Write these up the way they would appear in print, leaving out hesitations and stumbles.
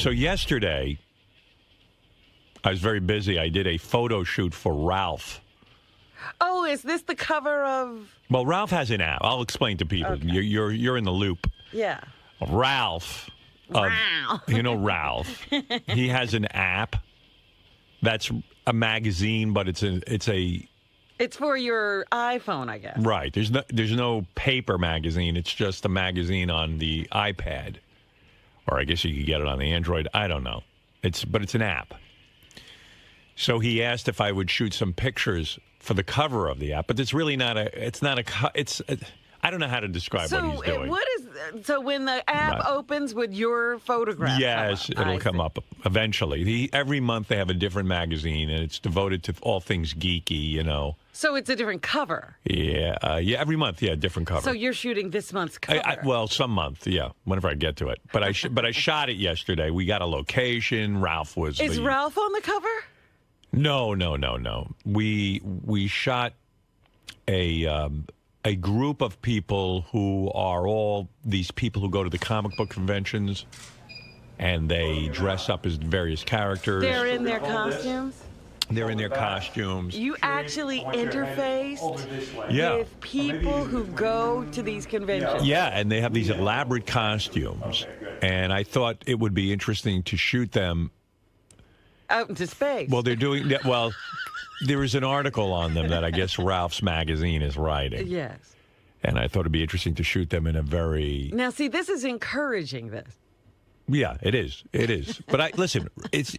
So yesterday, I was very busy. I did a photo shoot for Ralph. Oh, is this the cover of... Well, Ralph has an app. I'll explain to people. Okay. You're in the loop. Yeah. Ralph. Wow. You know Ralph. He has an app that's a magazine, but it's for your iPhone, I guess. Right. There's no paper magazine. It's just a magazine on the iPad. Or I guess you could get it on the Android. I don't know. But it's an app. So he asked if I would shoot some pictures for the cover of the app, but it's really not I don't know how to describe what he's doing. So when the app opens, would your photograph Yes, come up? it'll come up eventually. Every month they have a different magazine, and it's devoted to all things geeky, you know. So it's a different cover. Yeah, every month, different cover. So you're shooting this month's cover. Well, some month, whenever I get to it. But I shot it yesterday. We got a location. Ralph was. Is Ralph on the cover? No. We shot a group of people who are all these people who go to the comic book conventions, and they dress up as various characters. They're in their costumes? They're in their costumes. You actually interfaced with people who go to these conventions? Yeah, and they have these elaborate costumes. And I thought it would be interesting to shoot them out into space. Well, they're doing that. Well, there is an article on them that I guess Ralph's magazine is writing. Yes. And I thought it'd be interesting to shoot them in a very... Now, see, this is encouraging this. Yeah, it is. It is. But listen,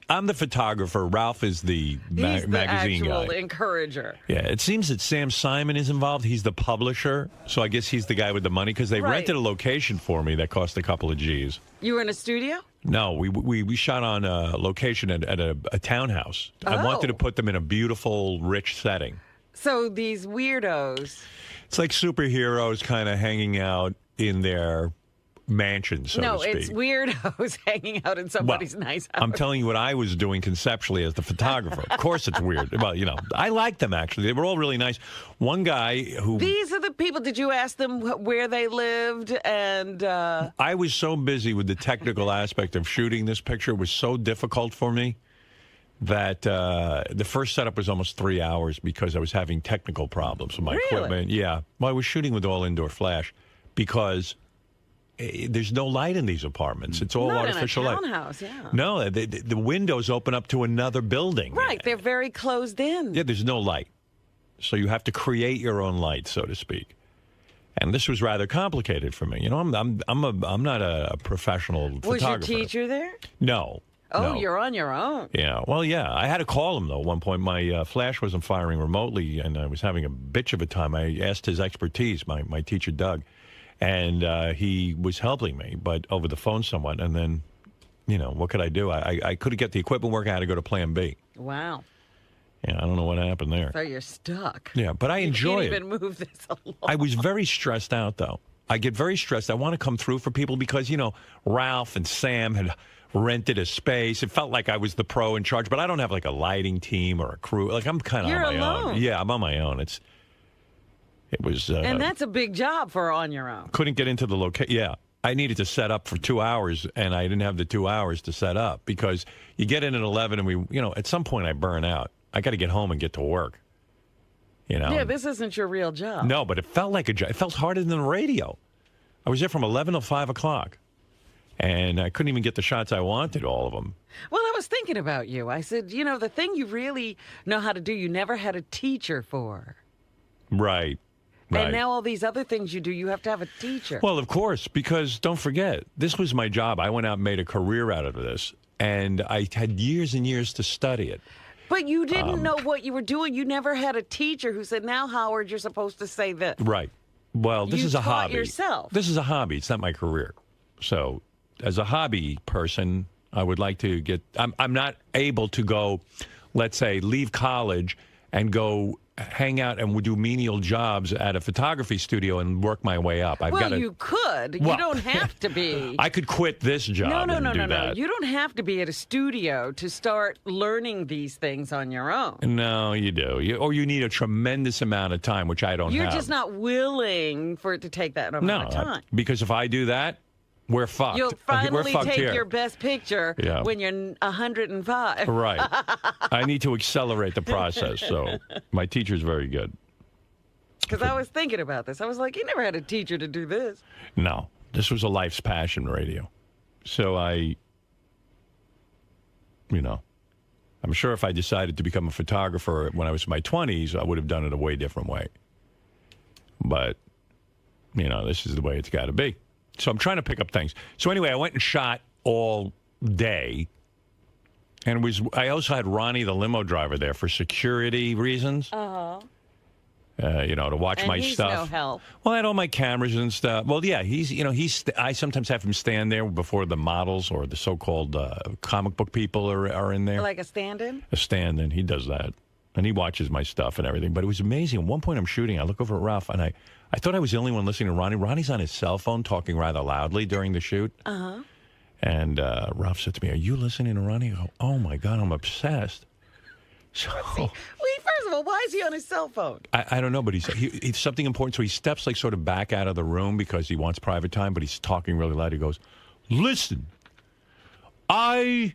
I'm the photographer. Ralph is the magazine guy. He's the actual encourager. Yeah, it seems that Sam Simon is involved. He's the publisher. So I guess he's the guy with the money because they rented a location for me that cost a couple of G's. You were in a studio? No, we shot on a location at a townhouse. I wanted to put them in a beautiful, rich setting. So these weirdos... It's like superheroes kind of hanging out in their mansion, so to speak. No, it's weirdos hanging out in somebody's nice house. I'm telling you what I was doing conceptually as the photographer. Of course it's weird. Well, you know, I liked them, actually. They were all really nice. One guy who... These are the people... Did you ask them where they lived and... I was so busy with the technical aspect of shooting this picture. It was so difficult for me that the first setup was almost 3 hours because I was having technical problems with my equipment. Yeah. Well, I was shooting with all indoor flash because there's no light in these apartments. It's all artificial light. Not in a townhouse, yeah. No, the windows open up to another building. Right, they're very closed in. Yeah, there's no light. So you have to create your own light, so to speak. And this was rather complicated for me. You know, I'm not a professional photographer. Was your teacher there? No. Oh, no. You're on your own. Yeah. Well, yeah. I had to call him, though, at one point. My flash wasn't firing remotely, and I was having a bitch of a time. I asked his expertise, my teacher, Doug, and he was helping me, but over the phone somewhat. And then, you know, what could I do? I couldn't get the equipment working. I had to go to Plan B. Wow. Yeah, I don't know what happened there. So you're stuck. Yeah, but I enjoy it. You can't even move this along. I was very stressed out, though. I get very stressed. I want to come through for people because, you know, Ralph and Sam had rented a space. It felt like I was the pro in charge, but I don't have like a lighting team or a crew. Like I'm kind of on my own. Yeah, I'm on my own. It was. And that's a big job for on your own. Couldn't get into the location. Yeah, I needed to set up for 2 hours, and I didn't have the 2 hours to set up because you get in at 11, and at some point I burn out. I got to get home and get to work. You know. Yeah, this isn't your real job. No, but it felt like a job. It felt harder than the radio. I was there from 11 till 5 o'clock. And I couldn't even get the shots I wanted, all of them. Well, I was thinking about you. I said, you know, the thing you really know how to do, you never had a teacher for. Right. And now all these other things you do, you have to have a teacher. Well, of course, because don't forget, this was my job. I went out and made a career out of this. And I had years and years to study it. But you didn't know what you were doing. You never had a teacher who said, now, Howard, you're supposed to say this. Right. Well, this is a hobby. You taught yourself. This is a hobby. It's not my career. So... as a hobby person, I would like to get... I'm not able to go, let's say, leave college and go hang out and do menial jobs at a photography studio and work my way up. You could. You don't have to be. I could quit this job and do that. You don't have to be at a studio to start learning these things on your own. No, you do. Or you need a tremendous amount of time, which I don't have. You're just not willing for it to take that amount of time. Because if I do that, we're fucked. You'll We're finally fucked take here. your best picture when you're 105. Right. I need to accelerate the process. So my teacher's very good. Because I was thinking about this. I was like, you never had a teacher to do this. No, this was a life's passion, radio. So I'm sure if I decided to become a photographer when I was in my 20s, I would have done it a way different way. But, this is the way it's got to be. So I'm trying to pick up things. So anyway, I went and shot all day. And I also had Ronnie, the limo driver, there for security reasons. Uh-huh. To watch my stuff. And he's no help. Well, I had all my cameras and stuff. Well, yeah, I sometimes have him stand there before the models or the so-called comic book people are in there. Like a stand-in? A stand-in. He does that. And he watches my stuff and everything. But it was amazing. At one point I'm shooting, I look over at Ralph, and I thought I was the only one listening to Ronnie. Ronnie's on his cell phone talking rather loudly during the shoot. Uh-huh. And Ralph said to me, "Are you listening to Ronnie?" I go, "Oh, my God, I'm obsessed." So, wait, first of all, why is he on his cell phone? I don't know, but he's something important. So he steps like sort of back out of the room because he wants private time, but he's talking really loud. He goes, "Listen, I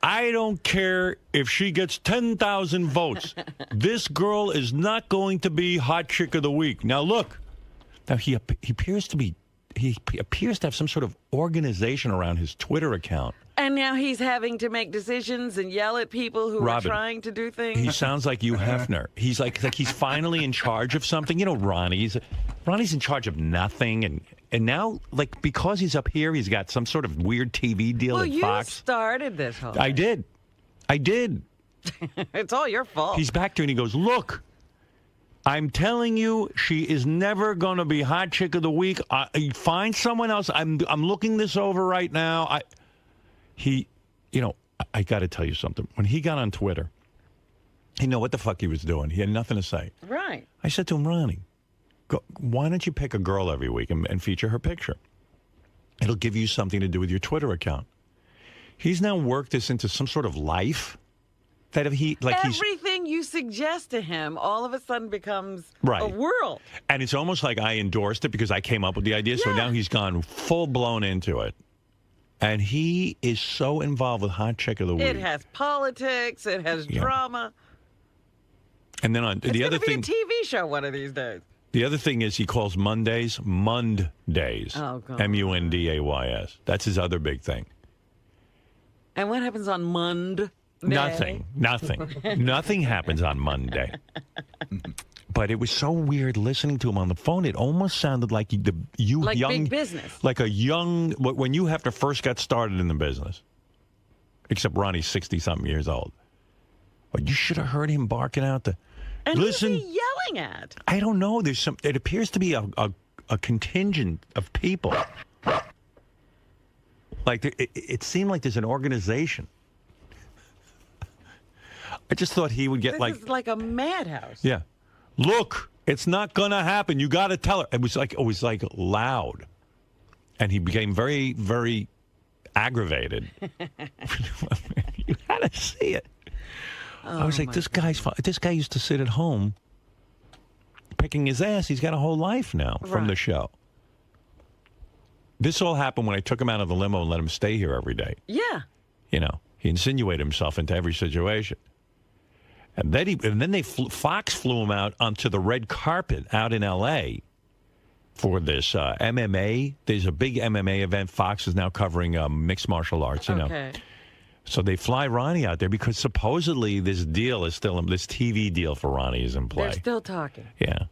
don't care if she gets 10,000 votes. This girl is not going to be hot chick of the week." Now look, he appears to have some sort of organization around his Twitter account. And now he's having to make decisions and yell at people who are trying to do things. He sounds like Hugh Hefner. He's like he's finally in charge of something. Ronnie's in charge of nothing, and now because he's up here, he's got some sort of weird TV deal at Fox. Well, you started this whole thing. I did. It's all your fault. He's back to it and he goes, "Look, I'm telling you, she is never going to be hot chick of the week. Find someone else. I'm looking this over right now." I got to tell you something. When he got on Twitter, he knew what the fuck he was doing. He had nothing to say. Right. I said to him, "Ronnie, why don't you pick a girl every week and feature her picture? It'll give you something to do with your Twitter account." He's now worked this into some sort of life. That if everything you suggest to him all of a sudden becomes a world. And it's almost like I endorsed it because I came up with the idea. So now he's gone full blown into it. And he is so involved with Hot Chick of the Week. It has politics. It has drama. And then the other thing, it's going to be a TV show one of these days. The other thing is he calls Mondays Mondays. Oh, God. Mundays. That's his other big thing. And what happens on Monday? Nothing. Nothing happens on Monday. But it was so weird listening to him on the phone. It almost sounded like young big business, like when you have to first got started in the business. Except Ronnie's 60-something years old. But you should have heard him barking out and listen. Who's he yelling at? I don't know. It appears to be a contingent of people. Like it seemed like there's an organization. I just thought he would get this is like a madhouse. Yeah. "Look, it's not going to happen. You got to tell her." It was like loud. And he became very, very aggravated. You got to see it. I was like, this guy used to sit at home picking his ass. He's got a whole life now from the show. This all happened when I took him out of the limo and let him stay here every day. Yeah. He insinuated himself into every situation. And then Fox flew him out onto the red carpet out in L.A. for this MMA. There's a big MMA event. Fox is now covering mixed martial arts, Okay. So they fly Ronnie out there because supposedly this TV deal for Ronnie is in play. They're still talking. Yeah.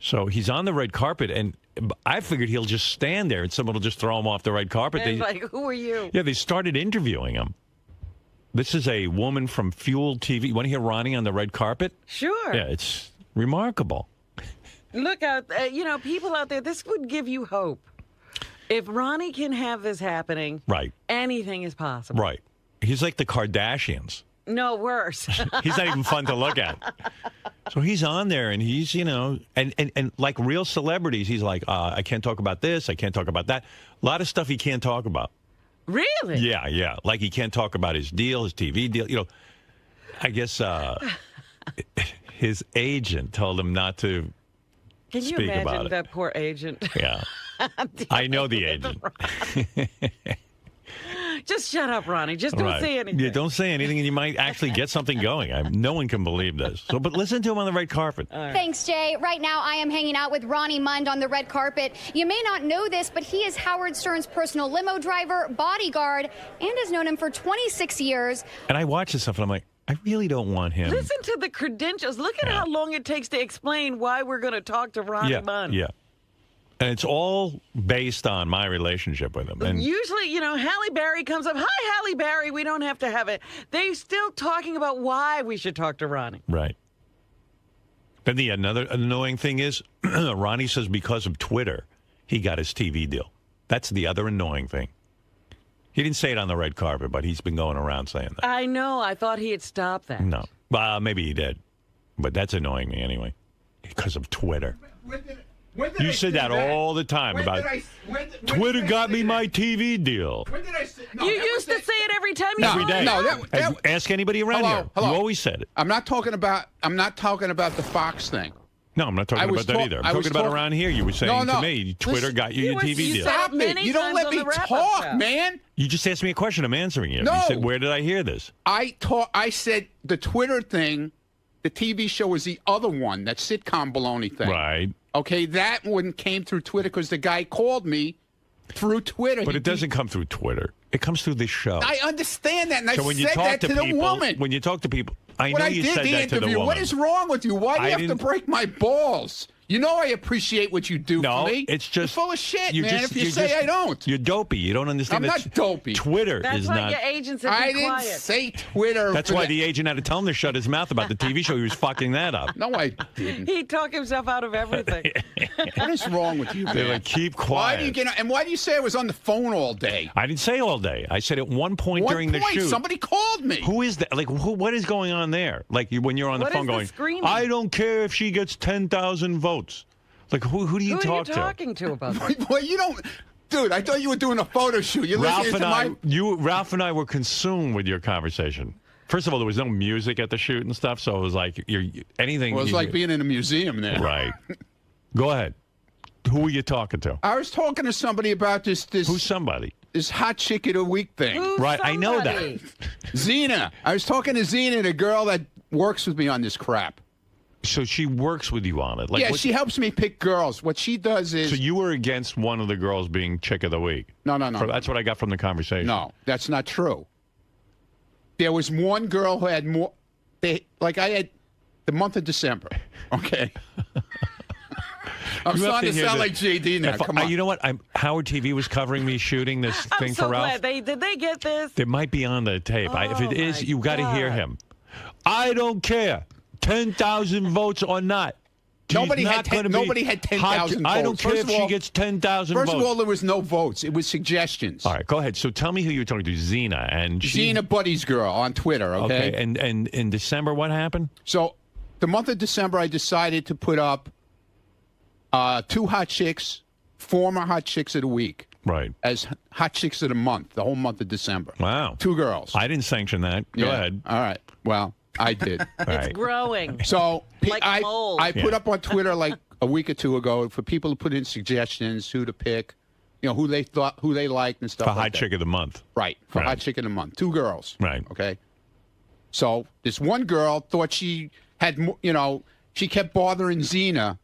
So he's on the red carpet, and I figured he'll just stand there and someone will just throw him off the red carpet. And like, who are you? Yeah, they started interviewing him. This is a woman from Fuel TV. You want to hear Ronnie on the red carpet? Sure. Yeah, it's remarkable. Look out, people out there, this would give you hope. If Ronnie can have this happening, anything is possible. Right. He's like the Kardashians. No, worse. He's not even fun to look at. So he's on there, and he's, and like real celebrities, he's like, I can't talk about this, I can't talk about that. A lot of stuff he can't talk about. Really? Yeah. Like he can't talk about his deal, his TV deal. I guess his agent told him not to Can you speak about imagine it. that poor agent? Yeah. I know the agent. Just shut up, Ronnie. Just don't say anything. Yeah, don't say anything, and you might actually get something going. No one can believe this. So, but listen to him on the red carpet. Right. Thanks, Jay. Right now, I am hanging out with Ronnie Mund on the red carpet. You may not know this, but he is Howard Stern's personal limo driver, bodyguard, and has known him for 26 years. And I watch this stuff, and I'm like, I really don't want him. Listen to the credentials. Look at how long it takes to explain why we're going to talk to Ronnie Mund. Yeah. And it's all based on my relationship with him. And usually, Halle Berry comes up. Hi, Halle Berry. We don't have to have it. They're still talking about why we should talk to Ronnie. Right. Then the another annoying thing is, Ronnie says because of Twitter, he got his TV deal. That's the other annoying thing. He didn't say it on the red carpet, but he's been going around saying that. I know. I thought he had stopped that. No. Well, maybe he did. But that's annoying me anyway. Because of Twitter. You said that all the time about Twitter got me my TV deal. When did I say? No, you used to say it every time you every day. No, ask anybody around here. Hello. You always said it. I'm not talking about the Fox thing. No, I'm not talking about that either. I'm talking about around here. You were saying to me, Twitter got you your TV deal. Stop it. You don't let me talk, man. You just asked me a question. I'm answering you. No. You said, where did I hear this? I said the Twitter thing, the TV show was the other one, that sitcom baloney thing. Right. Okay, that one came through Twitter because the guy called me through Twitter. But it doesn't come through Twitter. It comes through this show. I understand that, and I said that to the woman. When you talk to people, I know you said that to the woman. What is wrong with you? Why do you have to break my balls? You know I appreciate what you do for me. It's just... You're full of shit, man, if you say I don't. You're dopey. You don't understand. I'm not dopey. Twitter is not... That's why your agent said be quiet. I didn't say Twitter. That's why the agent had to tell him to shut his mouth about the TV show. He was fucking that up. No, I didn't. He talked himself out of everything. What is wrong with you, man? They're like, keep quiet. Why do you say I was on the phone all day? I didn't say all day. I said at one point during the shoot. Somebody called me. Who is that? Like, what is going on there? Like, when you're on the phone going, I don't care if she gets 10,000 votes. Like, who do you talk to? Who are you talking to about that? Well, you don't... Dude, I thought you were doing a photo shoot. You're listening to Ralph and I were consumed with your conversation. First of all, there was no music at the shoot and stuff, so it was like anything... Well, it was like being in a museum there. Right. Go ahead. Who were you talking to? I was talking to somebody about this... Who's somebody? This hot chick of the week thing. Who's right, somebody? I know that. Zena. I was talking to Zena, the girl that works with me on this crap. So she works with you on it? Like, she helps me pick girls. What she does is... So you were against one of the girls being chick of the week? No. That's what I got from the conversation. No, that's not true. There was one girl who had more... I had the month of December, okay? I'm starting to sound like JD now. Come on. You know what? Howard TV was covering me shooting this thing for Ralph. I'm so glad. Did they get this? It might be on the tape. If it is, you got to hear him. I don't care. 10,000 votes or not. Nobody had 10,000 votes. I don't care if she gets 10,000 votes. First of all, there was no votes. It was suggestions. All right, go ahead. So tell me who you were talking to. Zena. Zena Buddy's girl on Twitter, okay? And in December, what happened? So the month of December, I decided to put up 2 hot chicks, former hot chicks of the week. Right. As hot chicks of the month, the whole month of December. Wow. 2 girls. I didn't sanction that. Go ahead. All right. Well, I did. It's growing. So like mold. I put up on Twitter like a week or 2 ago for people to put in suggestions, who to pick, who they liked and stuff for like that. hot chick of the month. Right. For hot chick of the month. 2 girls. Right. Okay. So this one girl thought she had, she kept bothering Zena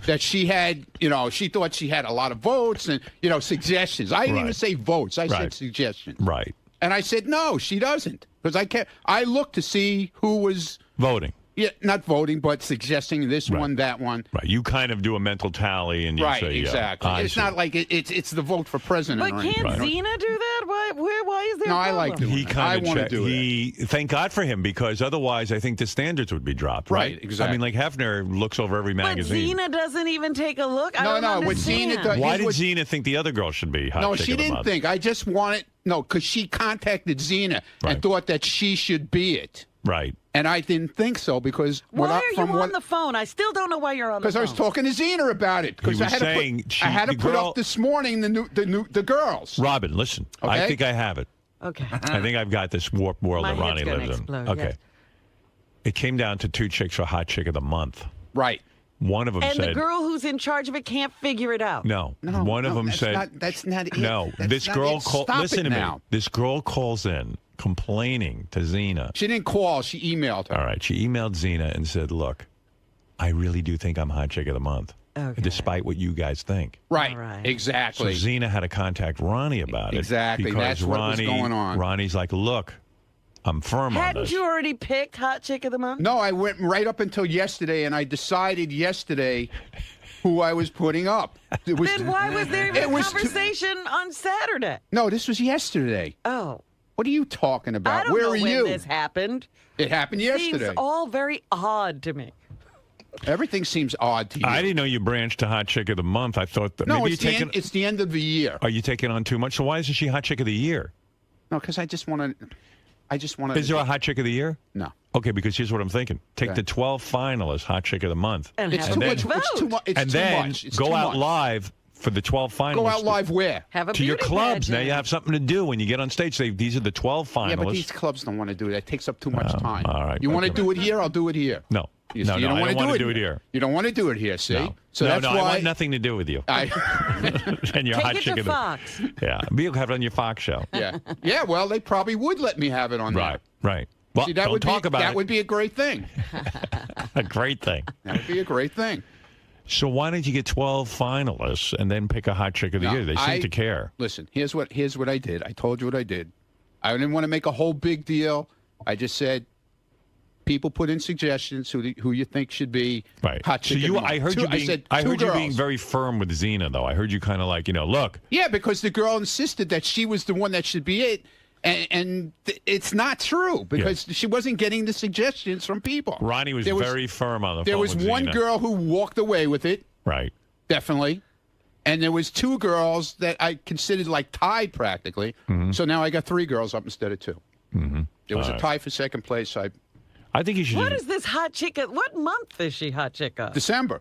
that she had, she thought she had a lot of votes and, suggestions. I didn't even say votes. I said suggestions. Right. And I said, no, she doesn't. Because I looked to see who was voting. Yeah, not voting, but suggesting this one, that one. Right. You kind of do a mental tally and you say, exactly. It's not like it's the vote for president. But can't Zena do that? Why is there? No, I like doing it. I want to do it. Thank God for him, because otherwise, I think the standards would be dropped. Right. Exactly. I mean, like Hefner looks over every magazine. But Zena doesn't even take a look. No. What Zena does? Why did Zena think the other girl should be hot? No, she didn't think. I just wanted because she contacted Zena and thought that she should be it. Right. And I didn't think so because why are you on the phone? I still don't know why you're on the phone. Because I was talking to Zena about it. Because I had to put up this morning the girls. Robin, listen. Okay? I think I have it. Okay. I think I've got this warped world that Ronnie lives in. Okay. Yes. It came down to 2 chicks for hot chick of the month. Right. One of them and said... the girl who's in charge of it can't figure it out. No. One of them said... That's not it. No. This girl... Listen to me. This girl calls in complaining to Xena. She didn't call. She emailed her. All right. She emailed Xena and said, look, I really do think I'm Hot Chick of the Month. Okay. Despite what you guys think. Right. All right. Exactly. So Xena had to contact Ronnie about it. Exactly. That's what was going on. Ronnie's like, look, I'm firm on Hadn't this. you already picked Hot Chick of the Month? No, I went right up until yesterday, and I decided yesterday who I was putting up. Then why was there even a conversation on Saturday? No, this was yesterday. Oh. What are you talking about? I don't Where know are when you? this happened. It happened yesterday. Seems all very odd to me. Everything seems odd to you. I didn't know you branched to Hot Chick of the Month. I thought that no, maybe it's the end of the year. Are you taking on too much? So why isn't she Hot Chick of the Year? No, because I just want to. Is there a Hot Chick of the Year? No. Okay, because here's what I'm thinking. Take the 12 finalists, Hot Chick of the Month. And it's too much. It's too much. And then go out live for the 12 finalists. Go out live where? Have a to your clubs. pageant. Now you have something to do when you get on stage. Say, these are the 12 finalists. Yeah, but these clubs don't want to do it. It takes up too much time. All right. You want to do it here? I'll do it here. No. You I don't want to do it here. You don't want to do it here, see? No. So no, that's why I want nothing to do with you. And your Take Hot it Chick to of the Fox. Yeah. You'll have it on your Fox show. Yeah. Yeah, well, they probably would let me have it on there. Right. Well, see, that don't would talk about that it. would be a great thing. A great thing. That would be a great thing. So why don't you get 12 finalists and then pick a Hot Chick of the Year? They seem to care. Listen, here's what I did. I told you what I did. I didn't want to make a whole big deal. I just said, people put in suggestions who you think should be Hot Chick of the Month. I heard you being very firm with Xena, though. I heard you kind of like, look. Yeah, because the girl insisted that she was the one that should be it. And it's not true because she wasn't getting the suggestions from people. Ronnie was very firm on the phone. There was one girl who walked away with it. Right. Definitely. And there was two girls that I considered like tied practically. Mm-hmm. So now I got three girls up instead of two. Mm-hmm. There was a tie for second place. I think you should. What is this Hot Chick of? What month is she Hot Chick of? December.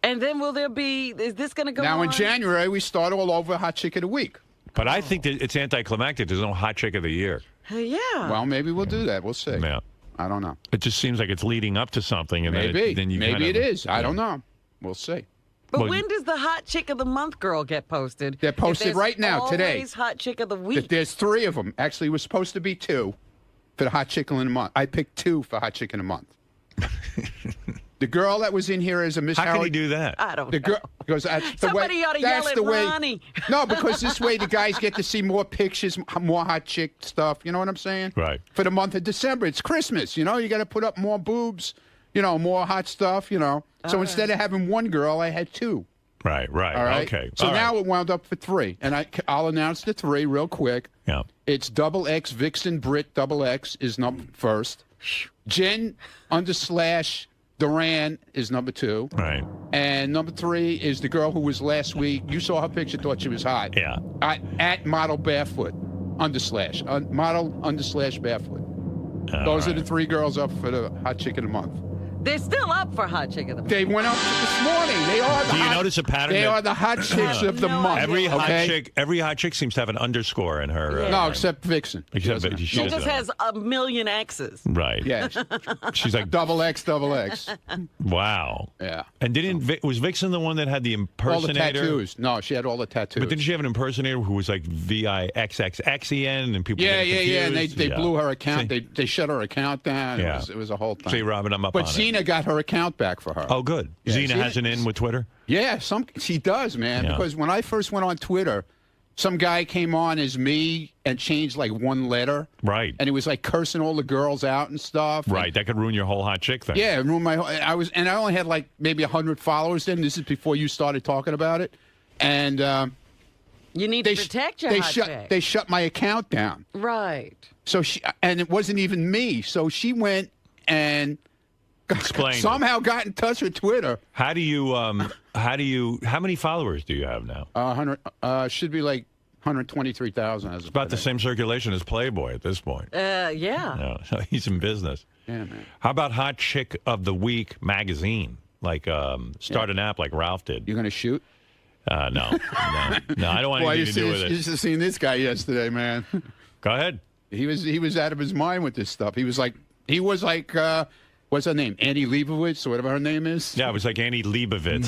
And then is this going to go now on? in January, we start all over Hot Chick of the Week. But I think that it's anticlimactic. There's no Hot Chick of the Year. Yeah. Well, maybe we'll do that. We'll see. Yeah. I don't know. It just seems like it's leading up to something. And maybe. Then you maybe it is. I don't know. We'll see. But when does the Hot Chick of the Month girl get posted? They're posted right now, today. Always Hot Chick of the Week. There's three of them. Actually, it was supposed to be two for the Hot Chick of the Month. I picked two for Hot Chick of the Month. The girl that was in here as a Miss How Howard. can he do that? I don't the know. girl, because that's the Somebody way, ought to yell that's at the way, Ronnie. No, because this way the guys get to see more pictures, more hot chick stuff. You know what I'm saying? Right. For the month of December, it's Christmas. You got to put up more boobs. More hot stuff. So instead of having one girl, I had two. Right. All right. Okay. So now it wound up for three, and I'll announce the three real quick. Yeah. It's XX Vixen Brit XX is number first. Jen _ Duran is number two. Right. And number three is the girl who was last week. You saw her picture, thought she was hot. Yeah. At model barefoot _ model _ barefoot. Those are the three girls up for the Hot Chick of the Month. They're still up for Hot Chick of the Month. They went up this morning. They are the Do you notice a pattern? They are the hot chicks of the month. Every hot chick seems to have an underscore in her. No, except Vixen. Except she just has a million X's. Right. Yeah. She's like XX. Wow. Yeah. And was Vixen the one that had the impersonator? All the tattoos. No, she had all the tattoos. But didn't she have an impersonator who was like VIXXXEN and people? Yeah. And they Yeah. blew her account. They shut her account down. Yeah. It was a whole thing. See, Robin, I'm up but on Xena got her account back for her. Oh, good. Yeah, Xena has an in with Twitter? Yeah, she does, man. Yeah. Because when I first went on Twitter, some guy came on as me and changed like one letter. Right. And he was like cursing all the girls out and stuff. Right. And, that could ruin your whole hot chick thing. yeah, ruined my whole. I only had like maybe 100 followers then. This is before you started talking about it. And you need to protect your hot chick. They shut my account down. Right. So and it wasn't even me. So she went and somehow got in touch with Twitter. How many followers do you have now? 100 should be like 123,000. It's about the same circulation as Playboy at this point. Yeah. No, so he's in business. Yeah, man. How about Hot Chick of the Week magazine? Like start an app like Ralph did. You're going to shoot? No, I don't want anything to do with it. You should have seen this guy yesterday, man. Go ahead. He was out of his mind with this stuff. He was like, what's her name? Annie Leibovitz, or whatever her name is. Yeah, it was like Annie Leibovitz.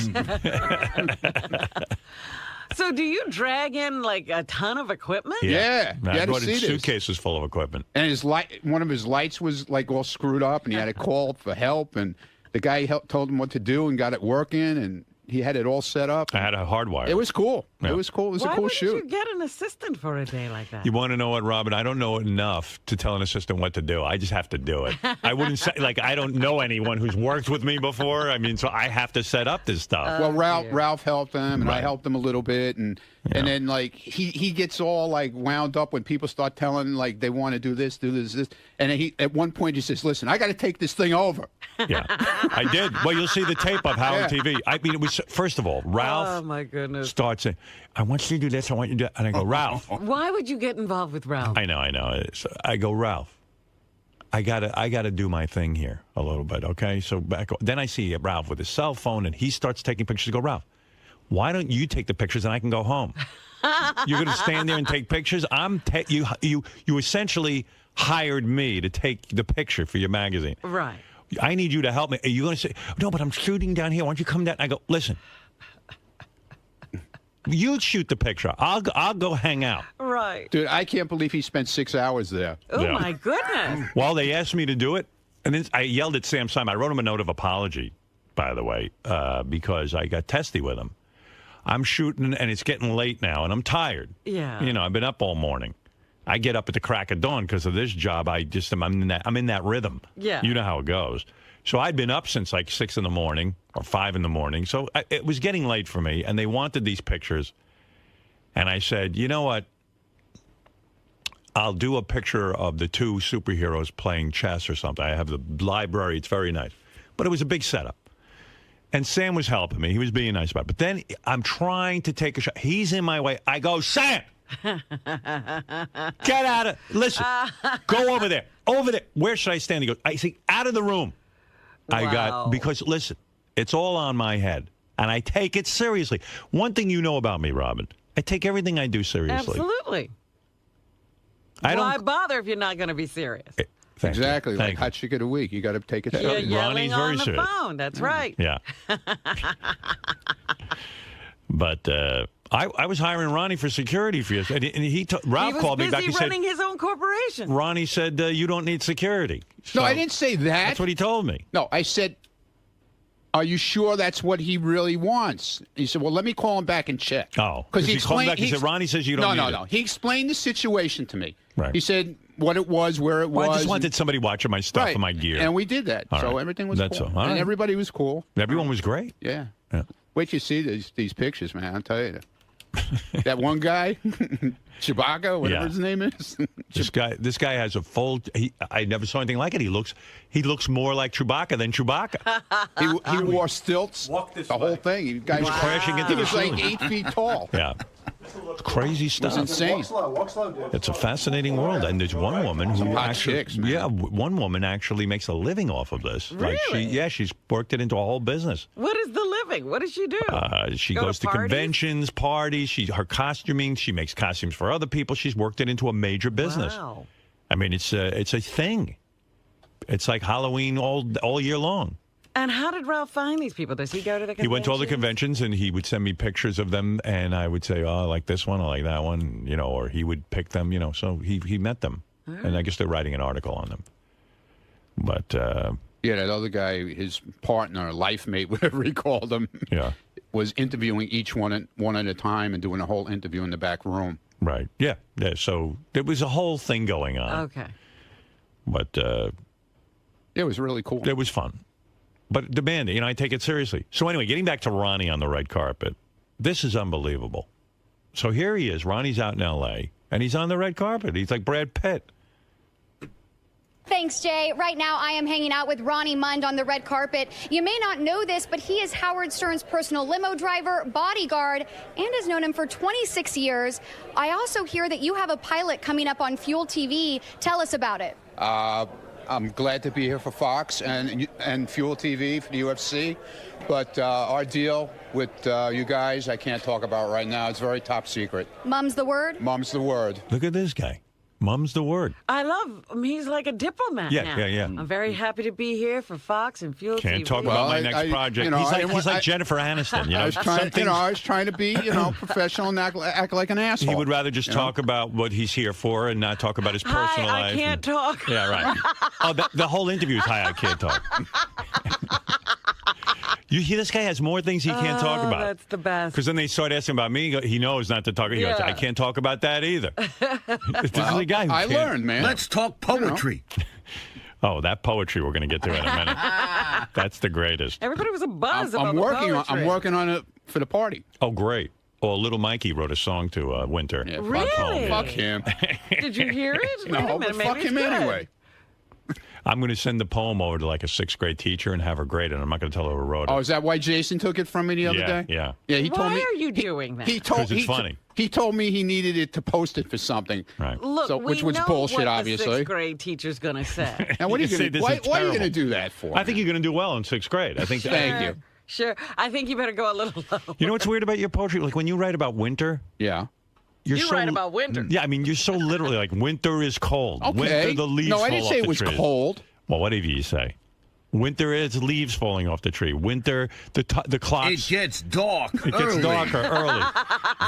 So do you drag in like a ton of equipment? Yeah. I brought in suitcases full of equipment. And one of his lights was like all screwed up, and he had to call for help, and the guy told him what to do and got it working, and he had it all set up. I had a hardwire. It was cool. Yeah. It was cool. It was Why a cool wouldn't shoot. you get an assistant for a day like that? You want to know what, Robin? I don't know enough to tell an assistant what to do. I just have to do it. I wouldn't say, like, I don't know anyone who's worked with me before. I mean, so I have to set up this stuff. Well, Ralph helped him, and I helped him a little bit, and then like he gets all like wound up when people start telling like they want to do this, and he at one point he says, "Listen, I got to take this thing over." Yeah, I did. Well, you'll see the tape of how on TV. I mean, it was first of all, Ralph. Oh my goodness! Starts saying, "I want you to do this. I want you to do," and I go, "Ralph." Why would you get involved with Ralph? I know. So I go, "Ralph, I gotta do my thing here a little bit, okay?" So then I see Ralph with his cell phone, and he starts taking pictures. I go, "Ralph, why don't you take the pictures and I can go home? You're going to stand there and take pictures? You essentially hired me to take the picture for your magazine. Right. I need you to help me. Are you going to say, no, but I'm shooting down here. Why don't you come down? I go, listen, you shoot the picture. I'll go hang out. Right. Dude, I can't believe he spent 6 hours there. Oh, my goodness. Well, they asked me to do it, and then I yelled at Sam Simon. I wrote him a note of apology, by the way, because I got testy with him. I'm shooting, and it's getting late now, and I'm tired. Yeah. You know, I've been up all morning. I get up at the crack of dawn because of this job. I'm in that rhythm. Yeah. You know how it goes. So I'd been up since like 6 in the morning or 5 in the morning. So it was getting late for me, and they wanted these pictures. And I said, you know what? I'll do a picture of the two superheroes playing chess or something. I have the library. It's very nice. But it was a big setup. And Sam was helping me. He was being nice about it. But then I'm trying to take a shot. He's in my way. I go, Sam! Get out of... Listen, go over there. Over there. Where should I stand? He goes, I say, out of the room. Wow. Because, listen, it's all on my head. And I take it seriously. One thing you know about me, Robin, I take everything I do seriously. Absolutely. Why bother if you're not going to be serious? Exactly. Thank like you. hot chick of the week. You got to take it You're seriously. yelling Ronnie's on very the serious. phone. That's right. Yeah. But I was hiring Ronnie for security for you. And Ralph called me back. He was busy running his own corporation. Ronnie said, you don't need security. No, I didn't say that. That's what he told me. No, I said, are you sure that's what he really wants? He said, well, let me call him back and check. Oh. Because he called back and said, Ronnie says you don't need it. No. He explained the situation to me. Right. He said what it was, where it was. I just wanted somebody watching my stuff and my gear. And we did that. All so right. everything was That's cool. all. All and right. everybody was cool. Everyone was great. Yeah. Yeah. Wait till you see these pictures, man. I'll tell you. That one guy, Chewbacca, whatever his name is. This guy has a full. I never saw anything like it. He looks more like Chewbacca than Chewbacca. He wore stilts. The whole thing. He was crashing into He the was like ceiling. 8 feet tall. Yeah. It's crazy stuff. It was insane. Walk slow, dude. It's a fascinating world, and there's one woman who hot actually, chicks, man. one woman actually makes a living off of this. Really? She's worked it into a whole business. What is the living? What does she do? She Go goes to to parties? conventions, parties. Her costuming. She makes costumes for other people. She's worked it into a major business. Wow. I mean, it's a thing. It's like Halloween all year long. And how did Ralph find these people? Does he go to the conventions? He went to all the conventions, and he would send me pictures of them, and I would say, oh, I like this one, I like that one, or he would pick them, so he met them. Right. And I guess they're writing an article on them. But... yeah, that other guy, his partner, life mate, whatever he called him, was interviewing each one at a time and doing a whole interview in the back room. Right. Yeah. So there was a whole thing going on. Okay. But... it was really cool. It was fun. But demanding, I take it seriously. So anyway, getting back to Ronnie on the red carpet, this is unbelievable. So here he is. Ronnie's out in L.A., and he's on the red carpet. He's like Brad Pitt. Thanks, Jay. Right now, I am hanging out with Ronnie Mund on the red carpet. You may not know this, but he is Howard Stern's personal limo driver, bodyguard, and has known him for 26 years. I also hear that you have a pilot coming up on Fuel TV. Tell us about it. I'm glad to be here for Fox and Fuel TV for the UFC. But our deal with you guys, I can't talk about right now. It's very top secret. Mum's the word? Mum's the word. Look at this guy. Mum's the word. I love him. He's like a diplomat now. Yeah. I'm very happy to be here for Fox and Fuel Can't TV. talk about my next project. He's like Jennifer Aniston. I was trying to be, professional and act like an asshole. He would rather just talk about what he's here for and not talk about his personal life. I can't talk. Yeah, right. Oh, the whole interview is I can't talk. You hear this guy has more things he can't talk about. That's the best. Because then they start asking about me. He knows not to talk. He goes, I can't talk about that either. This is the guy who I learned, man. Let's talk poetry. Oh, that poetry we're going to get to in a minute. That's the greatest. Everybody was a buzz about I'm working the poetry. I'm working on it for the party. Oh, great. Oh, Little Mikey wrote a song to Winter. Yeah, Really? Fuck him. Did you hear it? Wait a No, minute, but fuck maybe him it's good. anyway. I'm going to send the poem over to like a 6th grade teacher and have her grade it. I'm not going to tell her who wrote it. Oh, is that why Jason took it from me the other day? Yeah. Yeah, he told me. Why are you doing that? Because it's funny. He told me he needed it to post it for something. Right. Look, which was we know bullshit, what obviously. The 6th grade teacher's going to say. Now, what are you You say going to? this Why is are you going to terrible. do that for? I think you're going to do well in 6th grade. I think. Thank you. Sure. I think you better go a little low. You know what's weird about your poetry? Like when you write about winter. Yeah. You write about winter. Yeah, I mean, you're so literally like winter is cold. Okay. Winter, the leaves No, I fall didn't off say the it was trees. cold. Well, whatever you say. Winter is leaves falling off the tree. Winter, the clocks. It gets dark. It gets darker early.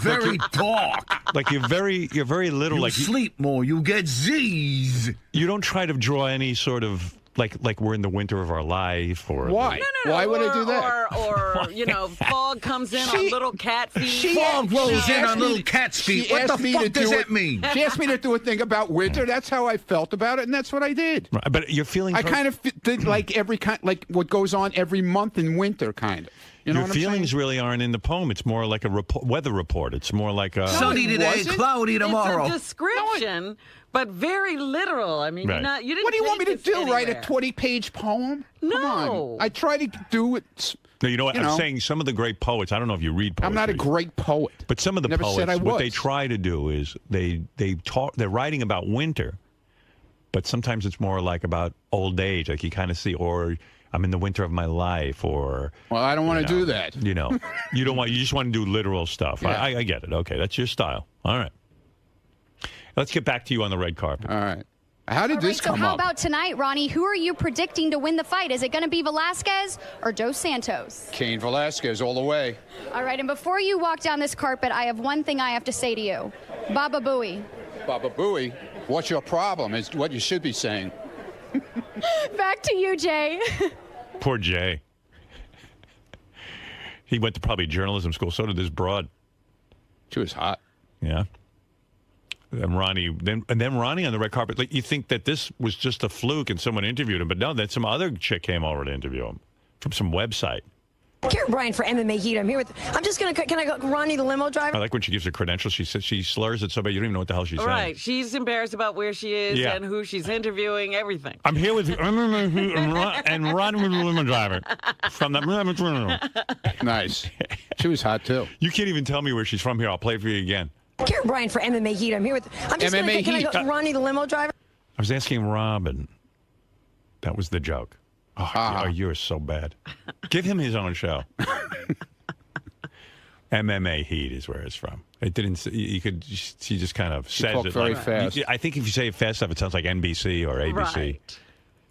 Very dark. Like you're very little. You like sleep more. You get Z's. you don't try to draw any sort of like we're in the winter of our life or Why? No. Why would I do that? Or fog comes in on little cat feet. Fog rolls in asked on me- little cat's feet. she What the asked me fuck to does do that it- mean? She asked me to do a thing about winter. That's how I felt about it, and that's what I did. Right, but you're feeling. I kind of did like like what goes on every month in winter, kind of. You know your what I'm feelings saying? really aren't in the poem. It's more like a weather report. It's more like a. Sunny it today, wasn't. cloudy tomorrow. It's a description, but very literal. I mean, Right. you didn't. What do you want me to take this do? Write a anywhere. 20-page poem? Come No. on. I try to do it. No, you know what? you I'm know. saying some of the great poets. I don't know if you read poetry. I'm not a great poet. But some of the Never poets, said I what they was. try to do is they're writing about winter, but sometimes it's more like about old age. Like you kind of see, or I'm in the winter of my life, or Well, I don't want to do that. You know, you just want to do literal stuff. Yeah. I get it. Okay, that's your style. All right. Let's get back to you on the red carpet. All right. How did All this right, so come how up? about tonight, Ronnie? Who are you predicting to win the fight? Is it going to be Velasquez or Dos Santos? Cain Velasquez all the way. All right, and before you walk down this carpet, I have one thing I have to say to you. Baba Booey. Baba Booey, what's your problem? Is what you should be saying. Back to you, Jay. Poor Jay. He went to probably journalism school. So did this broad. She was hot. Yeah. And Ronnie, then Ronnie on the red carpet. Like you think that this was just a fluke and someone interviewed him, but no, that some other chick came over to interview him from some website. Garrett Bryan for MMA Heat. I'm here with. I'm just gonna. Can I go, Ronnie, the limo driver? I like when she gives her credentials. She says she slurs it so bad you don't even know what the hell she's saying. Right. She's embarrassed about where she is Yeah. and who she's interviewing, everything. I'm here with MMA Heat and Ronnie the limo driver from the. Nice. She was hot, too. You can't even tell me where she's from. Here, I'll play it for you again. Garrett Bryan for MMA Heat. I'm here with. I'm just MMA gonna. Can I Heat. go, Ronnie, the limo driver? I was asking Robin. That was the joke. Oh, you're so bad. Give him his own show. MMA Heat is where it's from. It didn't. You could. She just kind of says talked it very like, fast. I think if you say it fast enough, it sounds like NBC or ABC. Right.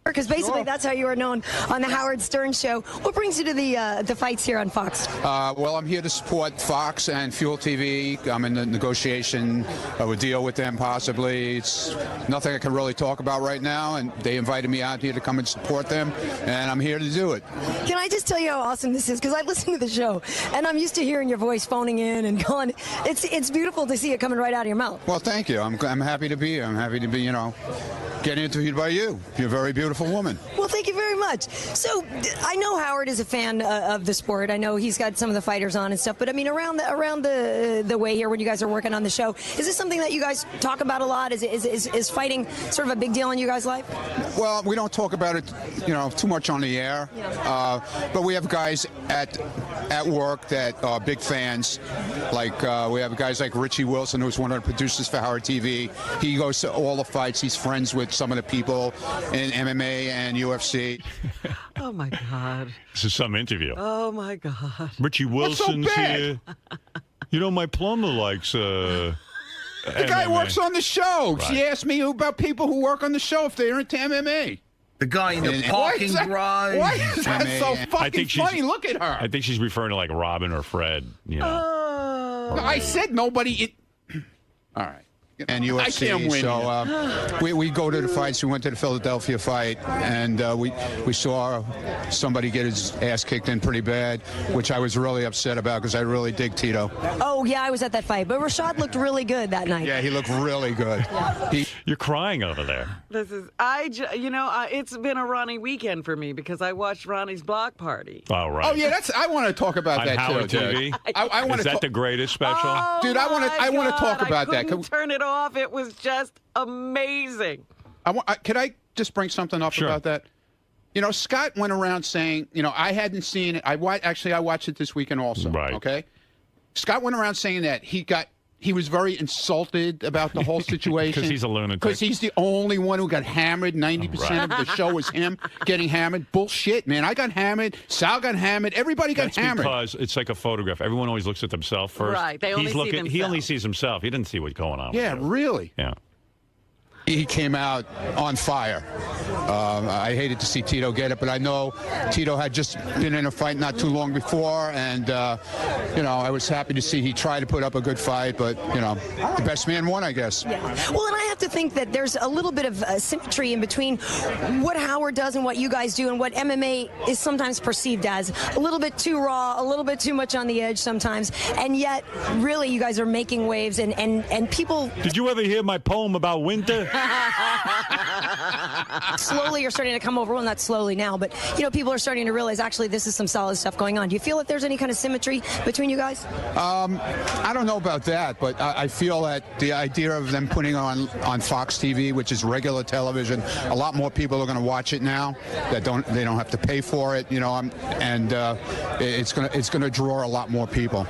Because basically that's how you are known on the Howard Stern show. What brings you to the fights here on Fox? Well, I'm here to support Fox and Fuel TV. I'm in the negotiation of a deal with them, possibly. It's nothing I can really talk about right now, and they invited me out here to come and support them, and I'm here to do it. Can I just tell you how awesome this is? Because I listen to the show, and I'm used to hearing your voice phoning in and going. It's beautiful to see it coming right out of your mouth. Well, thank you. I'm happy to be here. I'm happy to be, getting interviewed by you. You're a very beautiful woman. Well, thank you very much. So, I know Howard is a fan of the sport. I know he's got some of the fighters on and stuff. But I mean, around the way here when you guys are working on the show, is this something that you guys talk about a lot? Is fighting sort of a big deal in you guys' life? Well, we don't talk about it, too much on the air. But we have guys at work that are big fans. Like we have guys like Richie Wilson, who's one of the producers for Howard TV. He goes to all the fights. He's friends with some of the people in MMA and UFC. Oh, my God. This is some interview. Oh, my God. Richie What's so Wilson's bad? here. My plumber likes The guy works on the show. She asked me about people who work on the show if they're into MMA. The guy in the parking garage. Why is that so fucking funny? Look at her. I think she's referring to like Robin or Fred. You know. No, I said nobody. All right. And UFC. I can't win. So we go to the fights. We went to the Philadelphia fight, and we saw somebody get his ass kicked in pretty bad, which I was really upset about because I really dig Tito. Oh yeah, I was at that fight, but Rashad looked really good that night. Yeah, he looked really good. You're crying over there. This is it's been a Ronnie weekend for me because I watched Ronnie's block party. Oh right. Oh yeah, I want to talk about On that Howard too. TV. I want Is that the greatest special? Oh, Dude, I want to talk about that. Couldn't turn it off. It was just amazing. Could I just bring something up about that? You know, Scott went around saying, you know, I hadn't seen it. I watched it this weekend also. Right. Okay. Scott went around saying that he was very insulted about the whole situation. Because he's a lunatic. Because he's the only one who got hammered. 90% of the show was him getting hammered. Bullshit, man. I got hammered. Sal got hammered. Everybody got hammered. Because it's like a photograph. Everyone always looks at themselves first. Right. They only see themselves. He only sees himself. He didn't see what's going on. Yeah, really. Yeah. He came out on fire. I hated to see Tito get it, but I know Tito had just been in a fight not too long before, and you know, I was happy to see he tried to put up a good fight, but you know, the best man won, I guess. Yeah. Well, and I have to think that there's a little bit of symmetry in between what Howard does and what you guys do, and what MMA is sometimes perceived as a little bit too raw, a little bit too much on the edge sometimes, and yet really you guys are making waves, and people. Did you ever hear my poem about winter? Slowly you're starting to come over, well, not slowly now, but you know, people are starting to realize actually this is some solid stuff going on. Do you feel that there's any kind of symmetry between you guys? I don't know about that, but I feel that the idea of them putting on Fox TV, which is regular television, a lot more people are going to watch it now that they don't have to pay for it, you know, and it's gonna draw a lot more people.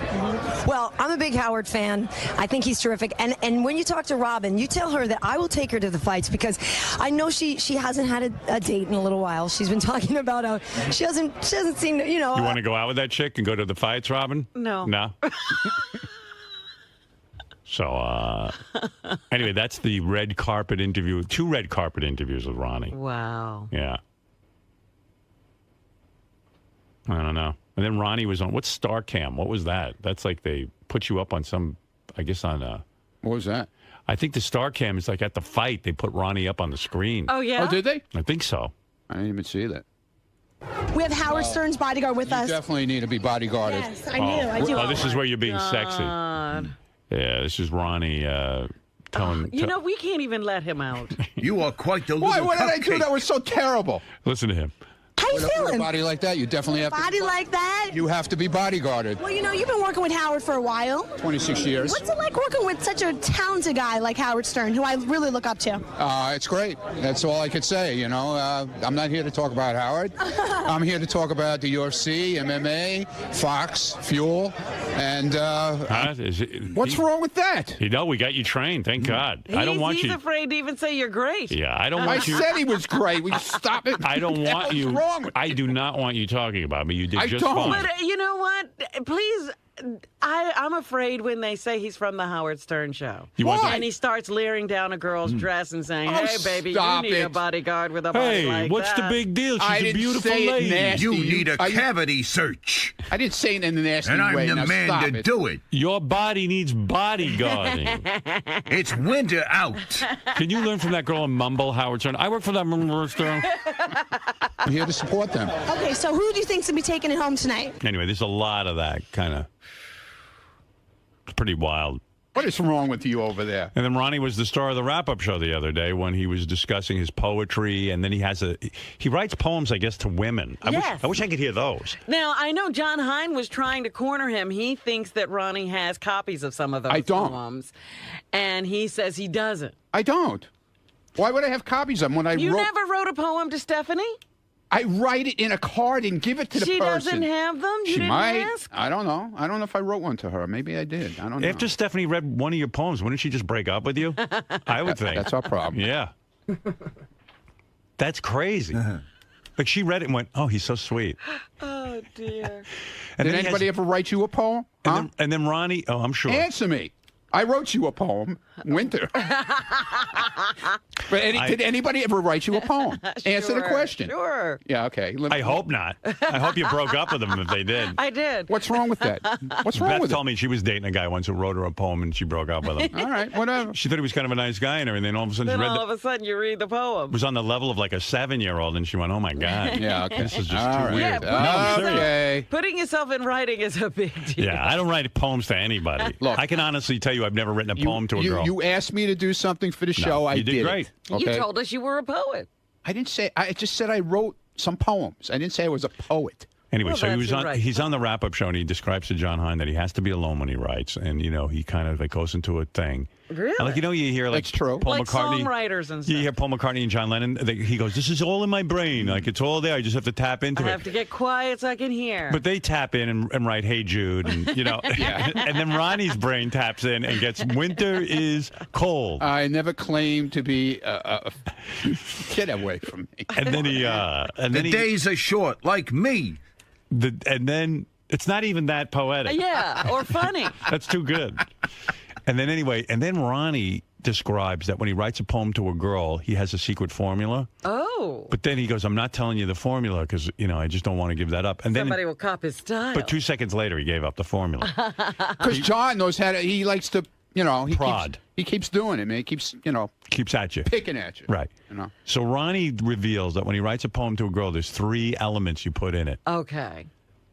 Well, I'm a big Howard fan. I think he's terrific. And when you talk to Robin, you tell her that I will take her to the fights because I know she hasn't had a date in a little while. She's been talking about how she hasn't seen, you know. You want to go out with that chick and go to the fights, Robin? No. No? So, anyway, that's the red carpet interview. 2 red carpet interviews with Ronnie. Wow. Yeah. I don't know. And then Ronnie was on, what's Star Cam? What was that? That's like they put you up on some, I guess on What was that? I think the Star Cam is like at the fight, they put Ronnie up on the screen. Oh, yeah? Oh, did they? I think so. I didn't even see that. We have Howard Stern's bodyguard with us. You definitely need to be bodyguarded. Yes, I do. Oh, this is where you're being sexy. God. Yeah, this is Ronnie telling... You know, we can't even let him out. You are quite the little Why? What did I do cupcake. that was so terrible? Listen to him. How you With a feeling? body like that, you definitely have Body like that? You have to be bodyguarded. Well, you know, you've been working with Howard for a while. 26 years. What's it like working with such a talented guy like Howard Stern, who I really look up to? It's great. That's all I could say, you know. I'm not here to talk about Howard. I'm here to talk about the UFC, MMA, Fox, Fuel, and... What's wrong with that? You know, we got you trained, thank God. I don't want he's you... afraid to even say you're great. Yeah, I don't I want you... said he was great. Will you stop it? I don't want you... What's wrong with I do not want you talking about me. You did I just don't. fine. But you know what? Please, I'm afraid when they say he's from the Howard Stern show. You want And he starts leering down a girl's dress and saying, Oh, hey, baby, you stop need a it. bodyguard with a body Hey, like what's that. the big deal? I She's a didn't beautiful say it lady. nasty. You need a Are you- cavity search. I didn't say it in a nasty And I'm way. the Now man stop to it. do it. Your body needs bodyguarding. It's winter out. Can you learn from that girl and mumble, Howard Stern? I work for that Stern. I'm here to support them. Okay, so who do you think's going to be taking it home tonight? Anyway, there's a lot of that kind of... It's pretty wild. What is wrong with you over there? And then Ronnie was the star of the wrap-up show the other day when he was discussing his poetry, and then he writes poems, I guess, to women. Yes. I wish I could hear those. Now, I know John Hine was trying to corner him. He thinks that Ronnie has copies of some of those I don't. poems, and he says he doesn't. I don't. Why would I have copies of them when I You wrote? never wrote a poem to Stephanie? I write it in a card and give it to the She person. doesn't have them? You She didn't might. ask? I don't know. I don't know if I wrote one to her. Maybe I did. I don't know. After Stephanie read one of your poems, wouldn't she just break up with you? I would think. That's our problem. Yeah. That's crazy. Like she read it and went, oh, he's so sweet. Oh, dear. And Did then he anybody has- ever write you a poem? Huh? and then Ronnie, oh, I'm sure. Answer me. I wrote you a poem, Winter. But did anybody ever write you a poem? Answer the question. Sure. Yeah, okay. I hope not. I hope you broke up with them if they did. I did. What's wrong with that? What's wrong Beth with told me she was dating a guy once who wrote her a poem and she broke up with him. All right, whatever. She thought he was kind of a nice guy and everything. All of a sudden, Then she read all of a sudden you read the poem. It was on the level of like a 7-year-old, and she went, "Oh my God, Yeah, okay. this is just All too right. weird." Yeah, No, I'm serious. Okay. Putting yourself in writing is a big deal. Yeah, I don't write poems to anybody. Look, I can honestly tell you, I've never written a poem to a girl. You asked me to do something for the show. I you did great. It, okay? You told us you were a poet. I didn't say. I just said I wrote some poems. I didn't say I was a poet. Anyway, Well, so that's right. he's on the wrap-up show, and he describes to John Hine that he has to be alone when he writes, and he kind of goes into a thing. Really? And you hear like That's true. Paul Like McCartney, songwriters and stuff. you hear Paul McCartney and John Lennon. He goes, "This is all in my brain, like it's all there. I just have to tap into I it." have to get quiet so I can hear. But they tap in and write "Hey Jude," and and then Ronnie's brain taps in and gets "Winter is cold." I never claimed to be get away from me. And then The days are short, like me. and then it's not even that poetic. yeah, or funny. That's too good. And then Ronnie describes that when he writes a poem to a girl, he has a secret formula. Oh. But then he goes, "I'm not telling you the formula because, I just don't want to give that up." And Somebody will cop his style. But 2 seconds later, he gave up the formula. Because John knows how to. He likes to. He Prod. He keeps doing it, man. He keeps. Keeps at you. Picking at you. Right. So Ronnie reveals that when he writes a poem to a girl, there's 3 elements you put in it. Okay.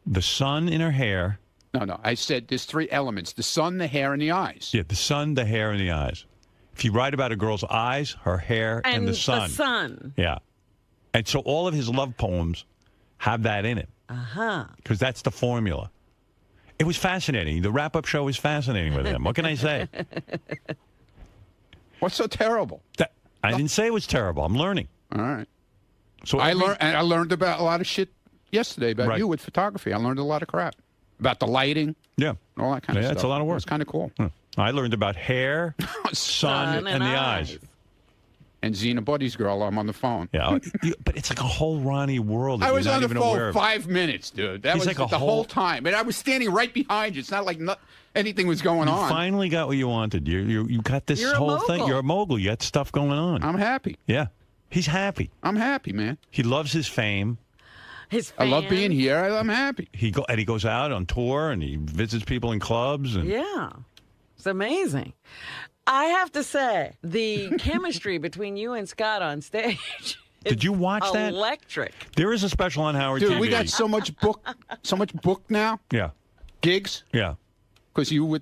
The sun in her hair. No. I said there's 3 elements: the sun, the hair, and the eyes. Yeah, the sun, the hair, and the eyes. If you write about a girl's eyes, her hair, and the sun. The sun. Yeah. And so all of his love poems have that in it. Uh-huh. Because that's the formula. It was fascinating. The wrap-up show was fascinating with him. What can I say? What's so terrible? I didn't say it was terrible. I'm learning. All right. So I learned about a lot of shit yesterday about you with photography. I learned a lot of crap about the lighting. Yeah. All that kind of stuff. That's a lot of work. It's kind of cool. I learned about hair, sun, and the eyes. And Xena Buddy's girl, I'm on the phone. Yeah, but it's like a whole Ronnie world. That I was you're on not the even aware phone of. 5 minutes, dude. That He's was like the whole time. And I was standing right behind you. It's not like anything was going on. You finally got what you wanted. You got this whole thing. You're a mogul. You got stuff going on. I'm happy. Yeah. He's happy. I'm happy, man. He loves his fame. His fans. I love being here. I'm happy. He goes out on tour and he visits people in clubs. And Yeah. It's amazing. I have to say, the chemistry between you and Scott on stage. Did you watch that? Electric. There is a special on Howard TV. Dude, we got so much book now. Yeah. Gigs. Yeah. Because you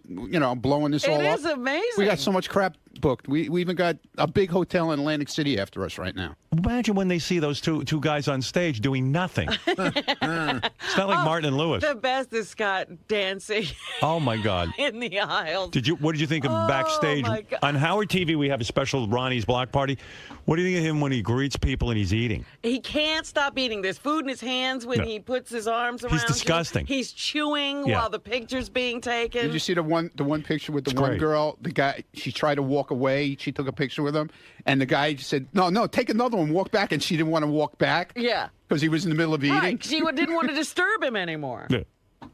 blowing this all up. It is amazing. We got so much crap booked. We even got a big hotel in Atlantic City after us right now. Imagine when they see those two guys on stage doing nothing. It's not like Martin and Lewis. The best is Scott dancing. Oh my God. In the aisles. What did you think of backstage? My God. On Howard TV, we have a special Ronnie's Block Party. What do you think of him when he greets people and he's eating? He can't stop eating. There's food in his hands when he puts his arms around He's disgusting. you. He's chewing while the picture's being taken. Did you see the one picture with the one girl? The guy, she tried to walk away. She took a picture with him, and the guy said, "No, take another one. Walk back." And she didn't want to walk back. Yeah, because he was in the middle of eating. Right. She didn't want to disturb him anymore. Yeah.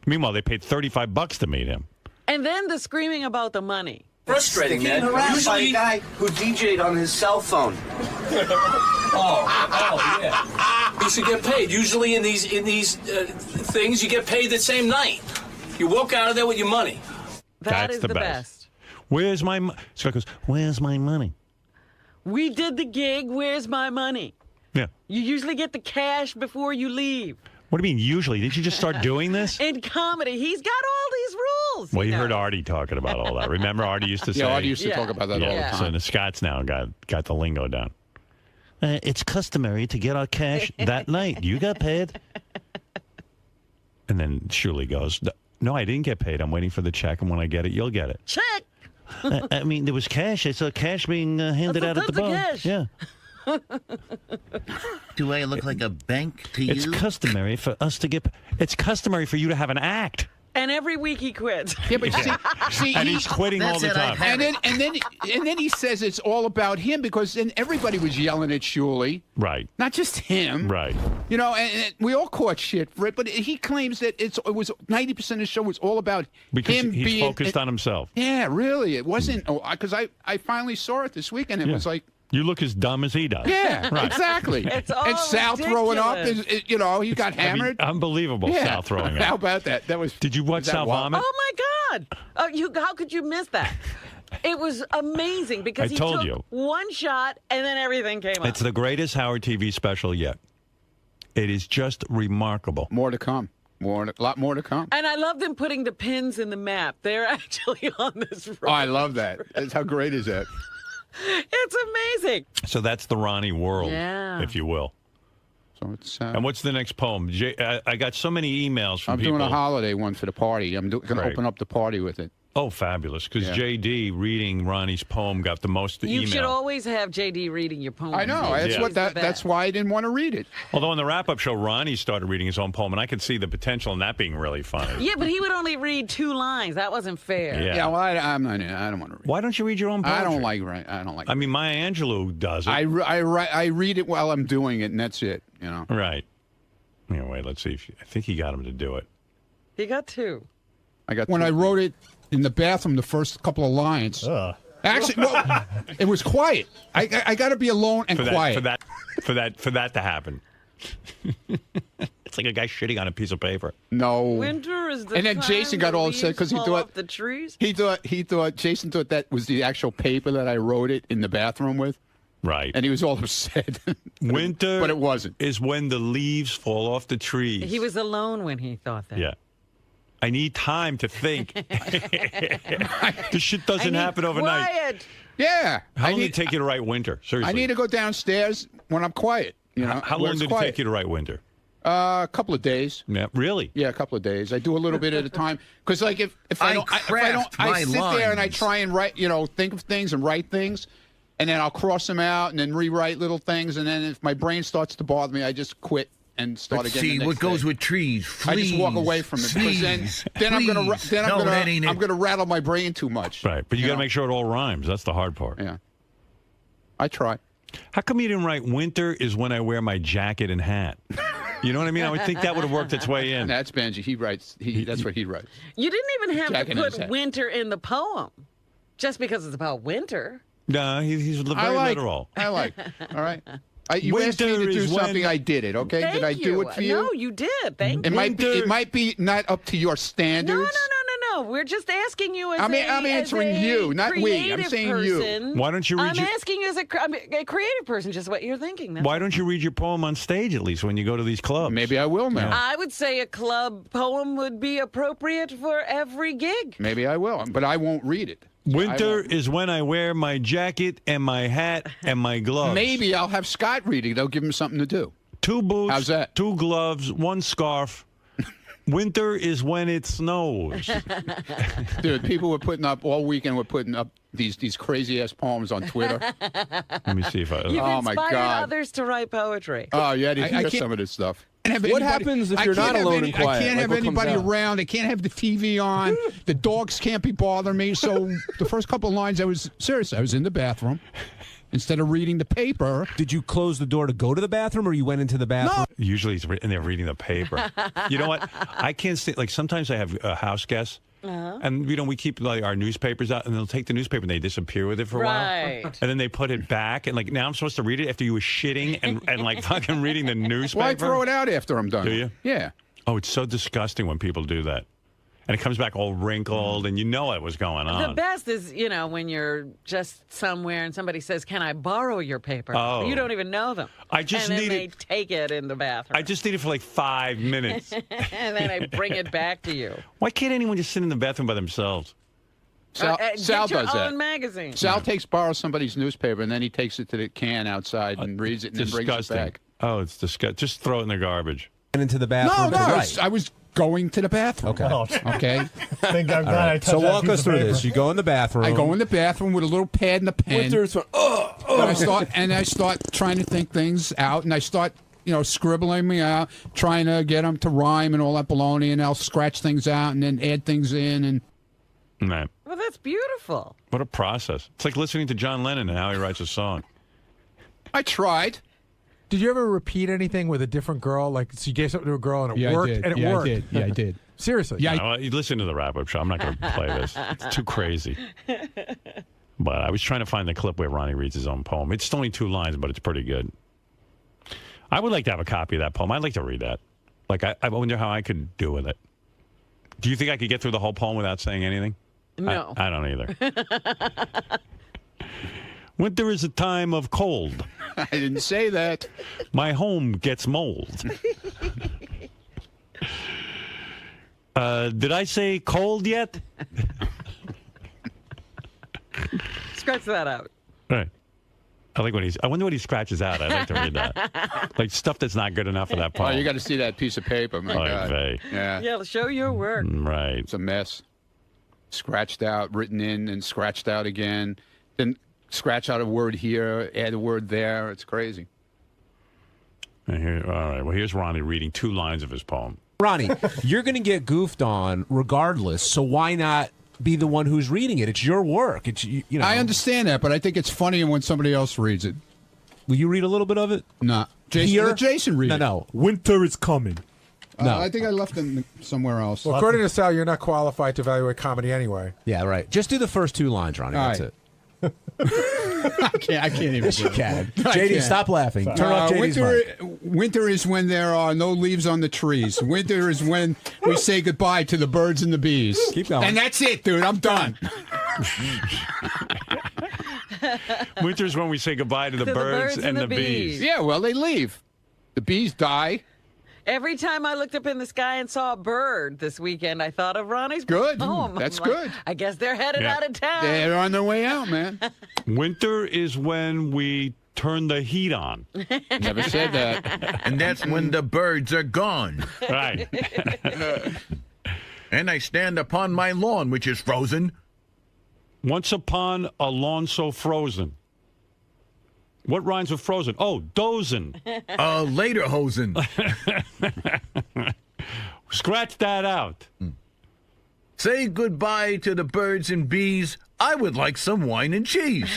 Meanwhile, they paid $35 to meet him. And then the screaming about the money. Frustrating, man. Usually a guy who DJ'd on his cell phone. Oh, yeah. You should get paid. Usually in these things, you get paid the same night. You walk out of there with your money. That's the best. Where's my money? Scott goes, "Where's my money?" We did the gig. Where's my money? Yeah. You usually get the cash before you leave. What do you mean usually? Didn't you just start doing this? In comedy, he's got all these rules. Well, you heard Artie talking about all that. Remember, Artie used to say. Yeah, Artie used to talk about that all the time. So the Scots now got the lingo down. It's customary to get our cash that night. You got paid. And then Shuley goes, "No, I didn't get paid. I'm waiting for the check, and when I get it, you'll get it." Check. I mean, there was cash. I saw cash being handed out at the bar. Cash. Yeah. Do I look like a bank to you? It's customary for us to get. It's customary for you to have an act. And every week he quits. Yeah, but see, and he's quitting all the time. And then he says it's all about him because then everybody was yelling at Shuley. Right. Not just him. Right. You know, and we all caught shit for it, but he claims that it was 90% of the show was all about him he's being focused on himself. Yeah, really. It wasn't because I finally saw it this weekend. It was like. You look as dumb as he does. Yeah, right. Exactly. It's all and Sal throwing up, you know, he got hammered. Unbelievable, Sal throwing up. How about that? That was. Did you watch Sal vomit? Oh my God! How could you miss that? It was amazing because he took one shot and then everything came up. It's the greatest Howard TV special yet. It is just remarkable. More to come. A lot more to come. And I love them putting the pins in the map. They're actually on this road. Oh, I love that. How great is that? It's amazing. So that's the Ronnie world, if you will. So it's. And what's the next poem? I got so many emails from people. I'm doing a holiday one for the party. I'm going to open up the party with it. Oh, fabulous. Because JD reading Ronnie's poem got the most email. You should always have JD reading your poem. I know. That's why I didn't want to read it. Although on the wrap-up show, Ronnie started reading his own poem, and I could see the potential in that being really funny. Yeah, but he would only read 2 lines. That wasn't fair. Yeah, well, I don't want to read. Why don't you read your own poetry? I don't like. I mean, Maya Angelou does it. I read it while I'm doing it, and that's it. You know. Right. Anyway, let's see. I think he got him to do it. He got 2. When I wrote it in the bathroom, the first couple of lines. Actually, well, it was quiet. I got to be alone and quiet for that to happen. It's like a guy shitting on a piece of paper. No. Winter is the and then Jason got all upset because he thought the trees. Jason thought that was the actual paper that I wrote it in the bathroom with. Right. And he was all upset. Winter, but it wasn't. Is when the leaves fall off the trees. He was alone when he thought that. Yeah. I need time to think. This shit doesn't happen overnight. Quiet. Yeah. How long did it take you to write Winter? Seriously. I need to go downstairs when I'm quiet. You know. How long did it take you to write Winter? A couple of days. Yeah, really? Yeah, a couple of days. I do a little bit at a time because, like, if I sit there and I try and write, think of things and write things, and then I'll cross them out and then rewrite little things, and then if my brain starts to bother me, I just quit and start again. See what goes with trees. Fleas, I just walk away from it because then I'm gonna rattle my brain too much. Right, but you got to make sure it all rhymes. That's the hard part. Yeah, I try. How come you didn't write Winter is when I wear my jacket and hat? You know what I mean? I would think that would have worked its way in. That's Benji. He writes. That's what he writes. You didn't even have to put winter in the poem, just because it's about winter. No, he's very literal. I like. All right. You asked me to do something. I did it. Okay. Thank did I do it for you? No, you did. Thank you. It might be not up to your standards. No. We're just asking you as I'm answering you, not we. I'm saying person. you. Why don't you read I'm asking you as a creative person just what you're thinking. Why don't you read your poem on stage at least when you go to these clubs? Maybe I will now. I would say a club poem would be appropriate for every gig. Maybe I will, but I won't read it. Winter is when I wear my jacket and my hat and my gloves. Maybe I'll have Scott read it. They'll give him something to do. 2 boots. How's that? 2 gloves, 1 scarf. Winter is when it snows. Dude, people were putting up all weekend. Were putting up these crazy ass poems on Twitter. Let me see if I. You've oh my inspired God! Others to write poetry. Oh yeah, did you hear some of this stuff? What happens if you're not alone and quiet? I can't have anybody around. I can't have the TV on. The dogs can't be bothering me. So the first couple of lines, I was in the bathroom. Instead of reading the paper. Did you close the door to go to the bathroom, or you went into the bathroom? No. Usually he's in there reading the paper. You know what? I can't stand, like, sometimes I have house guests. And, we keep our newspapers out, and they'll take the newspaper and they disappear with it for a while. And then they put it back, and, now I'm supposed to read it after you were shitting and fucking reading the newspaper. Well, I throw it out after I'm done. Do you? Yeah. Oh, it's so disgusting when people do that. And it comes back all wrinkled, and you know what was going on. The best is, when you're just somewhere and somebody says, "Can I borrow your paper?" Oh. You don't even know them. I just and then need they it. Take it in the bathroom. I just need it for 5 minutes. And then I bring it back to you. Why can't anyone just sit in the bathroom by themselves? Sal get does your that. own magazine. Sal borrows somebody's newspaper, and then he takes it to the can outside and reads it and then brings it back. Oh, it's disgusting. Just throw it in the garbage. And into the bathroom. No, I was going to the bathroom. Okay. Thank God I touched So that walk piece us of through paper. this. You go in the bathroom. I go in the bathroom with a little pad and a pen. And I start trying to think things out, and I start, scribbling me out, trying to get them to rhyme and all that baloney, and I'll scratch things out and then add things in. And right. Well, that's beautiful. What a process. It's like listening to John Lennon and how he writes a song. I tried. Did you ever repeat anything with a different girl? Like, so you gave something to a girl and it worked, and it worked. I did. Yeah, I did. Seriously. Yeah. No, you listen to the wrap-up show. I'm not going to play this. It's too crazy. But I was trying to find the clip where Ronnie reads his own poem. It's only 2 lines, but it's pretty good. I would like to have a copy of that poem. I'd like to read that. Like, I wonder how I could do with it. Do you think I could get through the whole poem without saying anything? No. I don't either. Winter is a time of cold. I didn't say that. My home gets mold. Did I say cold yet? Scratch that out. Right. I wonder what he scratches out. I'd like to read that. Like stuff that's not good enough for that poem. Oh, you got to see that piece of paper, my God. Yeah, show your work. Right. It's a mess. Scratched out, written in, and scratched out again. Then scratch out a word here, add a word there. It's crazy. All right. Well, here's Ronnie reading 2 lines of his poem. Ronnie, you're going to get goofed on regardless, so why not be the one who's reading it? It's your work. It's I understand that, but I think it's funnier when somebody else reads it. Will you read a little bit of it? No. Let Jason read it. No. Winter is coming. No. I think I left it somewhere else. Well, according to Sal, you're not qualified to evaluate comedy anyway. Yeah, right. Just do the first 2 lines, Ronnie. That's it. I can't even. Yes, you can. JD, stop laughing. Turn off JD's mic. Winter is when there are no leaves on the trees. Winter is when we say goodbye to the birds and the bees. Keep going. And that's it, dude. I'm done. Winter is when we say goodbye to the birds and the bees. Yeah, well, they leave. The bees die. Every time I looked up in the sky and saw a bird this weekend, I thought of Ronnie's poem. That's I'm like, good. I guess they're headed out of town. They're on their way out, man. Winter is when we turn the heat on. Never said that. And that's when the birds are gone. Right. And I stand upon my lawn, which is frozen. Once upon a lawn so frozen. What rhymes with frozen? Oh, dozing. Later hosen. Scratch that out. Say goodbye to the birds and bees. I would like some wine and cheese.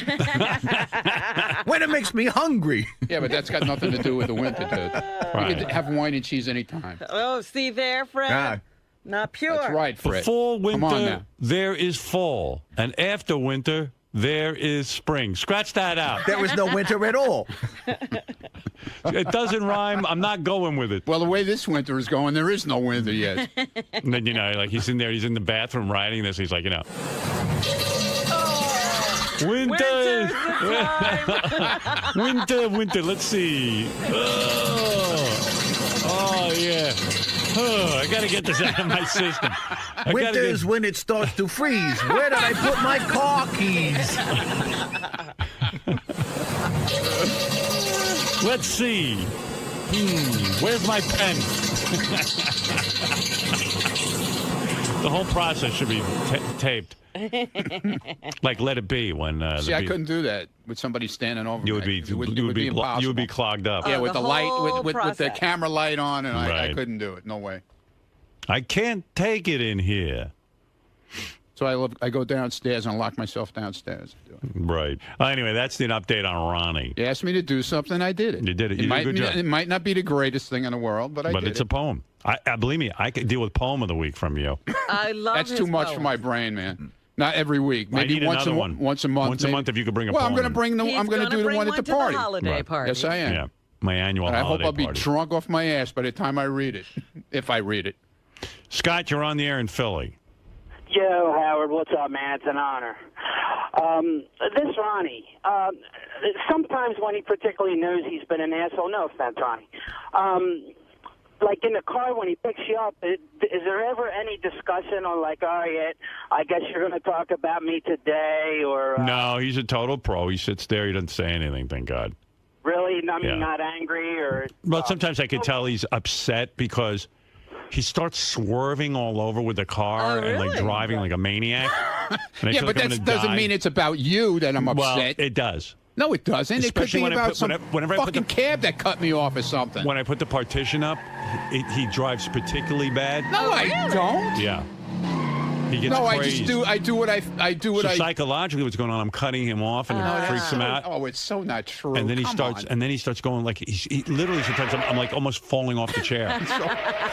When it makes me hungry. Yeah, but that's got nothing to do with the winter, dude. Right. You can have wine and cheese anytime. Oh, see there, Fred? Not pure. That's right, Fred. Before winter, Come on now. there is fall. And after winter, there is spring. Scratch that out. There was no winter at all. It doesn't rhyme. I'm not going with it. Well, the way this winter is going, there is no winter yet. And then, like he's in there, he's in the bathroom writing this. He's like, winter. Winter. Let's see. Oh yeah. Oh, I got to get this out of my system. Winter is when it starts to freeze. Where did I put my car keys? Let's see. Where's my pen? The whole process should be taped. Like Let It Be when. See, I couldn't do that with somebody standing over you would me. be. You would be clogged up. Yeah, with the light, with the process. camera light on, and Right. I couldn't do it. No way. I can't take it in here. So I go downstairs and lock myself downstairs. Right. Well, anyway, that's the update on Ronnie. You asked me to do something, I did it. You did it. You did a good job. It might not be the greatest thing in the world, but I did it's a poem. I believe me, I could deal with poem of the week from you. I love That's his too much poem. for my brain, man. Not every week. I Maybe need once another a one. once a month. Once a month, if you could bring a well, poem. I'm going to bring the. He's I'm going to do the bring one at the to party. holiday party. Yes, I am. Yeah, my annual And I holiday hope I'll be party. drunk off my ass by the time I read it, if I read it. Scott, you're on the air in Philly. Yo, Howard, what's up, man? It's an honor. This Ronnie, sometimes when he particularly knows he's been an asshole, no offense, Ronnie, like in the car when he picks you up, is there ever any discussion on like, oh, yeah, I guess you're going to talk about me today, or... No, he's a total pro. He sits there. He doesn't say anything, thank God. Really? I mean, Yeah. not angry, or... Well, sometimes I can tell he's upset because he starts swerving all over with the car and like driving like a maniac. And I Yeah, feel but like I'm that gonna doesn't die. mean it's about you that I'm upset. Well, it does. No, it doesn't. Especially it could be about some whenever fucking cab that cut me off or something. When I put the partition up, he drives particularly bad. No, I don't. Yeah. He gets no, crazed. I do what I do. What so I psychologically, what's going on? I'm cutting him off, and it freaks him out. Oh, it's so not true. And then he starts going like he literally sometimes I'm like almost falling off the chair.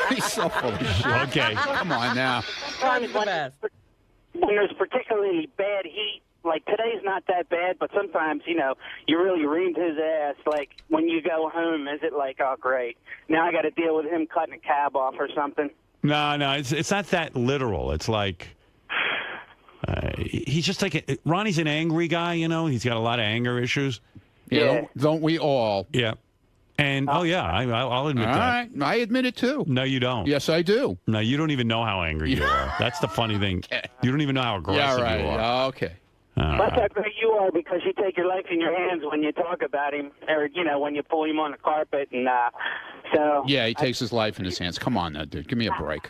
He's so full of shit. Okay, come on now. Sometimes when there's particularly bad heat, like today's not that bad, but sometimes, you really reamed his ass. Like when you go home, is it like, oh, great, now I got to deal with him cutting a cab off or something? No, it's not that literal. It's like he's just like Ronnie's an angry guy, He's got a lot of anger issues. Yeah, don't we all? Yeah. And I'll admit that. All right, I admit it too. No, you don't. Yes, I do. No, you don't even know how angry you are. That's the funny thing. You don't even know how aggressive you are. Okay. That's how great you are, because you take your life in your hands when you talk about him, or when you pull him on the carpet, and so. Yeah, he takes his life in his hands. Come on, now, dude, give me a break.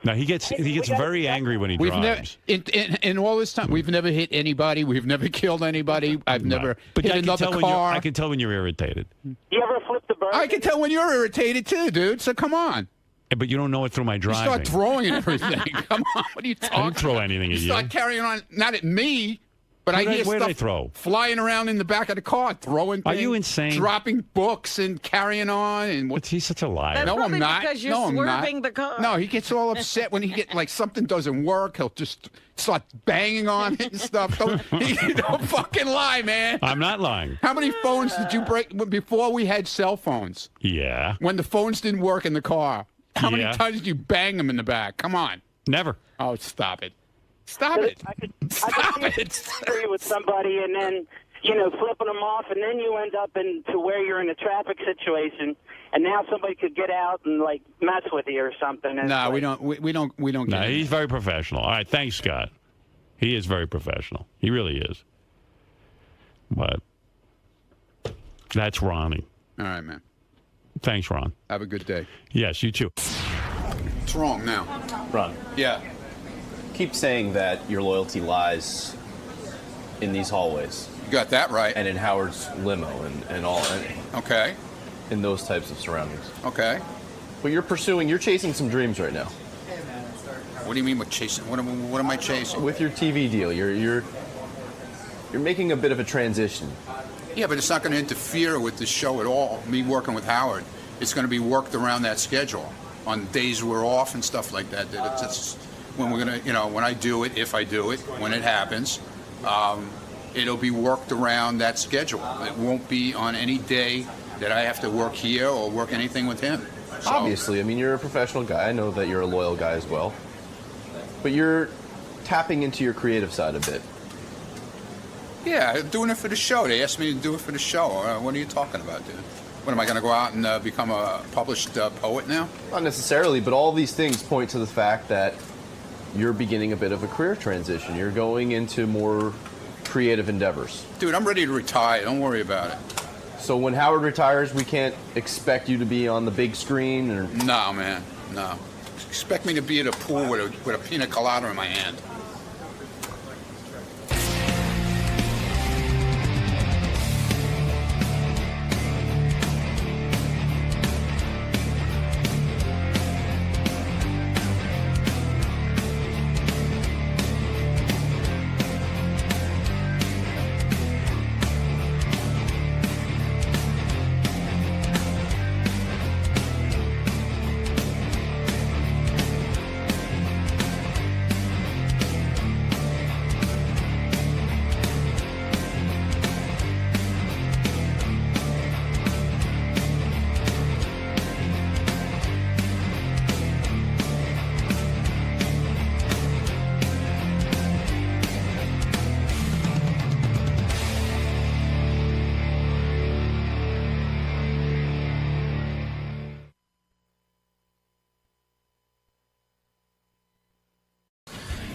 No, he gets very angry when he drives. In all this time, we've never hit anybody. We've never killed anybody. I've never hit another car. I can tell when you're irritated. You ever flip the bird? I can tell when you're irritated too, dude. So come on. But you don't know it through my driving. You start throwing everything. Come on, what are you talking? I didn't throw anything at you. You start carrying on, not at me, but I hear stuff flying around in the back of the car, throwing things. Are you insane? Dropping books and carrying on. And he's such a liar. That's no, I'm not. Because you're swerving the car. No, he gets all upset when he something doesn't work. He'll just start banging on it and stuff. Don't fucking lie, man. I'm not lying. How many phones did you break before we had cell phones? Yeah. When the phones didn't work in the car. How many times did you bang them in the back? Come on. Never. Oh, stop it. Stop it. I could agree with somebody and then, flipping them off, and then you end up to where you're in a traffic situation, and now somebody could get out and like mess with you or something. No, we don't. We don't. No, he's very professional. All right, thanks, Scott. He is very professional. He really is. But that's Ronnie. All right, man. Thanks, Ron. Have a good day. Yes, you too. What's wrong now? Ron. Yeah. Keep saying that your loyalty lies in these hallways. You got that right. And in Howard's limo and all. Okay. In those types of surroundings. Okay. But you're chasing some dreams right now. What do you mean with chasing? What am I chasing? With your TV deal, you're making a bit of a transition. Yeah, but it's not going to interfere with the show at all. Me working with Howard, it's going to be worked around that schedule on days we're off and stuff like that. It's when we're going to, when I do it, if I do it, when it happens, it'll be worked around that schedule. It won't be on any day that I have to work here or work anything with him. So, obviously, I mean, you're a professional guy. I know that you're a loyal guy as well. But you're tapping into your creative side a bit. Yeah, doing it for the show. They asked me to do it for the show. What are you talking about, dude? What, am I going to go out and become a published poet now? Not necessarily, but all these things point to the fact that you're beginning a bit of a career transition. You're going into more creative endeavors. Dude, I'm ready to retire. Don't worry about it. So when Howard retires, we can't expect you to be on the big screen? Or... No, man. No. Expect me to be at a pool with a pina colada in my hand.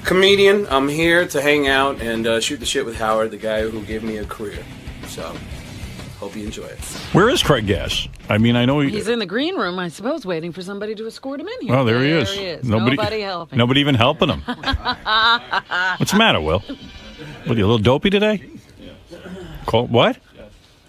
Comedian, I'm here to hang out and shoot the shit with Howard, the guy who gave me a career. So, hope you enjoy it. Where is Craig Gass? I mean, I know he's in the green room, I suppose, waiting for somebody to escort him in here. Oh, there he is. Nobody helping. Nobody even helping him. What's the matter, Will? What, are you a little dopey today? What?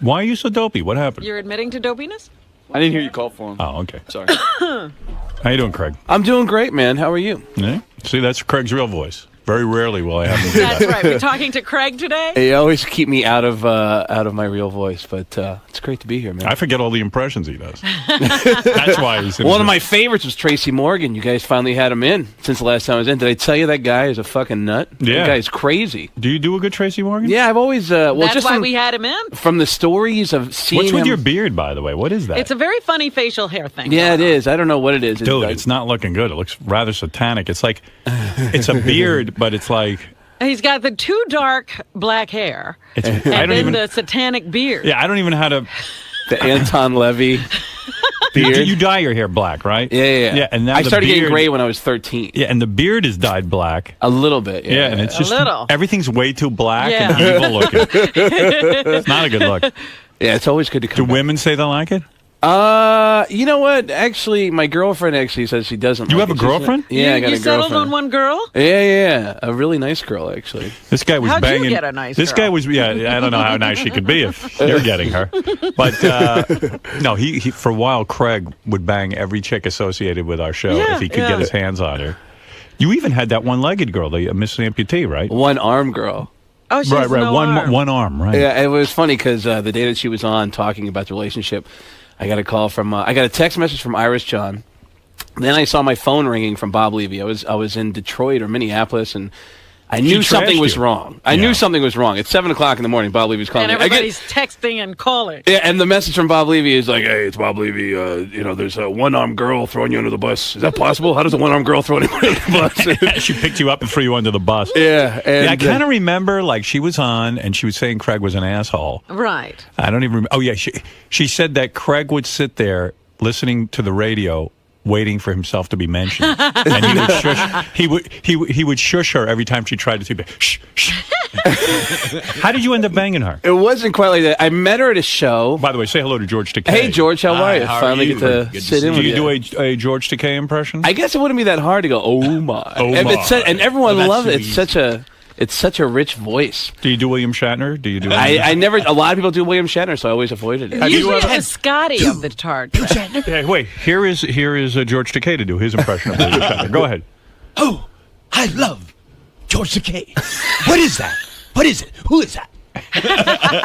Why are you so dopey? What happened? You're admitting to dopiness? I didn't hear you call for him. Oh, okay. Sorry. How you doing, Craig? I'm doing great, man. How are you? Yeah. See, that's Craig's real voice. Very rarely will I have him do That's that. right. We're talking to Craig today. They always keep me out of my real voice, but it's great to be here, man. I forget all the impressions he does. That's why he's One of my favorites was Tracy Morgan. You guys finally had him in since the last time I was in. Did I tell you that guy is a fucking nut? Yeah. That guy's crazy. Do you do a good Tracy Morgan? Yeah, I've always That's just why we had him in. from the stories of seeing What's with him. your beard, by the way? What is that? It's a very funny facial hair thing. Yeah, it is. I don't know what it is. Dude, it's not looking good. It looks rather satanic. It's like, it's a beard, but it's like... He's got the too dark black hair and then the satanic beard. Yeah, I don't even know how to... The Anton Levy beard. You dye your hair black, right? Yeah. And now I the started getting beard- gray when I was 13. Yeah, and the beard is dyed black. A little bit, yeah. And it's just... A little. Everything's way too black Yeah. and evil looking. It's not a good look. Yeah, it's always good to come Do women say they like it? You know what? Actually, my girlfriend actually says she doesn't. You like have it. a girlfriend? Yeah, I got You a settled girlfriend. on one girl? Yeah. A really nice girl, actually. This guy was How'd you banging. get a nice this girl? guy was, yeah, I don't know how nice she could be if you're getting her. But, no, he for a while, Craig would bang every chick associated with our show if he could get his hands on her. You even had that one-legged girl, the Miss Amputee, right? One-arm girl. Oh, she has no arm. One arm, right? Yeah, it was funny because the day that she was on talking about the relationship, I got a call from, I got a text message from Iris John. Then I saw my phone ringing from Bob Levy. I was in Detroit or Minneapolis, and I knew something was wrong. I knew something was wrong. It's 7 o'clock in the morning. Bob Levy's calling And me. everybody's texting and calling. Yeah, and the message from Bob Levy is like, "Hey, it's Bob Levy. There's a one-armed girl throwing you under the bus. Is that possible? How does a one-armed girl throw anyone under the bus?" She picked you up and threw you under the bus. Yeah, and I kind of remember, like, she was on and she was saying Craig was an asshole. Right. I don't even remember. Oh, yeah, she said that Craig would sit there listening to the radio, waiting for himself to be mentioned, and he would shush. He would shush her every time she tried to speak. Shh, shh. How did you end up banging her? It wasn't quite like that. I met her at a show. By the way, say hello to George Takei. Hey, George, how are you? How Finally are you? get to sit in with you. Do you do a George Takei impression? I guess it wouldn't be that hard to go, "Oh my," and everyone loves it. It's such a rich voice. Do you do William Shatner? Do you do? I never. A lot of people do William Shatner, so I always avoided it. Usually it's Scotty of the chart. Yeah, wait, here is George Takei to do his impression of William Shatner. Go ahead. Oh, I love George Takei. What is that? What is it? Who is that?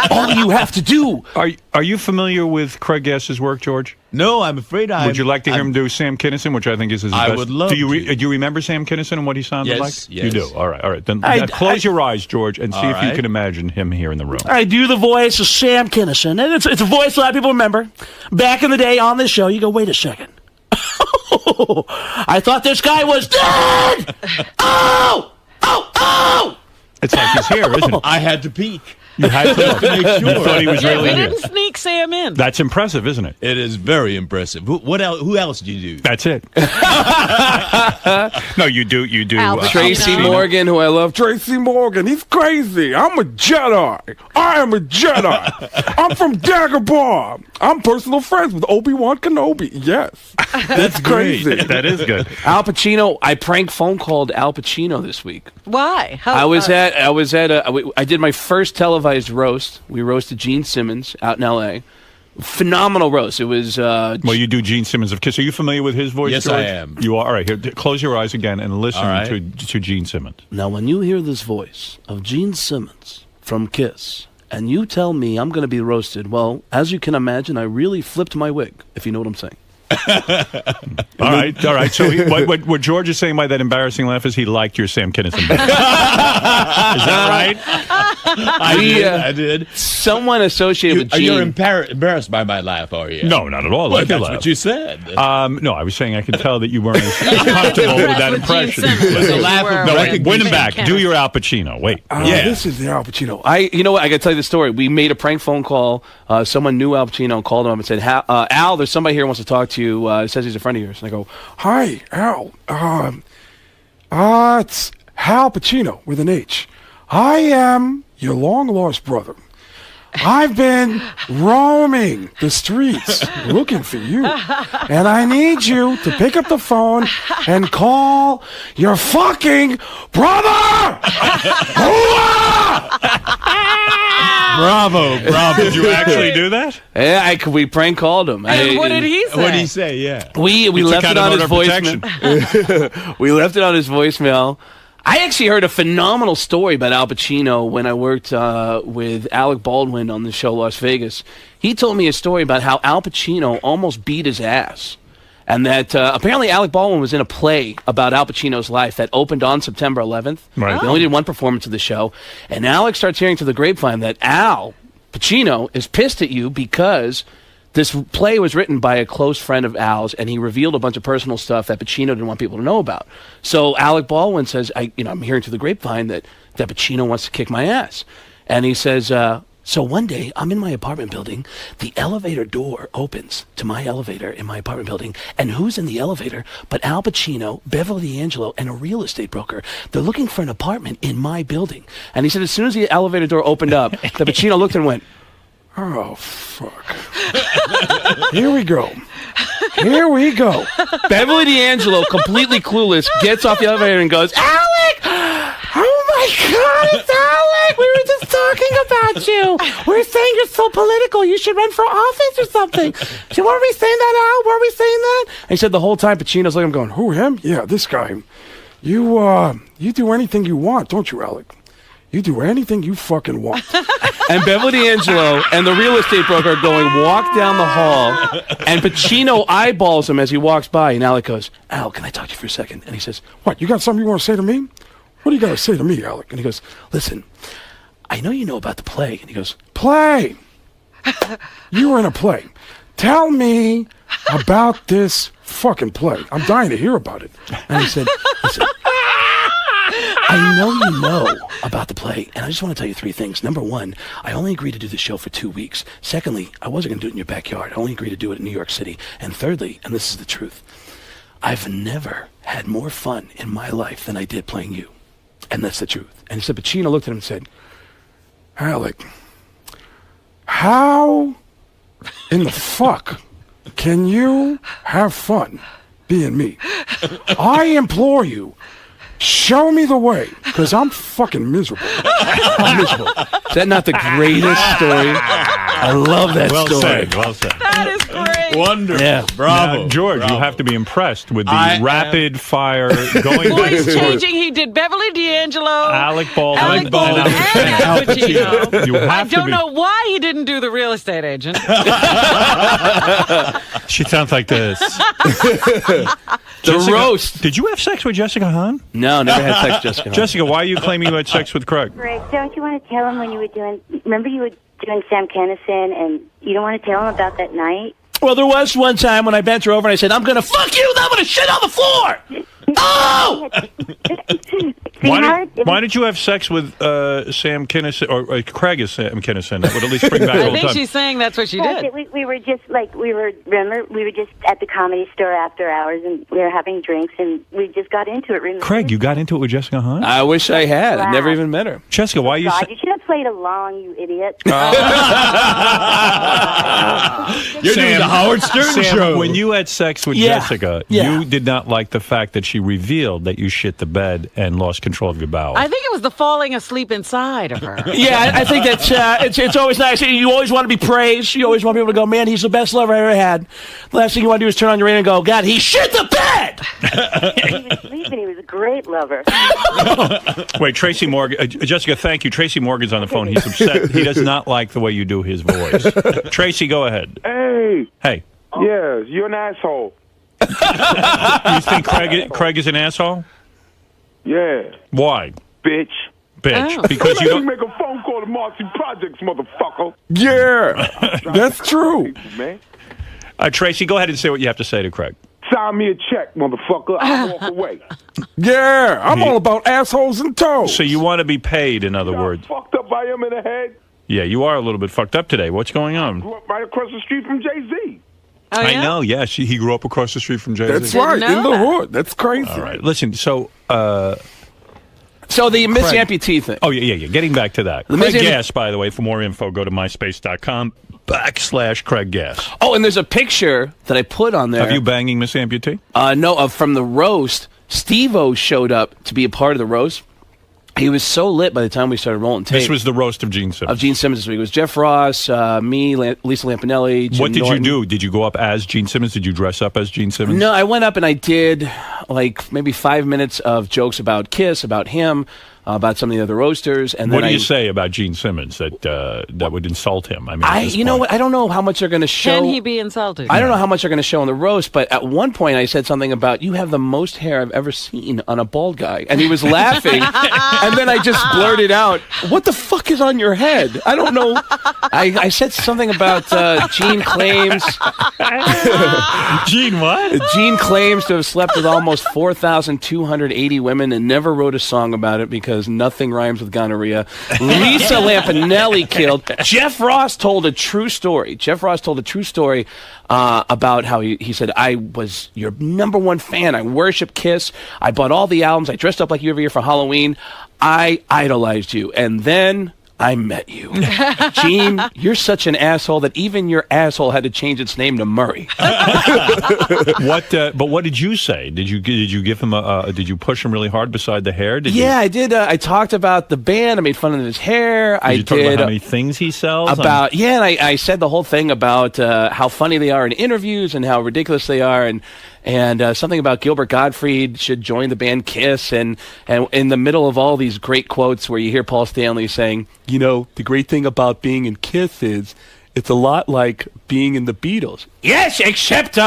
All you have to do. Are you familiar with Craig Gass's work, George? No, I'm afraid I. Would you like to hear him do Sam Kinison, which I think is his best? I would love do you remember Sam Kinison and what he sounded like? Yes. You do? All right. Then close your eyes, George, and see All if you right. can imagine him here in the room. I do the voice of Sam Kinison, and it's a voice a lot of people remember. Back in the day on this show, you go, wait a second. I thought this guy was dead! Oh! It's like he's here, isn't it? I had to peek. You had to look. to make sure. You thought he was Yeah, really we here. didn't sneak Sam in. That's impressive, isn't it? It is very impressive. What else? Who else do you do? That's it. No, you do. Tracy Morgan, who I love. Tracy Morgan, he's crazy. I'm a Jedi. I am a Jedi. I'm from Dagobah. I'm personal friends with Obi-Wan Kenobi. Yes. That's great. crazy. That is good. Al Pacino, I prank phone called Al Pacino this week. Why? I did my first televised roast. We roasted Gene Simmons out in L.A. Phenomenal roast. It was. Well, you do Gene Simmons of Kiss. Are you familiar with his voice? Yes, George? I am. You are. All right. Here, close your eyes again and listen All right. to Gene Simmons. Now, when you hear this voice of Gene Simmons from Kiss, and you tell me I'm going to be roasted, well, as you can imagine, I really flipped my wig, if you know what I'm saying. All right. So what George is saying by that embarrassing laugh is he liked your Sam Kinison bit. Is that right? I did. Someone associated with Gene. You're embarrassed by my laugh, are you? No, not at all. Well, Like your that's laugh. what you said. No, I was saying I could tell that you weren't as comfortable with that impression. Was the laugh of No, wait, recognition. win him back. Do your Al Pacino. Wait. This is the Al Pacino. You know what? I got to tell you the story. We made a prank phone call. Someone knew Al Pacino, called him up and said, Al, there's somebody here who wants to talk to you. Says he's a friend of yours. And I go, hi, Al. It's Al Pacino with an H. I am your long-lost brother. I've been roaming the streets looking for you. And I need you to pick up the phone and call your fucking brother! Bravo. Did you actually do that? Yeah, we prank called him. And what did he say? What did he say? Yeah. We left it on his voicemail. We left it on his voicemail. I actually heard a phenomenal story about Al Pacino when I worked with Alec Baldwin on the show Las Vegas. He told me a story about how Al Pacino almost beat his ass. And that apparently Alec Baldwin was in a play about Al Pacino's life that opened on September 11th. Right. They only did one performance of the show. And Alec starts hearing to the grapevine that Al Pacino is pissed at you because this play was written by a close friend of Al's, and he revealed a bunch of personal stuff that Pacino didn't want people to know about. So Alec Baldwin says, I'm hearing to the grapevine that Pacino wants to kick my ass. And he says, so one day, I'm in my apartment building, the elevator door opens to my elevator in my apartment building, and who's in the elevator but Al Pacino, Beverly D'Angelo, and a real estate broker. They're looking for an apartment in my building. And he said as soon as the elevator door opened up, the Pacino looked and went, oh, fuck. Here we go. Here we go. Beverly D'Angelo, completely clueless, gets off the elevator and goes, Alec! Oh, my God, it's Alec! We were just talking about you. We were saying you're so political. You should run for office or something. So weren't we saying that, Al? Weren't we saying that? And he said the whole time Pacino's like, I'm going, who, him? Yeah, this guy. You do anything you want, don't you, Alec? You do anything you fucking want. And Beverly D'Angelo and the real estate broker are going walk down the hall, and Pacino eyeballs him as he walks by, and Alec goes, Al, can I talk to you for a second? And he says, what, you got something you want to say to me? What do you got to say to me, Alec? And he goes, listen, I know you know about the play. And he goes, play? You were in a play. Tell me about this fucking play. I'm dying to hear about it. And he said, listen, I know you know about the play, and I just want to tell you 3 things. Number 1, I only agreed to do the show for 2 weeks. Secondly, I wasn't going to do it in your backyard. I only agreed to do it in New York City. And thirdly, and this is the truth, I've never had more fun in my life than I did playing you. And that's the truth. And so Pacino looked at him and said, Alec, how in the fuck can you have fun being me? I implore you, show me the way, because I'm fucking miserable. I'm miserable. Is that not the greatest story? I love that well story. Said, well said. That is great. Wonderful. Yeah. Bravo. Now, George, Bravo. you have to be impressed with the rapid fire going Voice through changing. He did Beverly D'Angelo, Alec Baldwin, and Al Pacino. You I have to don't be. know why he didn't do the real estate agent. She sounds like this. The roast. Did you have sex with Jessica Hahn? No, never had sex with Jessica Hahn. Jessica, why are you claiming you had sex with Craig? Greg, don't you want to tell him when you were doing, remember you were doing Sam Kinison, and you don't want to tell him about that night? Well, there was one time when I bent her over and I said, I'm going to fuck you, then I'm going to shit on the floor. Oh! Why did you have sex with Sam Kinison, or Craig is Sam Kinison? That would at least bring back I old think time. she's saying that's what she did. We were just like, remember, we were just at the Comedy Store after hours, and we were having drinks, and we just got into it. Remember? Craig, you got into it with Jessica Hahn? I wish I had. I never even met her. Jessica, why are you... God, you should have played along, you idiot. You're doing the Howard Stern show. When you had sex with Jessica, you did not like the fact that she revealed that you shit the bed and lost control of your bowels. I think it was the falling asleep inside of her. Yeah, I think that's it's always nice. You always want to be praised. You always want people to go, man, he's the best lover I ever had. The last thing you want to do is turn on your radio and go, God, he shit the bed! He was sleeping. He was a great lover. Wait, Tracy Morgan. Jessica, thank you. Tracy Morgan's on the phone. He's upset. He does not like the way you do his voice. Tracy, go ahead. Hey. Hey. Yes, you're an asshole. You think Craig is an asshole? Yeah. Why? Bitch. Bitch. Oh. Because you don't... make a phone call to Marcy Projects, motherfucker. Yeah. That's true. Man. Tracy, go ahead and say what you have to say to Craig. Sign me a check, motherfucker. I'll walk away. Yeah, I'm all about assholes and toes. So you want to be paid, in other words. Fucked up I am in the head. Yeah, you are a little bit fucked up today. What's going on? Grew up right across the street from Jay-Z. Oh, yeah? I know, yeah. He grew up across the street from Jay-Z. That's right, in the hood. That's crazy. All right, listen, so the Miss Craig. Amputee thing. Oh, yeah. Getting back to that. The Craig Miss Gass, by the way, for more info, go to myspace.com/Craig Gass. Oh, and there's a picture that I put on there. Have you banging Miss Amputee? No, from the roast. Steve-O showed up to be a part of the roast. He was so lit by the time we started rolling tape. This was the roast of Gene Simmons. Of Gene Simmons this week. It was Jeff Ross, me, Lisa Lampanelli, Jim What did Norton. you do? Did you go up as Gene Simmons? Did you dress up as Gene Simmons? No, I went up and I did like maybe 5 minutes of jokes about Kiss, about him, about some of the other roasters. And then what do you say about Gene Simmons that would insult him? I mean, you know what? I don't know how much they're going to show. Can he be insulted? I don't know how much they're going to show on the roast, but at one point I said something about, you have the most hair I've ever seen on a bald guy. And he was laughing. And then I just blurted out, what the fuck is on your head? I don't know. I said something about Gene claims. Gene what? Gene claims to have slept with almost 4,280 women and never wrote a song about it because nothing rhymes with gonorrhea. Lisa Lampanelli killed. Jeff Ross told a true story. About how he said, I was your #1 fan. I worship Kiss. I bought all the albums. I dressed up like you every year for Halloween. I idolized you. And then I met you. Gene, you're such an asshole that even your asshole had to change its name to Murray. But what did you say? Did you give him did you push him really hard beside the hair? I did. I talked about the band. I made fun of his hair. Did you talk about how many things he sells? And I said the whole thing about how funny they are in interviews and how ridiculous they are, and something about Gilbert Gottfried should join the band Kiss, and in the middle of all these great quotes where you hear Paul Stanley saying, you know, the great thing about being in Kiss is it's a lot like being in the Beatles. Yes, except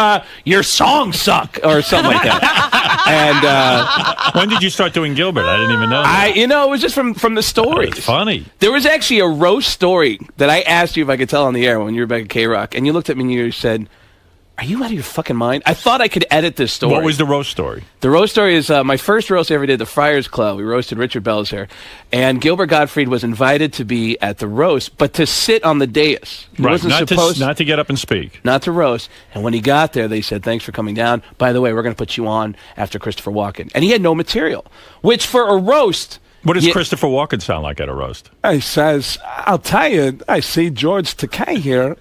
your songs suck, or something like that. And when did you start doing Gilbert? I didn't even know that. It was just from the stories. That's funny. There was actually a roast story that I asked you if I could tell on the air when you were back at K-Rock, and you looked at me and you said, are you out of your fucking mind? I thought I could edit this story. What was the roast story? The roast story is my first roast I ever did, the Friars Club. We roasted Richard Belzer. And Gilbert Gottfried was invited to be at the roast, but to sit on the dais. He wasn't supposed not to get up and speak. Not to roast. And when he got there, they said, thanks for coming down. By the way, we're going to put you on after Christopher Walken. And he had no material, which for a roast... What does Christopher Walken sound like at a roast? He says, I'll tell you, I see George Takei here.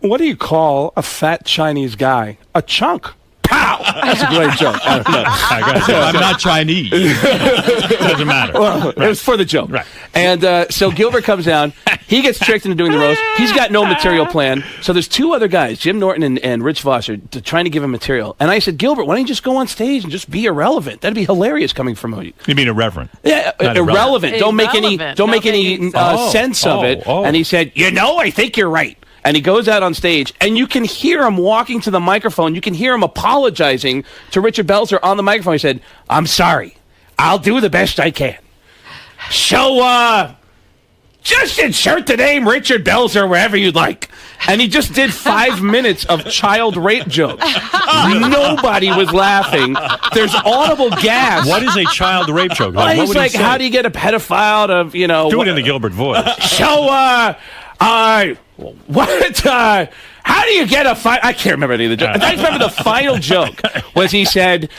What do you call a fat Chinese guy? A chunk. Pow! That's a great joke. I don't know. I'm not Chinese. Doesn't matter. Well, it was for the joke. Right. And so Gilbert comes down. He gets tricked into doing the roast. He's got no material plan. So there's two other guys, Jim Norton and Rich Voss, trying to give him material. And I said, Gilbert, why don't you just go on stage and just be irrelevant? That'd be hilarious coming from you. You mean irreverent? Yeah, irrelevant. Don't make any sense of it. And he said, I think you're right. And he goes out on stage, and you can hear him walking to the microphone. You can hear him apologizing to Richard Belzer on the microphone. He said, I'm sorry. I'll do the best I can. So, just insert the name Richard Belzer wherever you'd like. And he just did 5 minutes of child rape jokes. Nobody was laughing. There's audible gasp. What is a child rape joke? Well, he's like, how do you get a pedophile to, Do it in the Gilbert voice. So, how do you get a I can't remember any of the jokes. I just remember the final joke was he said,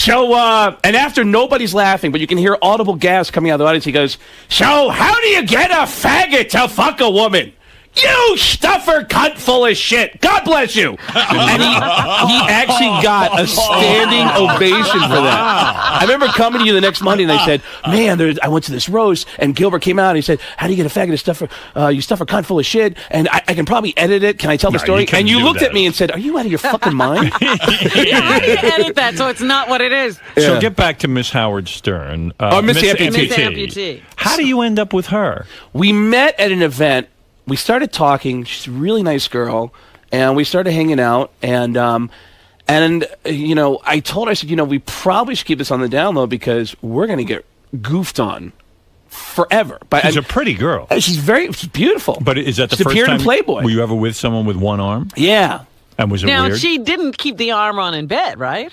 and after nobody's laughing, but you can hear audible gasp coming out of the audience, he goes, so how do you get a faggot to fuck a woman? You stuffer cunt full of shit. God bless you. And he actually got a standing ovation for that. I remember coming to you the next Monday and I said, man, I went to this roast and Gilbert came out and he said, how do you get a faggot to stuffer, you stuffer cunt full of shit? And I can probably edit it. Can I tell the story? And you looked at me and said, are you out of your fucking mind? I need to edit that so it's not what it is. So get back to Miss Howard Stern. Miss Amputee. Miss Amputee. How do you end up with her? We met at an event. We started talking. She's a really nice girl, and we started hanging out. And I told her, I said, we probably should keep this on the down low because we're going to get goofed on forever. But she's a pretty girl. She's beautiful. But is that the She's first appeared time in Playboy. Were you ever with someone with one arm? Yeah. And was it now, weird? She didn't keep the arm on in bed, right?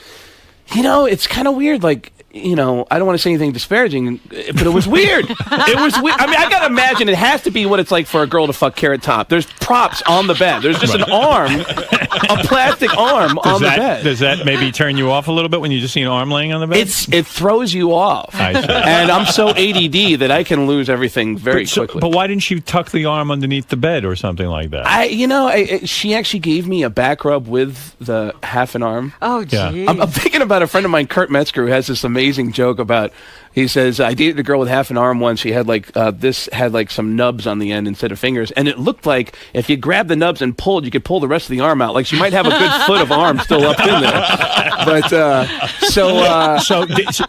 It's kind of weird. Like, I don't want to say anything disparaging, but it was weird. It was weird. I mean, I got to imagine it has to be what it's like for a girl to fuck Carrot Top. There's props on the bed. There's just an arm, a plastic arm on the bed. Does that maybe turn you off a little bit when you just see an arm laying on the bed? It throws you off. I see. And I'm so ADD that I can lose everything very quickly. But why didn't you tuck the arm underneath the bed or something like that? She actually gave me a back rub with the half an arm. Oh, gee. I'm thinking about a friend of mine, Kurt Metzger, who has this amazing joke about, He says, I dated a girl with half an arm once. She had like this had like some nubs on the end instead of fingers, and it looked like if you grabbed the nubs and pulled, you could pull the rest of the arm out. Like she might have a good foot of arm still up in there. But so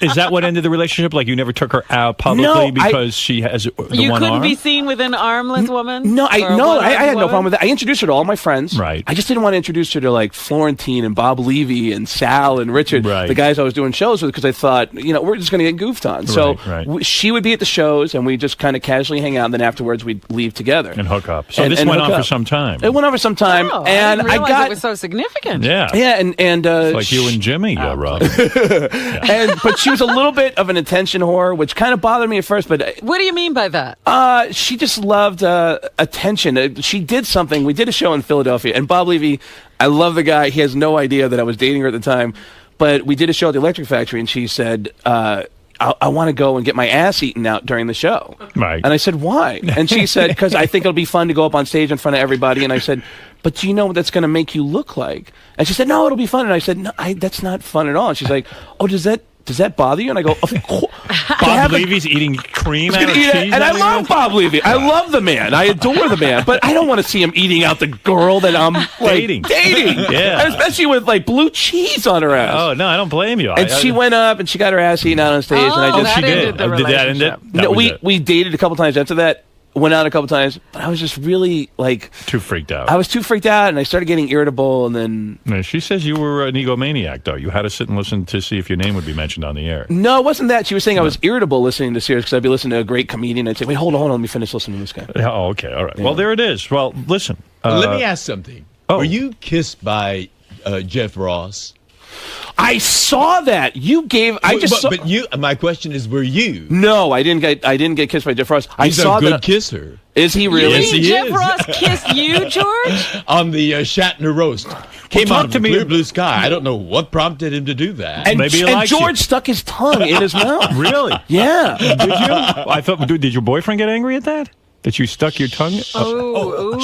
is that what ended the relationship? Like you never took her out publicly because she has the one arm? You couldn't be seen with an armless woman? No, I had no problem with that. I introduced her to all my friends. Right. I just didn't want to introduce her to like Florentine and Bob Levy and Sal and Richard, the guys I was doing shows with, because I thought, we're just going to get goofed on. So she would be at the shows, and we just kind of casually hang out, and then afterwards we'd leave together and hook up. So this went on for some time. It went on for some time, and I got it was so significant. Yeah, and it's like you and Jimmy, Rob. But she was a little bit of an attention whore, which kind of bothered me at first. But what do you mean by that? She just loved attention. She did something. We did a show in Philadelphia, and Bob Levy, I love the guy. He has no idea that I was dating her at the time. But we did a show at the Electric Factory, and she said, I want to go and get my ass eaten out during the show. Right. And I said, why? And she said, because I think it'll be fun to go up on stage in front of everybody. And I said, but do you know what that's going to make you look like? And she said, no, it'll be fun. And I said, no, that's not fun at all. And she's like, oh, does that bother you? And I go, of course. Bob Levy's eating cream out of cheese. And I love Bob Levy. I love the man. I adore the man. But I don't want to see him eating out the girl that I'm dating. Yeah. And especially with like blue cheese on her ass. Oh, no, I don't blame you. And she went up and she got her ass eaten out on stage. And I just, she did. Did that end it? No, we dated a couple times after that. Went out a couple times, but I was just really like too freaked out. I was too freaked out, and I started getting irritable. And then she says you were an egomaniac, though. You had to sit and listen to see if your name would be mentioned on the air. No, it wasn't that. She was saying I was irritable listening to Sirius because I'd be listening to a great comedian. I'd say, "Wait, hold on, let me finish listening to this guy." Oh, okay, all right. Yeah. Well, there it is. Well, listen. Let me ask something. Were you kissed by Jeff Ross? I saw that you gave. But you. My question is, were you? No, I didn't get kissed by Jeff Ross. He's a good kisser. Is he really? Yes, he Jeff is. Ross kissed you, George? On the Shatner roast. Came out of the clear blue sky. I don't know what prompted him to do that. And George stuck his tongue in his mouth. Really? Yeah. Did you? I thought. Did your boyfriend get angry at that? That you stuck your tongue? We shouldn't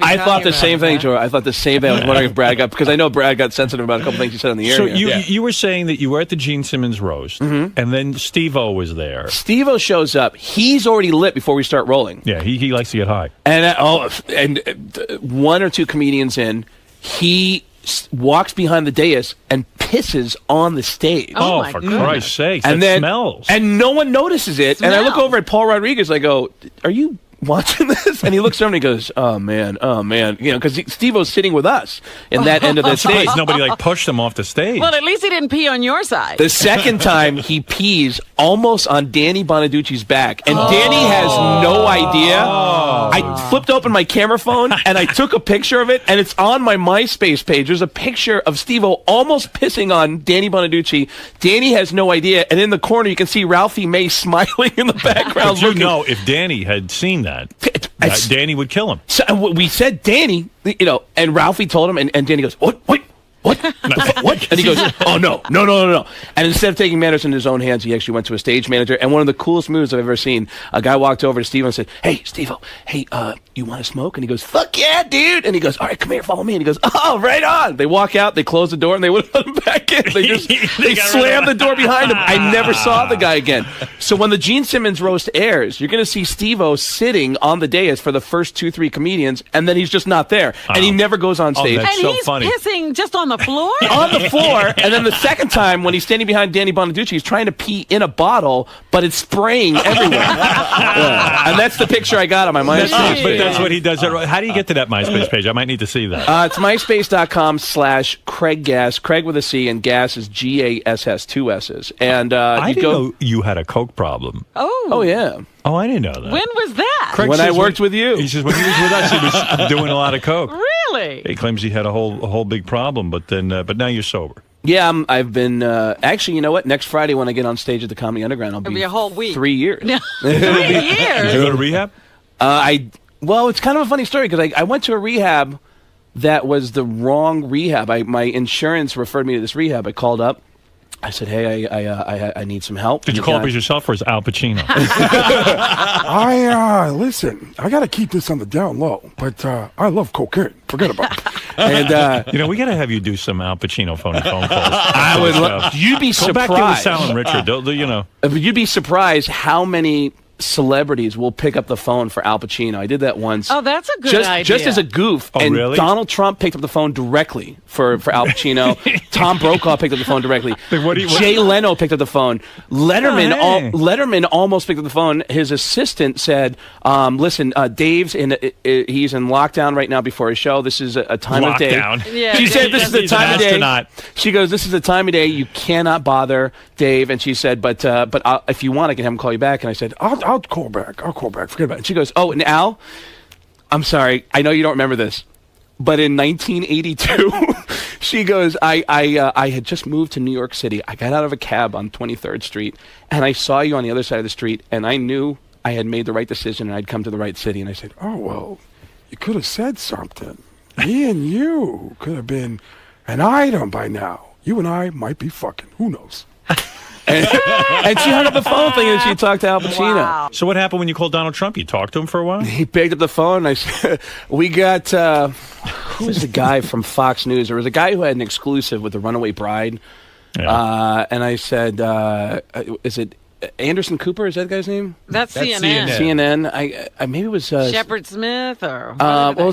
be I thought the same thing, George. I thought the same thing. I was wondering if Brad got, because I know Brad got sensitive about a couple things he said on the air. So you were saying that you were at the Gene Simmons roast, and then Steve-O was there. Steve-O shows up. He's already lit before we start rolling. Yeah, he likes to get high. And one or two comedians in, he walks behind the dais and pisses on the stage. Oh, for Christ's sake, and that smells. And no one notices it. And I look over at Paul Rodriguez, I go, are you watching this? And he looks over and he goes, oh man, because Steve-O's sitting with us in that end of the stage. Nobody pushed him off the stage. Well, at least he didn't pee on your side. The second time he pees almost on Danny Bonaducci's back, and Danny has no idea. I flipped open my camera phone and I took a picture of it, and it's on my MySpace page. There's a picture of Steve-O almost pissing on Danny Bonaducci. Danny has no idea, and in the corner you can see Ralphie May smiling in the background. But if Danny had seen that, Danny would kill him. So we said Danny, and Ralphie told him, and Danny goes, what? What? And he goes, oh, no. And instead of taking matters into his own hands, he actually went to a stage manager. And one of the coolest moves I've ever seen, a guy walked over to Steve and said, hey, Steve-O, you want to smoke? And he goes, fuck yeah, dude. And he goes, all right, come here, follow me. And he goes, oh, right on. They walk out, they close the door, and they wouldn't let him back in. They slammed the door behind him. I never saw the guy again. So when the Gene Simmons roast airs, you're going to see Steve-O sitting on the dais for the first 2-3 comedians, and then he's just not there. And he never goes on stage. That's and so he's pissing just on the floor? On the floor, and then the second time when he's standing behind Danny Bonaducci, he's trying to pee in a bottle, but it's spraying everywhere. And that's the picture I got on my MySpace page. But that's what he does. How do you get to that MySpace page? I might need to see that. It's myspace.com/Craig Gass, Craig with a C, and Gass is Gass, 2 S's. And I didn't know you had a coke problem. Oh yeah. Oh, I didn't know that. When was that? Craig when I worked with you. He says when he was with us, he was doing a lot of coke. Really? He claims he had a whole big problem, but now you're sober. Yeah, I've been actually. You know what? Next Friday when I get on stage at the Comedy Underground, I'll be a whole week. 3 years. 3 years. Did you go to rehab? Well, it's kind of a funny story because I went to a rehab that was the wrong rehab. My insurance referred me to this rehab. I called up. I said, hey, I need some help. Did you call up as yourself or as Al Pacino? Listen, I got to keep this on the down low, but I love cocaine. Forget about it. And we got to have you do some Al Pacino phone calls. I would love. You'd be Go surprised. back to the Sal and Richard. You'd be surprised how many celebrities will pick up the phone for Al Pacino. I did that once. Oh, that's a good idea. Just as a goof. Oh, and really? Donald Trump picked up the phone directly for Al Pacino. Tom Brokaw picked up the phone directly. Jay Leno picked up the phone. Letterman almost picked up the phone. His assistant said, "Listen, Dave's he's in lockdown right now before his show. This is a time of day." Yeah, she said, "This is the time of day." She goes, "This is the time of day. You cannot bother Dave." And she said, "But if you want, I can have him call you back." And I said, I'll call back. Forget about it. And she goes, "Oh, and Al, I'm sorry. I know you don't remember this, but in 1982, she goes, I had just moved to New York City. I got out of a cab on 23rd Street, and I saw you on the other side of the street, and I knew I had made the right decision, and I'd come to the right city." And I said, "Oh, well, you could have said something. Me and you could have been an item by now. You and I might be fucking. Who knows?" And she hung up the phone thing and she talked to Al Pacino. Wow. So what happened when you called Donald Trump? You talked to him for a while? He picked up the phone and I said, we got, who was the guy from Fox News? There was a guy who had an exclusive with the Runaway Bride. Yeah. And I said, is it Anderson Cooper? Is that the guy's name? That's CNN. CNN. I maybe it was Shepard Smith or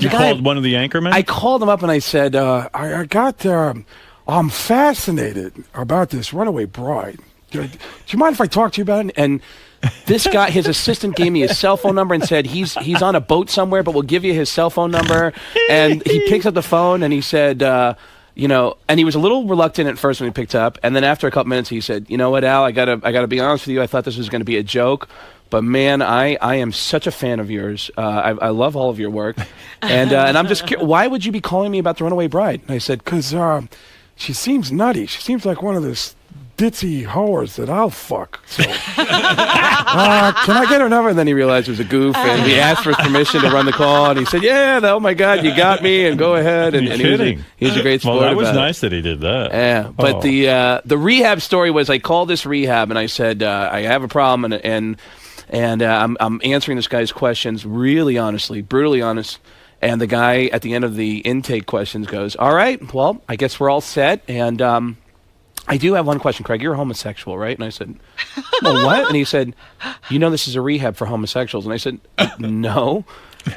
you called one of the anchormen? I called him up and I said, I'm fascinated about this Runaway Bride. Do you mind if I talk to you about it? And this guy, his assistant gave me his cell phone number and said he's on a boat somewhere, but we'll give you his cell phone number. And he picks up the phone and he said, and he was a little reluctant at first when he picked up, and then after a couple minutes he said, "You know what, Al? I gotta be honest with you. I thought this was going to be a joke, but man, I am such a fan of yours. I love all of your work, and I'm just curious, why would you be calling me about the Runaway Bride?" And I said, "Because she seems nutty. She seems like one of those ditzy whores that I'll fuck. So, can I get her number?" And then he realized it was a goof, and we asked for his permission to run the call, and he said, "Yeah, oh my God, you got me, and go ahead." And, he was a great sport. Well, that was about nice that he did that. Yeah, but the rehab story was, I called this rehab, and I said, I have a problem, and I'm answering this guy's questions really honestly, brutally honest. And the guy at the end of the intake questions goes, "All right, well, I guess we're all set, and I do have one question, Craig. You're a homosexual, right?" And I said, "Well, what?" And he said, "You know this is a rehab for homosexuals." And I said, "No."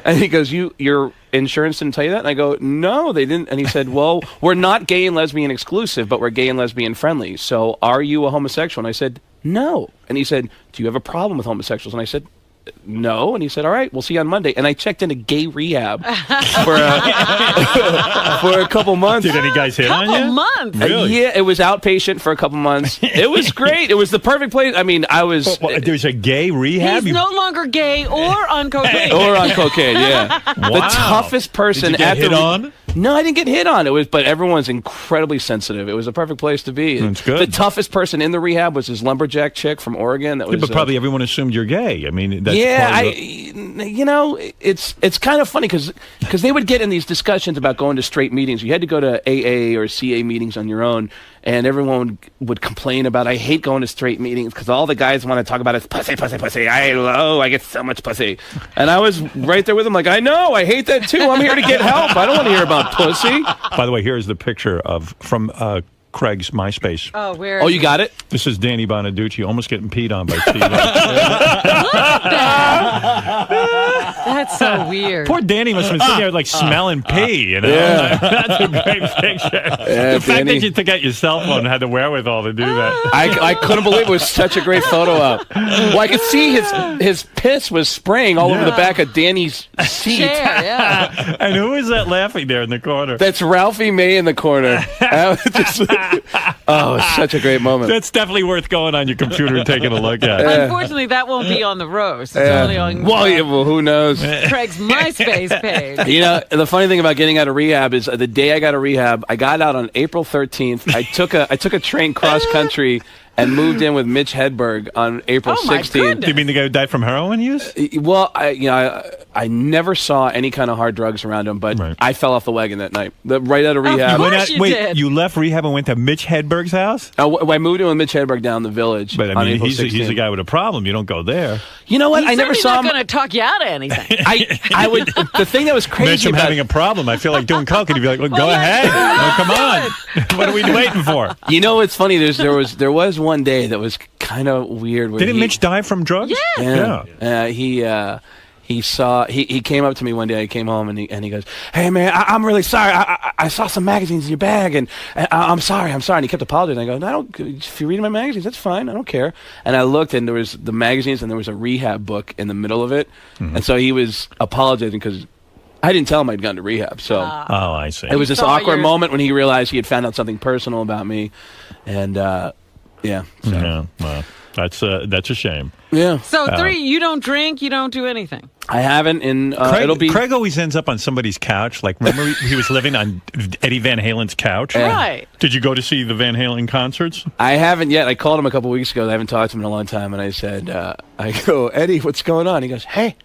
And he goes, "Your insurance didn't tell you that?" And I go, "No, they didn't." And he said, "Well, we're not gay and lesbian exclusive, but we're gay and lesbian friendly. So are you a homosexual?" And I said, "No." And he said, "Do you have a problem with homosexuals?" And I said, "No." And he said, "All right, we'll see you on Monday." And I checked into gay rehab for a couple months. Did any guys hit on you? Couple months? Really? Yeah, it was outpatient for a couple months. It was great. It was the perfect place. I mean, I was... There's a gay rehab? He's no longer gay or on cocaine. Or on cocaine, yeah. Wow. The toughest person... Did you get hit on? No, I didn't get hit on. But everyone's incredibly sensitive. It was a perfect place to be. That's good. The toughest person in the rehab was this lumberjack chick from Oregon. That was, but probably everyone assumed you're gay. I mean, that's it's kind of funny because they would get in these discussions about going to straight meetings. You had to go to AA or CA meetings on your own, and everyone would complain about, "I hate going to straight meetings because all the guys want to talk about is pussy, pussy, pussy. I get so much pussy." And I was right there with them, like, "I know, I hate that too. I'm here to get help. I don't want to hear about pussy." By the way, here's the picture from Craig's MySpace. Oh, where? Oh, you got it? This is Danny Bonaducci almost getting peed on by Steve. That's so weird. Poor Danny must have been sitting there like smelling pee, you know? Yeah. That's a great picture. Yeah, the fact that you took out your cell phone and had the wherewithal to do that. I couldn't believe it was such a great photo op. Well, I could see his piss was spraying all over the back of Danny's seat. Yeah. And who is that laughing there in the corner? That's Ralphie May in the corner. Oh, it's such a great moment. That's definitely worth going on your computer and taking a look at. Unfortunately, that won't be on the roast. It's only on well, who knows? Craig's MySpace page. You know, the funny thing about getting out of rehab is the day I got out of rehab, I got out on April 13th. I took a train cross country and moved in with Mitch Hedberg on April 16th. Do you mean the guy who died from heroin use? Well, I I never saw any kind of hard drugs around him, but I fell off the wagon that night. Right out of rehab. You left rehab and went to Mitch Hedberg's house? I moved in with Mitch Hedberg down the Village. But I mean, he's a guy with a problem. You don't go there. You know what? I never saw him. He's not going to talk you out of anything. I would. The thing that was crazy Mitch, I'm about having a problem. I feel like doing coke, and he'd be like, well, "Go ahead, come on. What are we waiting for?" You know what's funny? There was one day that was kind of weird. Didn't Mitch die from drugs? Yeah. He came up to me one day. I came home and he goes, "Hey man, I'm really sorry. I saw some magazines in your bag and I'm sorry. And he kept apologizing. I go, "No, if you're reading my magazines, that's fine. I don't care." And I looked and there was the magazines and there was a rehab book in the middle of it, and so he was apologizing because I didn't tell him I'd gone to rehab. So I see. It was this awkward moment when he realized he had found out something personal about me, and Well, that's a shame. Yeah. So 3, you don't drink, you don't do anything. I haven't. In Craig always ends up on somebody's couch. Like, remember he was living on Eddie Van Halen's couch? Right. Did you go to see the Van Halen concerts? I haven't yet. I called him a couple weeks ago. I haven't talked to him in a long time, and I said, I go, "Eddie, what's going on?" He goes, "Hey,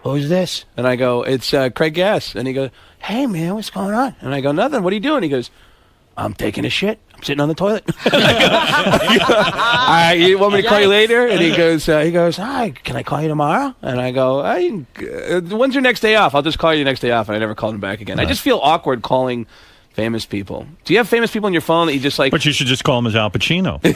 who's this?" And I go, "It's Craig Gass." And he goes, "Hey, man, what's going on?" And I go, "Nothing. What are you doing?" He goes, "I'm taking a shit. I'm sitting on the toilet." You want me to call you later? And he goes, "Hi, can I call you tomorrow?" And I go, "When's your next day off? I'll just call you next day off." And I never called him back again. Right. I just feel awkward calling famous people. Do you have famous people on your phone that you just like? But you should just call him as Al Pacino. And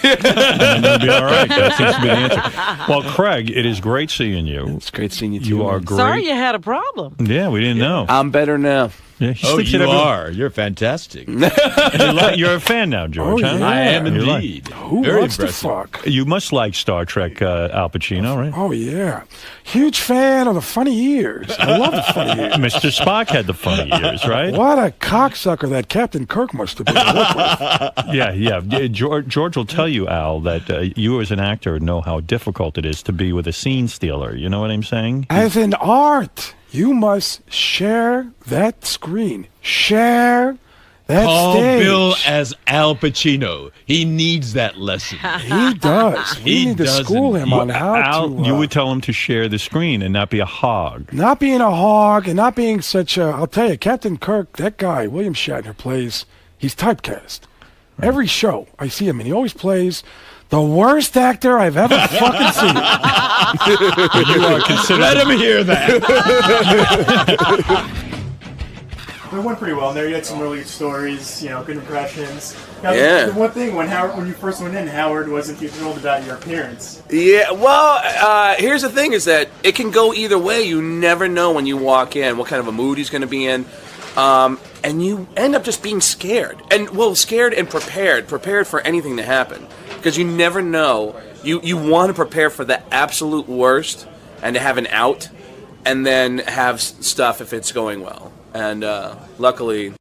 then you'll be all right. That seems to be the answer. Well, Craig, it is great seeing you. It's great seeing you too. You are great. Sorry you had a problem. Yeah, we didn't know. I'm better now. Yeah, you are. You're fantastic. You're a fan now, George. Oh, huh? yeah. I am indeed. Who Very wants impressive. to fuck? You must like Star Trek Al Pacino, right? Oh, yeah. Huge fan of the funny years. I love the funny years. Mr. Spock had the funny years, right? What a cocksucker that Captain Kirk must have been to work with. Yeah. George will tell you, Al, that you as an actor know how difficult it is to be with a scene stealer. You know what I'm saying? As an art, you must share that screen. Share that Call stage. Bill as Al Pacino. He needs that lesson. He does. We need to school him on how Al, to... you would tell him to share the screen and not be a hog. Not being a hog and not being such a... I'll tell you, Captain Kirk, that guy, William Shatner, plays... He's typecast. Right. Every show I see him, and he always plays... the worst actor I've ever fucking seen. You are considered... Let him hear that. It went pretty well in there. You had some really good stories, good impressions. Now, Yeah. The one thing, when you first went in, Howard wasn't too thrilled about your appearance. Yeah, well, here's the thing is that it can go either way. You never know when you walk in what kind of a mood he's going to be in. And you end up just being scared. Scared and prepared for anything to happen. Because you never know. You want to prepare for the absolute worst and to have an out and then have stuff if it's going well. And luckily...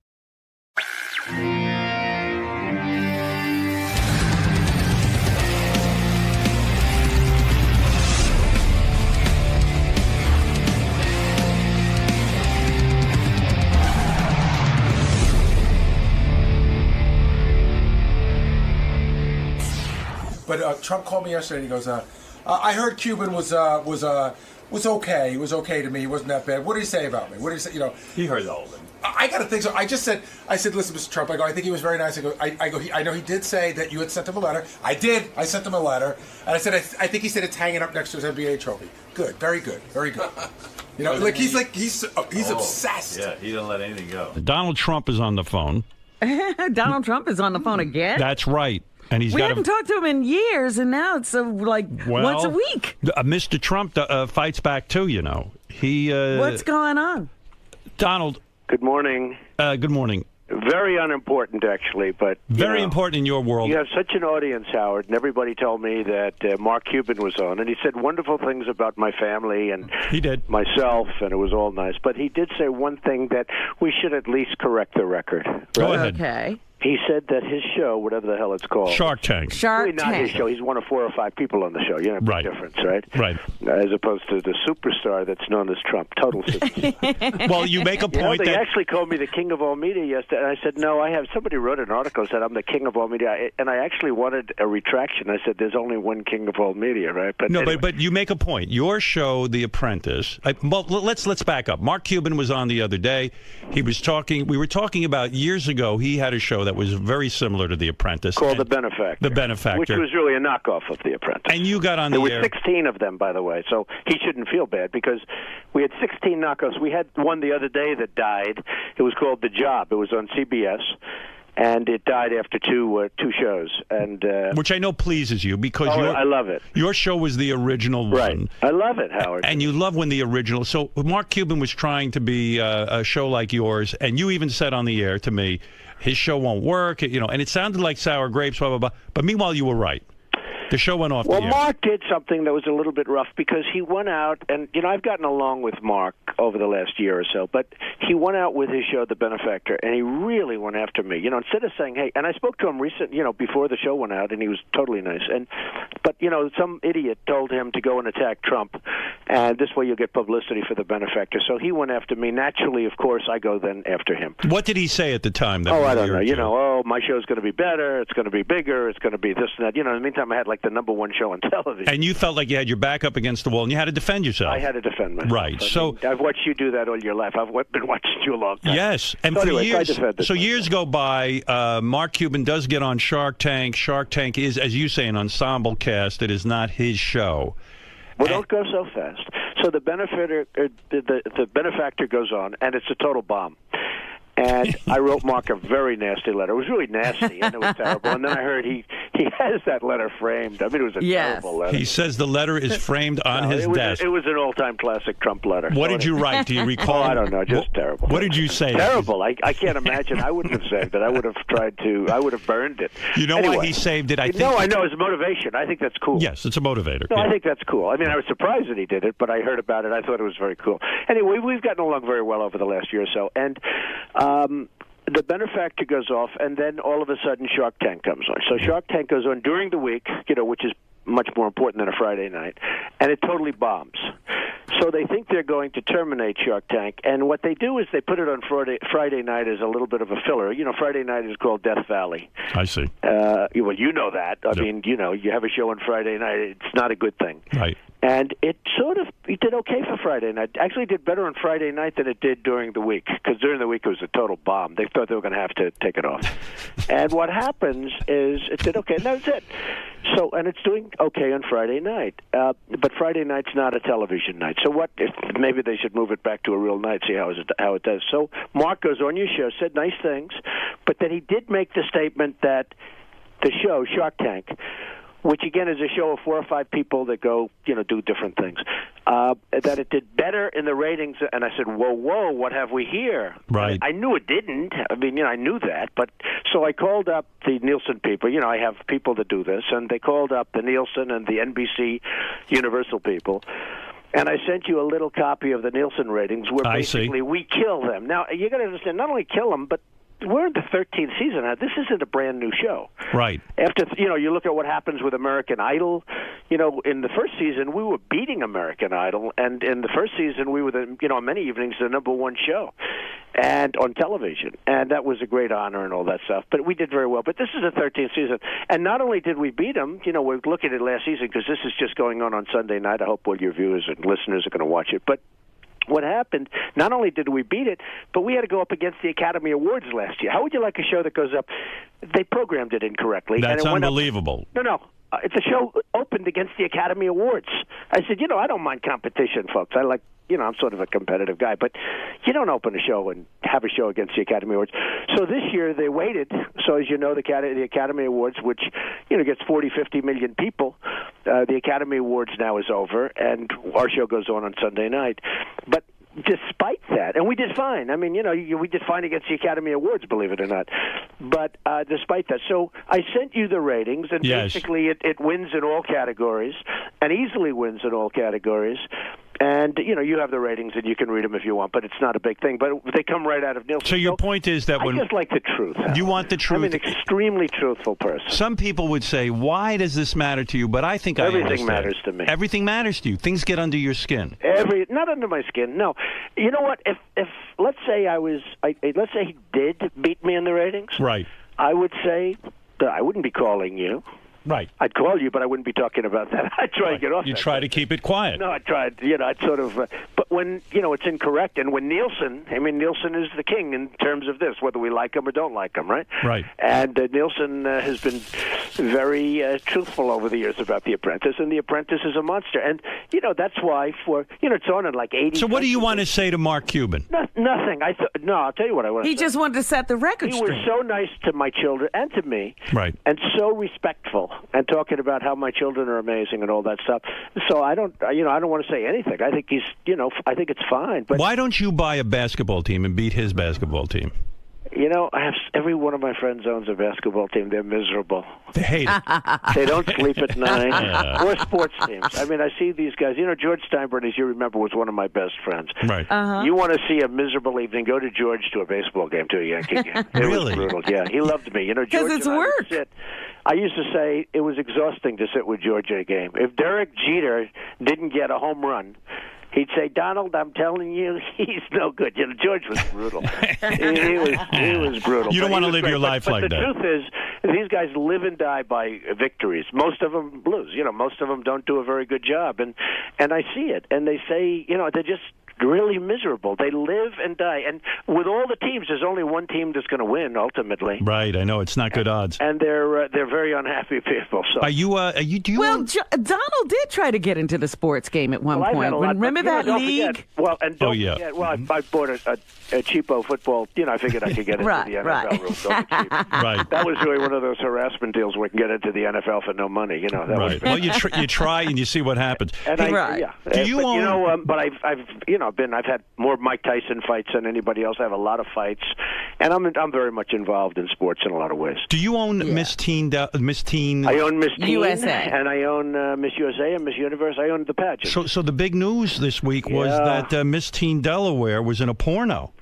But Trump called me yesterday and he goes, I heard Cuban was okay. He was okay to me. He wasn't that bad. What did he say about me? What did he say? He heard the whole thing. I got to think so. I said, listen, Mr. Trump. I think he was very nice. I know he did say that you had sent him a letter. I did. I sent him a letter, and I said, I think he said it's hanging up next to his NBA trophy. Good, very good, very good. He's obsessed. Yeah, he didn't let anything go. Donald Trump is on the phone. Donald Trump is on the phone again? That's right. And we haven't talked to him in years, and now it's once a week. Mr. Trump fights back too, What's going on? Donald. Good morning. Good morning. Very unimportant, actually, but... Very important in your world. You have such an audience, Howard, and everybody told me that Mark Cuban was on, and he said wonderful things about my family and he did. Myself, and it was all nice. But he did say one thing that we should at least correct the record. Right? Go ahead. Okay. He said that his show, whatever the hell it's called, Shark Tank. Really not his show. He's one of 4 or 5 people on the show. You know, big difference, right? Right. As opposed to the superstar that's known as Trump. Total superstar. Well, you make a point they that actually called me the king of all media yesterday. And I said, no, I have. Somebody wrote an article that I'm the king of all media, and I actually wanted a retraction. I said, there's only one king of all media, right? But no, anyway. but you make a point. Your show, The Apprentice. Well, let's back up. Mark Cuban was on the other day. He was talking. We were talking about years ago. He had a show that was very similar to The Apprentice, called The Benefactor. The Benefactor, which was really a knockoff of The Apprentice. And you got on the air. There were 16 of them, by the way, so he shouldn't feel bad because we had 16 knockoffs. We had one the other day that died. It was called The Job. It was on CBS. And it died after two shows, and which I know pleases you because I love it. Your show was the original one. Right. I love it, Howard. And you love when the original. So Mark Cuban was trying to be a show like yours, and you even said on the air to me, his show won't work. You know, and it sounded like sour grapes, blah blah blah. But meanwhile, you were right. The show went off the air. Well, Mark did something that was a little bit rough because he went out, and, you know, I've gotten along with Mark over the last year or so, but he went out with his show, The Benefactor, and he really went after me. You know, instead of saying, hey, and I spoke to him before the show went out, and he was totally nice. But, you know, some idiot told him to go and attack Trump, and this way you'll get publicity for The Benefactor. So he went after me. Naturally, of course, I go then after him. What did he say at the time? I don't know. You know, my show's going to be better, it's going to be bigger, it's going to be this and that. You know, in the meantime, I had, like, the number one show on television. And you felt like you had your back up against the wall, and you had to defend yourself. I had to defend myself. Right. So I've watched you do that all your life. I've been watching you a long time. Yes. And so for anyway, years, so years go by, Mark Cuban does get on Shark Tank. Shark Tank is, as you say, an ensemble cast. It is not his show. Well, don't go so fast. So the benefactor goes on, and it's a total bomb. And I wrote Mark a very nasty letter. It was really nasty, and it was terrible. And then I heard he has that letter framed. I mean, it was a terrible letter. He says the letter is framed on his desk. It was an all-time classic Trump letter. What did you write? Do you recall? I don't know. Just terrible. What did you say? Terrible. I can't imagine. I wouldn't have saved it. I would have tried to. I would have burned it. You know why he saved it? I think. No, I know. It's motivation. I think that's cool. Yes, it's a motivator. No, I think that's cool. I mean, I was surprised that he did it, but I heard about it. I thought it was very cool. Anyway, we've gotten along very well over the last year or so, and the benefactor goes off, and then all of a sudden Shark Tank comes on. So Shark Tank goes on during the week, you know, which is much more important than a Friday night, and it totally bombs. So they think they're going to terminate Shark Tank, and what they do is they put it on Friday night as a little bit of a filler. You know, Friday night is called Death Valley. I see. Well, you know that. I mean, you know, you have a show on Friday night. It's not a good thing. Right. And it did okay for Friday night. Actually did better on Friday night than it did during the week, because during the week it was a total bomb. They thought they were going to have to take it off. And what happens is it did okay, and that's it. So, and it's doing okay on Friday night. But Friday night's not a television night. So maybe they should move it back to a real night, see how it does. So Mark goes on your show, said nice things, but then he did make the statement that the show, Shark Tank, which again is a show of 4 or 5 people that go, you know, do different things, that it did better in the ratings. And I said, whoa, what have we here? Right. I knew it didn't. I mean, you know, I knew that. But so I called up the Nielsen people. You know, I have people that do this. And they called up the Nielsen and the NBC Universal people. And I sent you a little copy of the Nielsen ratings where basically we kill them. Now, you got to understand, not only kill them, but we're in the 13th season now. This isn't a brand new show. Right. After, you know, you look at what happens with American Idol. You know, in the first season, we were beating American Idol. And in the first season, we were, on many evenings, the number one show and on television. And that was a great honor and all that stuff. But we did very well. But this is the 13th season. And not only did we beat them, you know, we're looking at last season because this is just going on Sunday night. I hope all your viewers and listeners are going to watch it. But what happened, not only did we beat it, but we had to go up against the Academy Awards last year. How would you like a show that goes up? They programmed it incorrectly. That's and it unbelievable. Went up. No. The show opened against the Academy Awards. I said, I don't mind competition, folks. I like, I'm sort of a competitive guy, but you don't open a show and have a show against the Academy Awards. So this year they waited. So as you know, the Academy Awards, which, gets 40, 50 million people, the Academy Awards now is over, and our show goes on Sunday night. But despite that, and we did fine. I mean, we did fine against the Academy Awards, believe it or not. But despite that, so I sent you the ratings, and basically it wins in all categories, and easily wins in all categories. And, you have the ratings, and you can read them if you want, but it's not a big thing. But they come right out of Nielsen. So your point is that when... I just like the truth. You want the truth. I'm an extremely truthful person. Some people would say, why does this matter to you? But I think Everything matters to me. Everything matters to you. Things get under your skin. Not under my skin, no. You know what? If let's say let's say he did beat me in the ratings. Right. I would say that I wouldn't be calling you. Right. I'd call you, but I wouldn't be talking about that. I'd try to get off. You try to keep it quiet. No, I tried. I'd sort of. But when it's incorrect, and when Nielsen is the king in terms of this, whether we like him or don't like him, right? Right. And Nielsen has been very truthful over the years about The Apprentice, and The Apprentice is a monster. And that's why it's on in like 80. So what do you want to say to Mark Cuban? Nothing. No, I'll tell you what I want to say. He just wanted to set the record straight. He was so nice to my children and to me, right? And so respectful. And talking about how my children are amazing and all that stuff. So I don't want to say anything. I think I think it's fine. But why don't you buy a basketball team and beat his basketball team? Every one of my friends owns a basketball team. They're miserable. They hate it. They don't sleep at night. Or sports teams. I mean, I see these guys. George Steinbrenner, as you remember, was one of my best friends. Right. You want to see a miserable evening, go to George to a baseball game, to a Yankee game. It Really? was brutal. Yeah, he loved me. George because it's and I would work. sit. I used to say it was exhausting to sit with George at a game. If Derek Jeter didn't get a home run, he'd say, "Donald, I'm telling you, he's no good." George was brutal. he was brutal. You don't want to live great. your life but like the that. The truth is, these guys live and die by victories. Most of them lose. Most of them don't do a very good job, and I see it. And they say, they're just really miserable. They live and die. And with all the teams, there's only one team that's going to win ultimately. Right. I know it's not good odds. And they're very unhappy people. So Are you? Do you? Well, Donald did try to get into the sports game at one point. Remember that league? Well, and don't forget, I bought a cheapo football. I figured I could get into the NFL rules. Right. That was really one of those harassment deals where you can get into the NFL for no money. That right. Well, you try and you see what happens. And Do you own? But I've had more Mike Tyson fights than anybody else. I have a lot of fights, and I'm very much involved in sports in a lot of ways. Do you own Miss Teen? Miss Teen. I own Miss Teen USA, and I own Miss USA and Miss Universe. I own the pageant. So the big news this week was that Miss Teen Delaware was in a porno.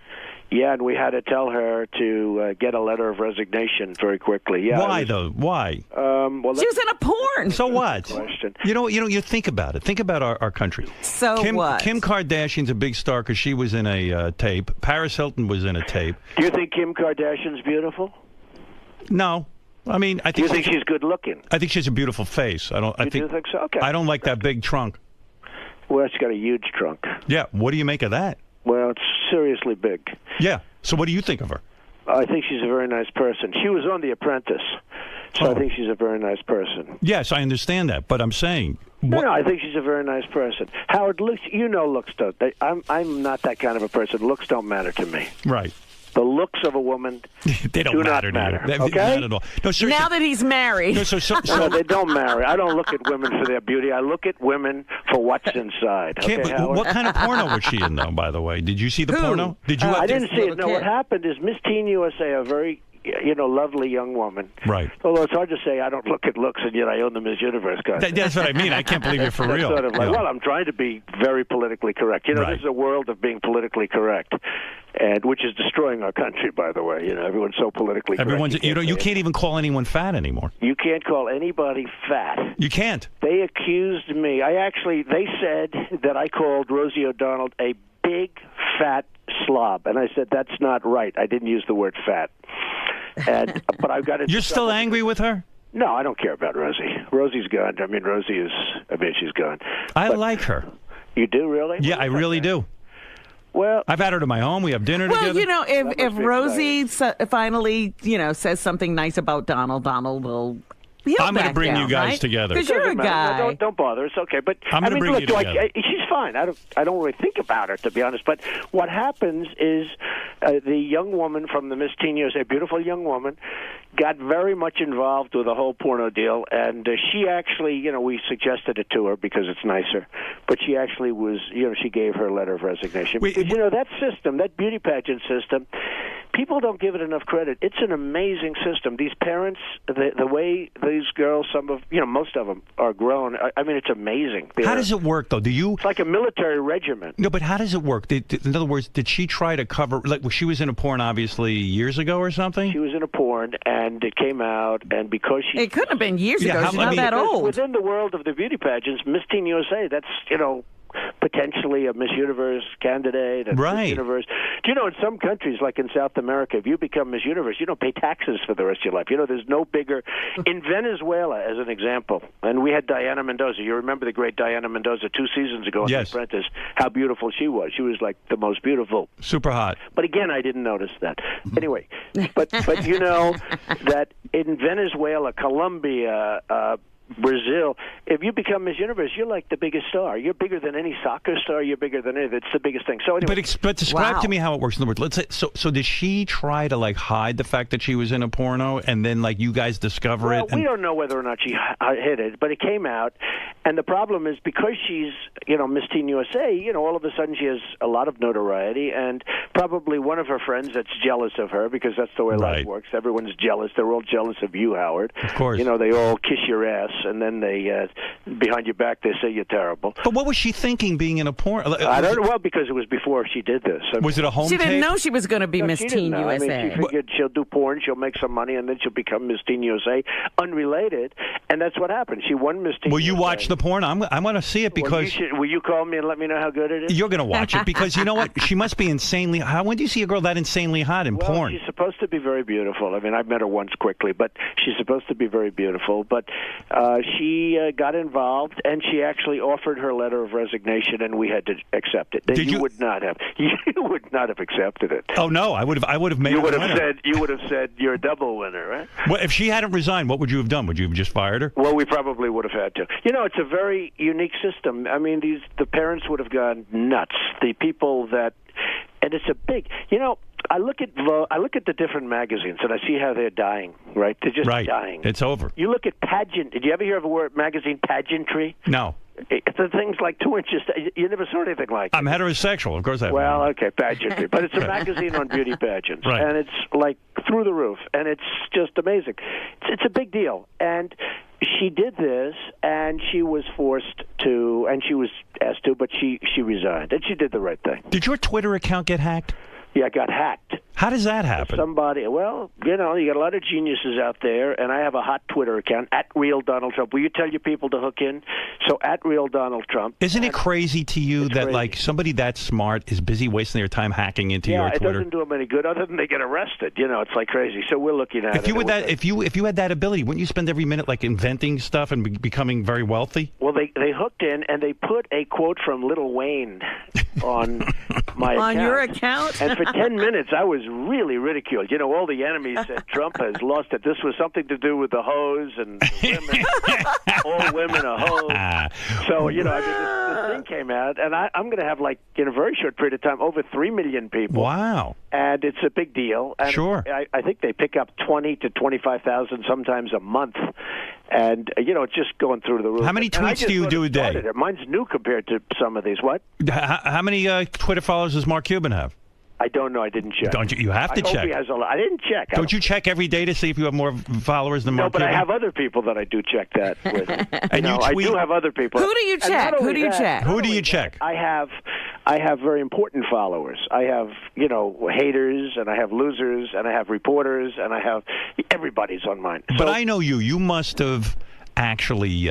Yeah, and we had to tell her to get a letter of resignation very quickly. Yeah. Why though? Why? Well, she was in a porn. So what? Question. You think about it. Think about our country. So what? Kim Kardashian's a big star because she was in a tape. Paris Hilton was in a tape. Do you think Kim Kardashian's beautiful? No. I mean, I think. Do you think she's good looking? I think she has a beautiful face. I do think so? Okay. I don't like that big trunk. Well, she's got a huge trunk. Yeah. What do you make of that? Well, it's seriously big. Yeah. So what do you think of her? I think she's a very nice person. She was on The Apprentice, so I think she's a very nice person. Yes, I understand that, but I'm saying... No, I think she's a very nice person. Howard, looks don't. I'm not that kind of a person. Looks don't matter to me. Right. The looks of a woman they don't do matter not to you. Okay? Not at all. No, seriously. Now that he's married. No, they don't marry. I don't look at women for their beauty. I look at women for what's inside. Okay, but Howard? what kind of porno was she in, though, by the way? Did you see the porno? Did you? I didn't see it. No, what happened is Miss Teen USA, a very lovely young woman. Right. Although it's hard to say I don't look at looks, and yet I own the Miss Universe costume. That's what I mean. I can't believe you're for real. Sort of like, well, I'm trying to be very politically correct. This is a world of being politically correct, and which is destroying our country, by the way. Everyone's so politically correct. You can't even call anyone fat anymore. You can't call anybody fat. You can't. They accused me. They said that I called Rosie O'Donnell a big, fat slob. And I said, that's not right. I didn't use the word fat. But I've got it. You're still angry with her? No, I don't care about Rosie. Rosie's gone. She's gone. I like her. You do, really? Yeah, I really do. Well, I've had her to my home. We have dinner together. Well, if Rosie finally, says something nice about Donald will... I'm going to bring you guys together. Because you're a guy. No, don't bother. It's okay. But I'm going to bring you together. She's fine. I don't really think about her, to be honest. But what happens is the young woman from the Miss Teen USA, beautiful young woman, got very much involved with the whole porno deal. And she actually, we suggested it to her because it's nicer. But she actually was, she gave her a letter of resignation. That system, that beauty pageant system, people don't give it enough credit. It's an amazing system. These parents, the way these girls, most of them are grown. I mean, it's amazing. How does it work, though? It's like a military regiment. No, but how does it work? In other words, did she try to cover? Like, she was in a porn, obviously, years ago or something. She was in a porn, and it came out, and because she, it couldn't have been years ago. She's not that old. Within the world of the beauty pageants, Miss Teen USA, that's potentially a Miss Universe candidate. Right. Miss Universe. Do you know in some countries, like in South America, if you become Miss Universe, you don't pay taxes for the rest of your life. There's no bigger. In Venezuela, as an example, and we had Diana Mendoza. You remember the great Diana Mendoza 2 seasons ago on The Apprentice? How beautiful she was. She was like the most beautiful. Super hot. But again, I didn't notice that. Anyway, but you know that in Venezuela, Colombia, Brazil, if you become Miss Universe, you're like the biggest star. You're bigger than any soccer star. You're bigger than anything. It's the biggest thing. So anyway, but describe to me how it works. In other words, let's say, so did she try to hide the fact that she was in a porno, and then you guys discover it? We don't know whether or not she hid it, but it came out. And the problem is because she's Miss Teen USA, all of a sudden she has a lot of notoriety, and probably one of her friends that's jealous of her because that's the way life works. Everyone's jealous. They're all jealous of you, Howard. Of course. They all kiss your ass. And then they, behind your back, they say you're terrible. But what was she thinking being in a porn? I don't know. Well, because it was before she did this. Was it a home She tape? didn't know she was going to be Miss Teen USA. I mean, she figured she'll do porn, she'll make some money, and then she'll become Miss Teen USA, unrelated. And that's what happened. She won Miss Teen USA. Will you watch the porn? I want to see it because... Will you call me and let me know how good it is? You're going to watch it because you know what? She must be insanely... When do you see a girl that insanely hot in porn? She's supposed to be very beautiful. I mean, I've met her once quickly, but she's supposed to be very beautiful. But she got involved, and she actually offered her letter of resignation, and we had to accept it. You would not have. You would not have accepted it. Oh no, I would have made. You would have said you're a double winner, right? Well, if she hadn't resigned, what would you have done? Would you have just fired her? Well, we probably would have had to. It's a very unique system. I mean, the parents would have gone nuts. The people that, and it's a big. I look at the different magazines and I see how they're dying. Right, they're just dying. It's over. You look at pageant. Did you ever hear of a magazine pageantry? No. The thing's like 2 inches. You never saw anything like it. I'm heterosexual, of course I have. Well, okay, pageantry, but it's a magazine on beauty pageants, right. And it's like through the roof, and it's just amazing. It's a big deal, and she did this, and she was forced to, and she was asked to, but she resigned, and she did the right thing. Did your Twitter account get hacked? Yeah, it got hacked. How does that happen? Somebody, well, you got a lot of geniuses out there, and I have a hot Twitter account, @RealDonaldTrump. Will you tell your people to hook in? So, @RealDonaldTrump. Isn't it crazy to you that, somebody that smart is busy wasting their time hacking into your Twitter? Yeah, it doesn't do them any good other than they get arrested. It's like crazy. So, we're looking at it. If you had that ability, wouldn't you spend every minute, inventing stuff and becoming very wealthy? Well, they hooked in, and they put a quote from Lil Wayne on my account. On your account? And for 10 minutes, I was really ridiculed. All the enemies said Trump has lost it. This was something to do with the hose and women. All women are hoes. So, this thing came out, and I'm going to have, in a very short period of time, over 3 million people. Wow. And it's a big deal. And sure. I think they pick up 20 to 25,000 sometimes a month. And, it's just going through the roof. How many tweets do you do a day? Mine's new compared to some of these. What? How many Twitter followers does Mark Cuban have? I don't know. I didn't check. Don't you? You have to check. Hope he has a lot. I didn't check. Don't you check every day to see if you have more followers than Mark Cuban? No, but I have other people that I do check that with. And you tweet? I do have other people. Who do you check? Who do you check? I have very important followers. I have, haters, and I have losers, and I have reporters, and I have everybody's on mine. But I know you. You must have actually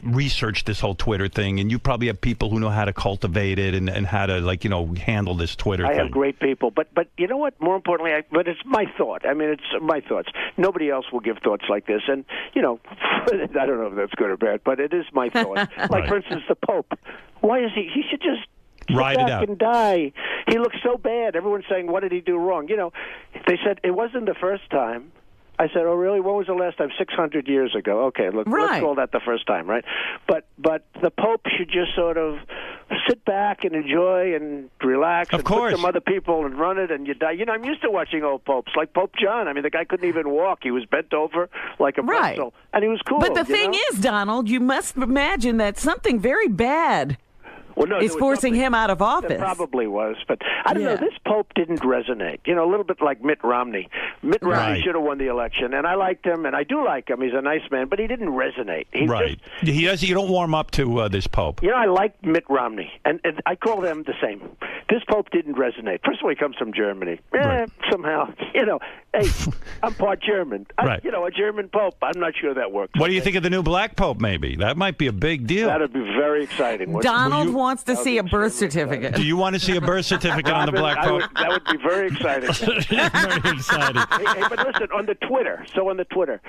researched this whole Twitter thing, and you probably have people who know how to cultivate it and how to handle this Twitter thing. I have great people, but you know what? More importantly, but it's my thought. I mean, it's my thoughts. Nobody else will give thoughts like this, and I don't know if that's good or bad, but it is my thought. Like for instance, the Pope. Why is he? He should just ride it out and die. He looks so bad. Everyone's saying, "What did he do wrong?" They said it wasn't the first time. I said, "Oh, really? When was the last time?" 600 years ago. Okay, let's call that the first time, right? But the Pope should just sort of sit back and enjoy and relax. Of course. Put some other people and run it, and you die. I'm used to watching old popes, like Pope John. I mean, the guy couldn't even walk. He was bent over like a pretzel, and he was cool. But the thing is, Donald, you must imagine that something very bad Well, no, is forcing him out of office. There probably was, but I don't know. This Pope didn't resonate. You know, a little bit like Mitt Romney. Mitt Romney should have won the election, and I liked him, and I do like him. He's a nice man, but he didn't resonate. He does. You don't warm up to this Pope. You know, I like Mitt Romney, and I call them the same. This Pope didn't resonate. First of all, he comes from Germany. Somehow, you know, hey, I'm part German. You know, a German Pope. I'm not sure that works. What do you think of the new black Pope? Maybe that might be a big deal. That'd be very exciting. Donald wants to see a birth certificate. Do you want to see a birth certificate on the black Pope? That would be very exciting. Very exciting. Hey, but listen, on the Twitter.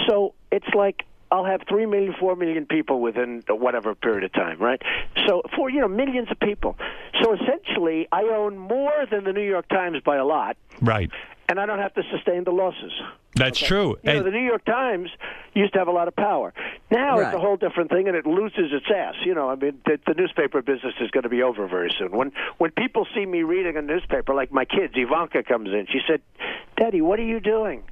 So it's like I'll have 3 million, 4 million people within whatever period of time, right? So for millions of people. So essentially, I own more than the New York Times by a lot. Right. And I don't have to sustain the losses. That's true. You know, the New York Times used to have a lot of power. Now it's a whole different thing, and it loses its ass. You know, I mean, the newspaper business is going to be over very soon. When people see me reading a newspaper, like my kids, Ivanka comes in. She said, "Daddy, what are you doing?"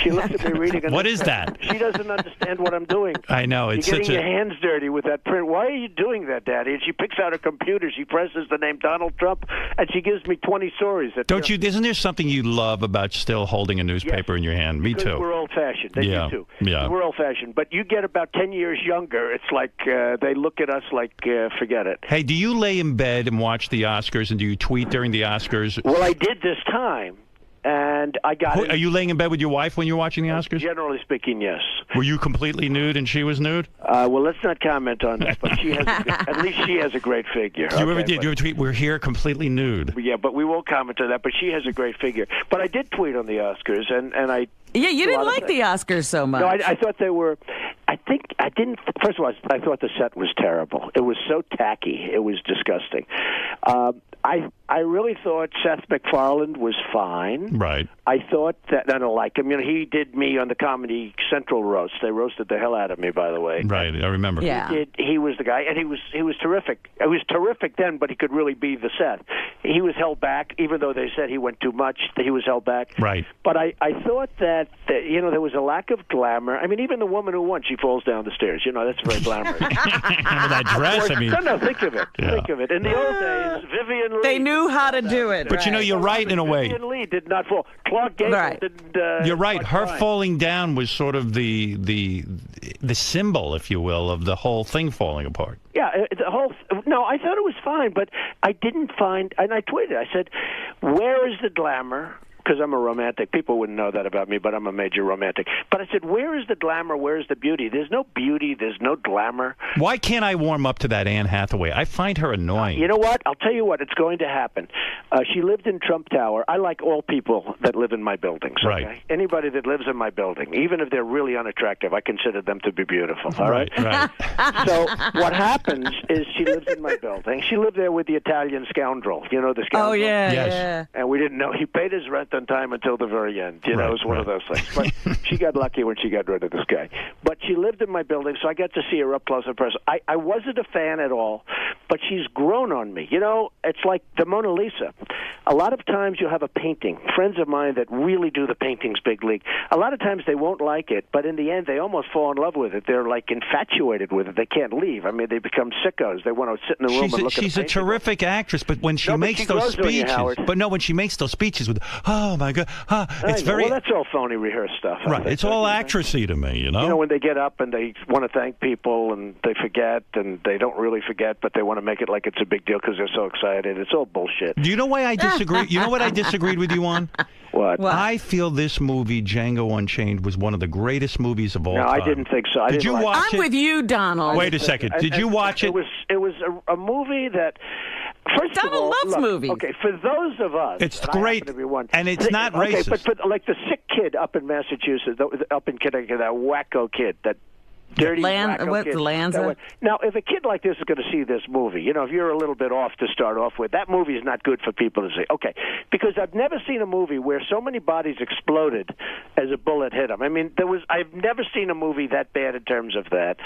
She looked at me reading. What is that? She doesn't understand what I'm doing. I know. It's You're getting your hands dirty with that print. Why are you doing that, Daddy? And she picks out her computer. She presses the name Donald Trump, and she gives me 20 stories. Don't you? Isn't there something you love about still holding a newspaper in your hand? Me too. We're old-fashioned. They do too. Yeah. We're old-fashioned. But you get about 10 years younger, it's like they look at us like, forget it. Hey, do you lay in bed and watch the Oscars, and do you tweet during the Oscars? Well, I did this time. And I got Are you laying in bed with your wife when you're watching the Oscars? Generally speaking, yes. Were you completely nude and she was nude? Well, let's not comment on that, but she has at least she has a great figure. You ever tweet, "We're here completely nude"? Yeah, but we won't comment on that, but she has a great figure. But I did tweet on the Oscars, and I... Yeah, you didn't like the Oscars so much. No, I thought they were... I think I didn't... First of all, I thought the set was terrible. It was so tacky. It was disgusting. I really thought Seth MacFarlane was fine. Right. I thought that... I don't like him. You know, he did me on the Comedy Central roast. They roasted the hell out of me, by the way. Right, I remember. Yeah. He was the guy, and he was terrific. He was terrific then, but he could really be the Seth. He was held back, even though they said he went too much. He was held back. Right. But I thought that there was a lack of glamour. I mean, even the woman who won, she falls down the stairs. You know, that's very glamorous. With that dress, I mean. No, think of it. Yeah. Think of it. In the old days, Vivian Lee. They knew how to do it. But you know, you're right in a way. Vivian Lee did not fall. Clark Gable didn't. You're right. Her falling down was sort of the symbol, if you will, of the whole thing falling apart. Yeah, the whole. No, I thought it was fine, but I didn't find. And I tweeted. I said, "Where is the glamour?" Because I'm a romantic. People wouldn't know that about me, but I'm a major romantic. But I said, where is the glamour? Where is the beauty? There's no beauty. There's no glamour. Why can't I warm up to that Anne Hathaway? I find her annoying. You know what? I'll tell you what. It's going to happen. She lived in Trump Tower. I like all people that live in my buildings. Okay? Right. Anybody that lives in my building, even if they're really unattractive, I consider them to be beautiful. All right? Right. So what happens is she lives in my building. She lived there with the Italian scoundrel. You know the scoundrel? Oh, yeah. Yes. Yeah. And we didn't know. He paid his rent on time until the very end. You know, it was one of those things. But she got lucky when she got rid of this guy. But she lived in my building, so I got to see her up close and personal. I wasn't a fan at all, but she's grown on me. You know, it's like the Mona Lisa. A lot of times you'll have a painting. Friends of mine that really do the paintings big league. A lot of times they won't like it, but in the end they almost fall in love with it. They're like infatuated with it. They can't leave. I mean, they become sickos. They want to sit in the room and look at the She's a terrific actress, but when she makes those speeches, when she makes those speeches with, oh my God, it's very. Well, that's all phony rehearsed stuff. Right, it's all actressy to me, you know. You know, when they get up and they want to thank people and they forget and they don't really forget, but they want to make it like it's a big deal because they're so excited. It's all bullshit. Do you know why I disagree? You know what I disagreed with you on? What? I feel this movie, Django Unchained, was one of the greatest movies of all time. No, I didn't think so. Did you watch it? I'm with you, Donald. Wait a second. Did you watch it? It was a movie that. First Donald of all, loves movies. Okay, for those of us, it's great, and it's not racist. But like the sick kid up in Massachusetts, up in Connecticut, that wacko kid, that dirty wacko kid. Lanza? Now, if a kid like this is going to see this movie, you know, if you're a little bit off to start off with, that movie is not good for people to see. Okay, because I've never seen a movie where so many bodies exploded as a bullet hit them. I mean, I've never seen a movie that bad in terms of that.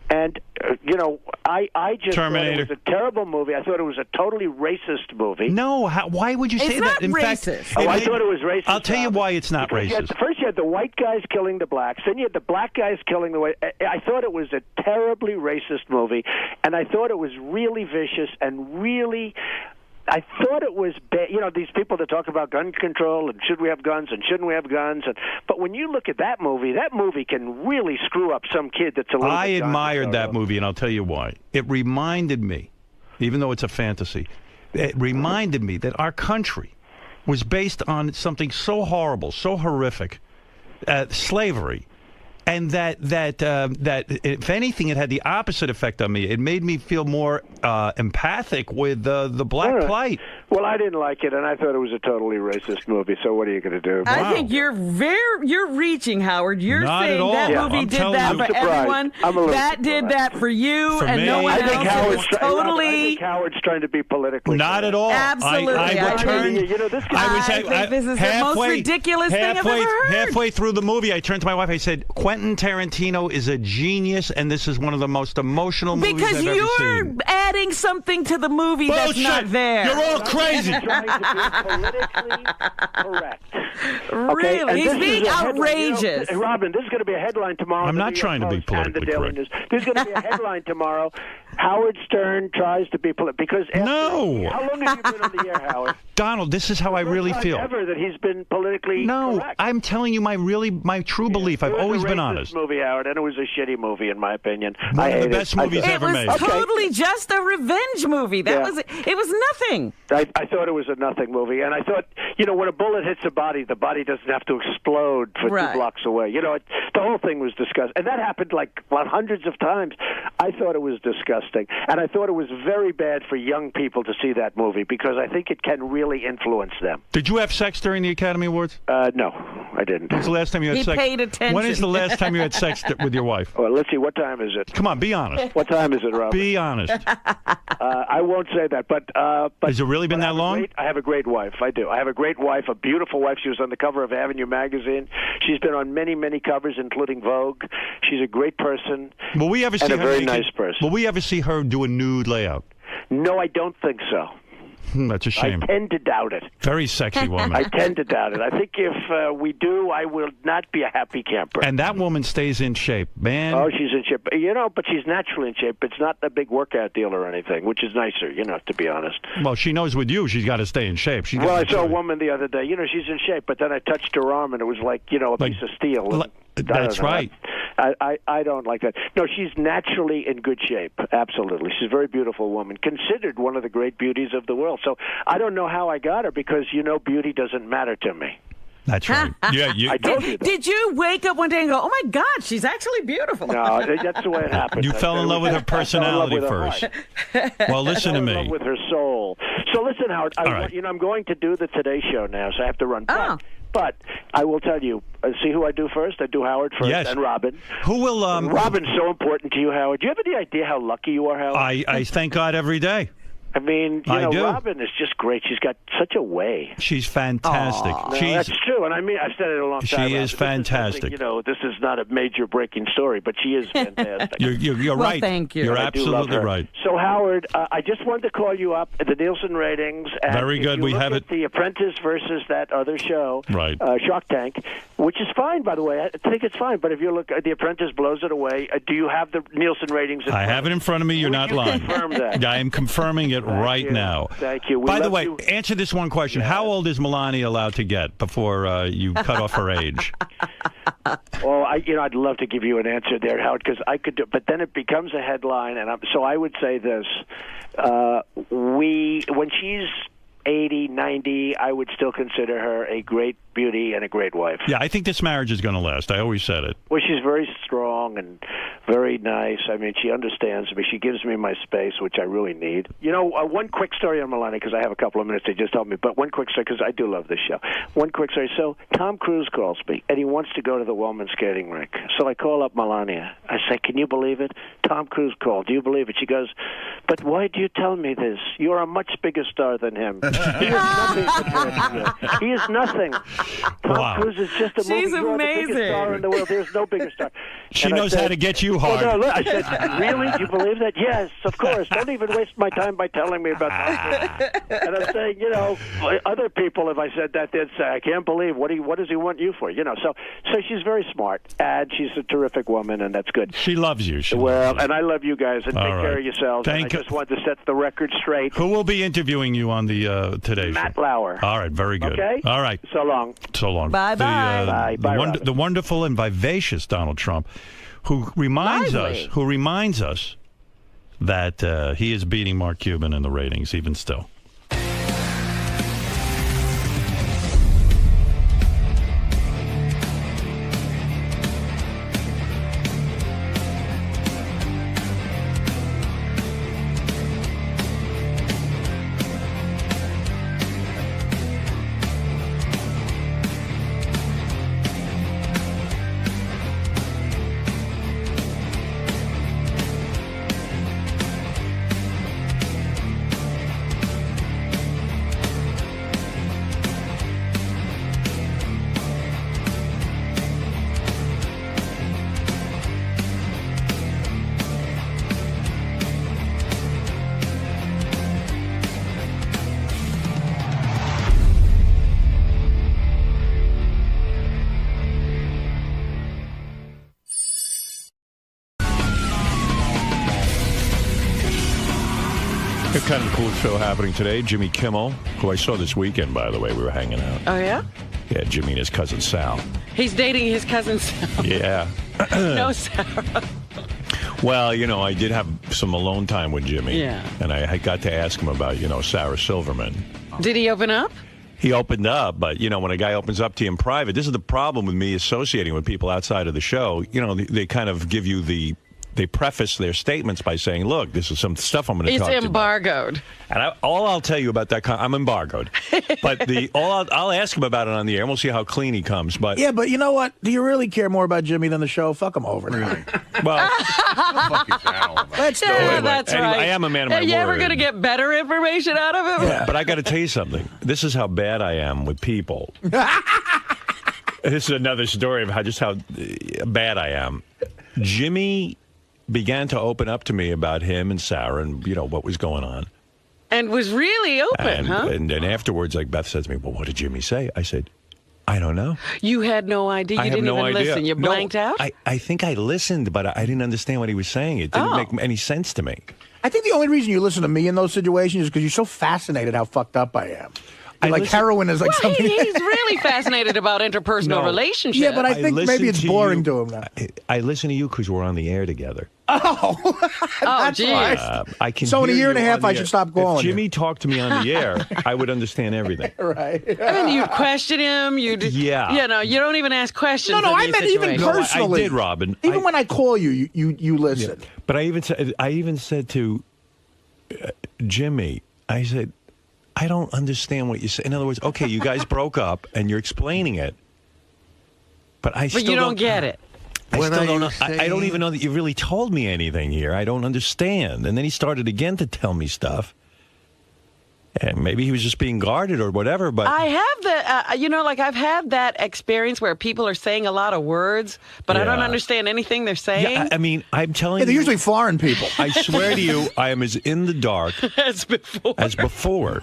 And you know, I just Terminator. thought it was a terrible movie. I thought it was a totally racist movie. No, why would you say that? It's not In racist. fact, I thought it was racist. I'll tell you why it's not racist. First, you you had the white guys killing the blacks. Then you had the black guys killing the white. I thought it was a terribly racist movie, and I thought it was really vicious and really. I thought it was bad. You know, these people that talk about gun control and should we have guns and shouldn't we have guns. But when you look at that movie can really screw up some kid that's a little I bit admired that movie, and I'll tell you why. It reminded me, even though it's a fantasy, it reminded me that our country was based on something so horrible, so horrific, slavery. And that if anything, it had the opposite effect on me. It made me feel more empathic with the black plight. Well, I didn't like it, and I thought it was a totally racist movie. So what are you going to do? I think you're reaching, Howard. You're Not saying at all. that Yeah, movie I'm did telling that you. for everyone. That did that for you, For and me. no one I think else. Howard's It was totally. I think Howard's trying to be politically. Not at all. Absolutely. I returned. You know, this I think this is the most ridiculous thing I've ever heard. Halfway through the movie, I turned to my wife. I said, "Quentin Tarantino is a genius, and this is one of the most emotional movies Because I've ever you're seen." adding something to the movie that's not there. You're all crazy. Trying to be politically correct. Really? And He's this being is a headline. outrageous. Hey, Robin, this is going to be a headline tomorrow. I'm in the not New trying York to be Post and the politically Daily correct. News. There's going to be a headline tomorrow. Howard Stern tries to be political. Because No. How long have you been on the air, Howard? Donald, this is how I really First time feel. ever that he's been politically No, correct. I'm telling you my true belief. I've It was always a been racist honest. movie, Howard, and it was a shitty movie in my opinion. One I of the hate best it. movies ever made. It was totally just a revenge movie. It was nothing. I thought it was a nothing movie, and I thought, when a bullet hits the body doesn't have to explode for 2 blocks away. The whole thing was disgusting, and that happened hundreds of times. I thought it was disgusting, and I thought it was very bad for young people to see that movie because I think it can really influence them. Did you have sex during the Academy Awards? No, I didn't. When's the last time you had He sex? paid attention. When is the last time you had sex with your wife? Well, let's see. What time is it? Come on, be honest. What time is it, Rob? Be honest. I won't say that, but Has it really been that long? I have a great wife. I do. I have a great wife, a beautiful wife. She was on the cover of Avenue magazine. She's been on many, many covers, including Vogue. She's a great person. Will we ever see and a her very naked? nice person. Will we ever see her do a nude layout? No, I don't think so. That's a shame. I tend to doubt it. Very sexy woman. I tend to doubt it. I think if we do, I will not be a happy camper. And that woman stays in shape, man. Oh, she's in shape. But she's naturally in shape. It's not a big workout deal or anything, which is nicer, to be honest. Well, she knows with you she's got to stay in shape. Well, I saw a woman the other day. She's in shape, but then I touched her arm, and it was like, a piece of steel. That's right. I don't like that. No, she's naturally in good shape. Absolutely. She's a very beautiful woman, considered one of the great beauties of the world. So I don't know how I got her because, beauty doesn't matter to me. That's right. Yeah, I told you that. Did you wake up one day and go, "Oh my God, she's actually beautiful"? No, that's the way it happened. You fell in love with her personality first. Well, listen to I fell in me. love with her soul. So listen, Howard. I'm going to do the Today Show now, so I have to run. But I will tell you. See who I do first? I do Howard first, and Robin. Who will? Robin's so important to you, Howard. Do you have any idea how lucky you are, Howard? I thank God every day. I mean, I do. Robin is just great. She's got such a way. She's fantastic. No, that's true, and I mean, I've said it a long time. She is fantastic. This is not a major breaking story, but she is fantastic. You're right. Thank you. You're I do love absolutely her. right. So, Howard, I just wanted to call you up at the Nielsen ratings. And Very good. If you We look have at it. The Apprentice versus that other show, Right. Shark Tank, which is fine, by the way. I think it's fine. But if you look, The Apprentice blows it away. Do you have the Nielsen ratings? I have it in front of me. You're not lying. Confirm that. I am confirming it right now. Thank you. By the way, answer this one question. How old is Melania allowed to get before you cut off her age? Well, I'd love to give you an answer there, Howard, because I could do, but then it becomes a headline, and so I would say this: when she's 80, 90, I would still consider her a great beauty and a great wife. Yeah, I think this marriage is going to last. I always said it. Well, she's very strong and very nice. I mean, she understands me. She gives me my space, which I really need. One quick story on Melania, because I have a couple of minutes. They just told me, but one quick story, because I do love this show. One quick story. So Tom Cruise calls me, and he wants to go to the women's skating rink. So I call up Melania. I say, can you believe it? Tom Cruise called. Do you believe it? She goes, but why do you tell me this? You're a much bigger star than him. He is nothing but terrific. He is nothing. Tom Cruise is just a movie. She's You are the biggest amazing. star in the world. There's no bigger star. She knows how to get you hard. Well, no, I said, really? You believe that? Yes, of course. Don't even waste my time by telling me about that. And I'm saying, other people, if I said that, they'd say, I can't believe what does he want you for? So she's very smart, and she's a terrific woman, and that's good. She loves you. And I love you guys, and take care of yourselves. Thank I just wanted to set the record straight. Who will be interviewing you on the Today Show? Matt Lauer. All right, very good. Okay? All right. So long. So long. Bye-bye. Bye, the wonderful and vivacious Donald Trump, who reminds us that he is beating Mark Cuban in the ratings even still. Kind of cool show happening today. Jimmy Kimmel, who I saw this weekend, by the way, we were hanging out. Oh, yeah? Yeah, Jimmy and his cousin Sal. He's dating his cousin Sal. Yeah. No, Sarah. Well, I did have some alone time with Jimmy. Yeah. And I got to ask him about, Sarah Silverman. Did he open up? He opened up, but, when a guy opens up to you in private, this is the problem with me associating with people outside of the show. They kind of give you they preface their statements by saying, look, this is some stuff I'm going to talk to you about. It's embargoed. And all I'll tell you about that, I'm embargoed. But I'll ask him about it on the air, and we'll see how clean he comes. But yeah, but you know what? Do you really care more about Jimmy than the show? Fuck him over. Really? Well, let's go. Yeah, that's anyway, right. I am a man of my word. Are you ever going to get better information out of him? Yeah. But I got to tell you something. This is how bad I am with people. This is another story of how bad I am. Jimmy began to open up to me about him and Sarah and, what was going on. And was really open, huh? And afterwards, Beth says to me, well, what did Jimmy say? I said, I don't know. You had no idea? You didn't even listen? You blanked out? I think I listened, but I didn't understand what he was saying. It didn't make any sense to me. I think the only reason you listen to me in those situations is because you're so fascinated how fucked up I am. Heroin is something. He's really fascinated about interpersonal relationships. Yeah, but I think maybe it's boring to him now. I listen to you because we're on the air together. That's geez. right. I can. So in a year and a half, I should stop calling. If Jimmy talked to me on the air, I would understand everything. Right. You'd question him. You don't even ask questions. No, I meant even personally. I did, Robin. Even when I call you, you listen. Yeah. But I even said to Jimmy, I said, I don't understand what you say. In other words, okay, you guys broke up and you're explaining it, but I still you don't get it. I still don't know. I don't even know that you really told me anything here. I don't understand. And then he started again to tell me stuff. And maybe he was just being guarded or whatever, but I have I've had that experience where people are saying a lot of words, but I don't understand anything they're saying. Yeah, I mean, I'm telling you. They're usually foreign people. I swear to you, I am as in the dark as before.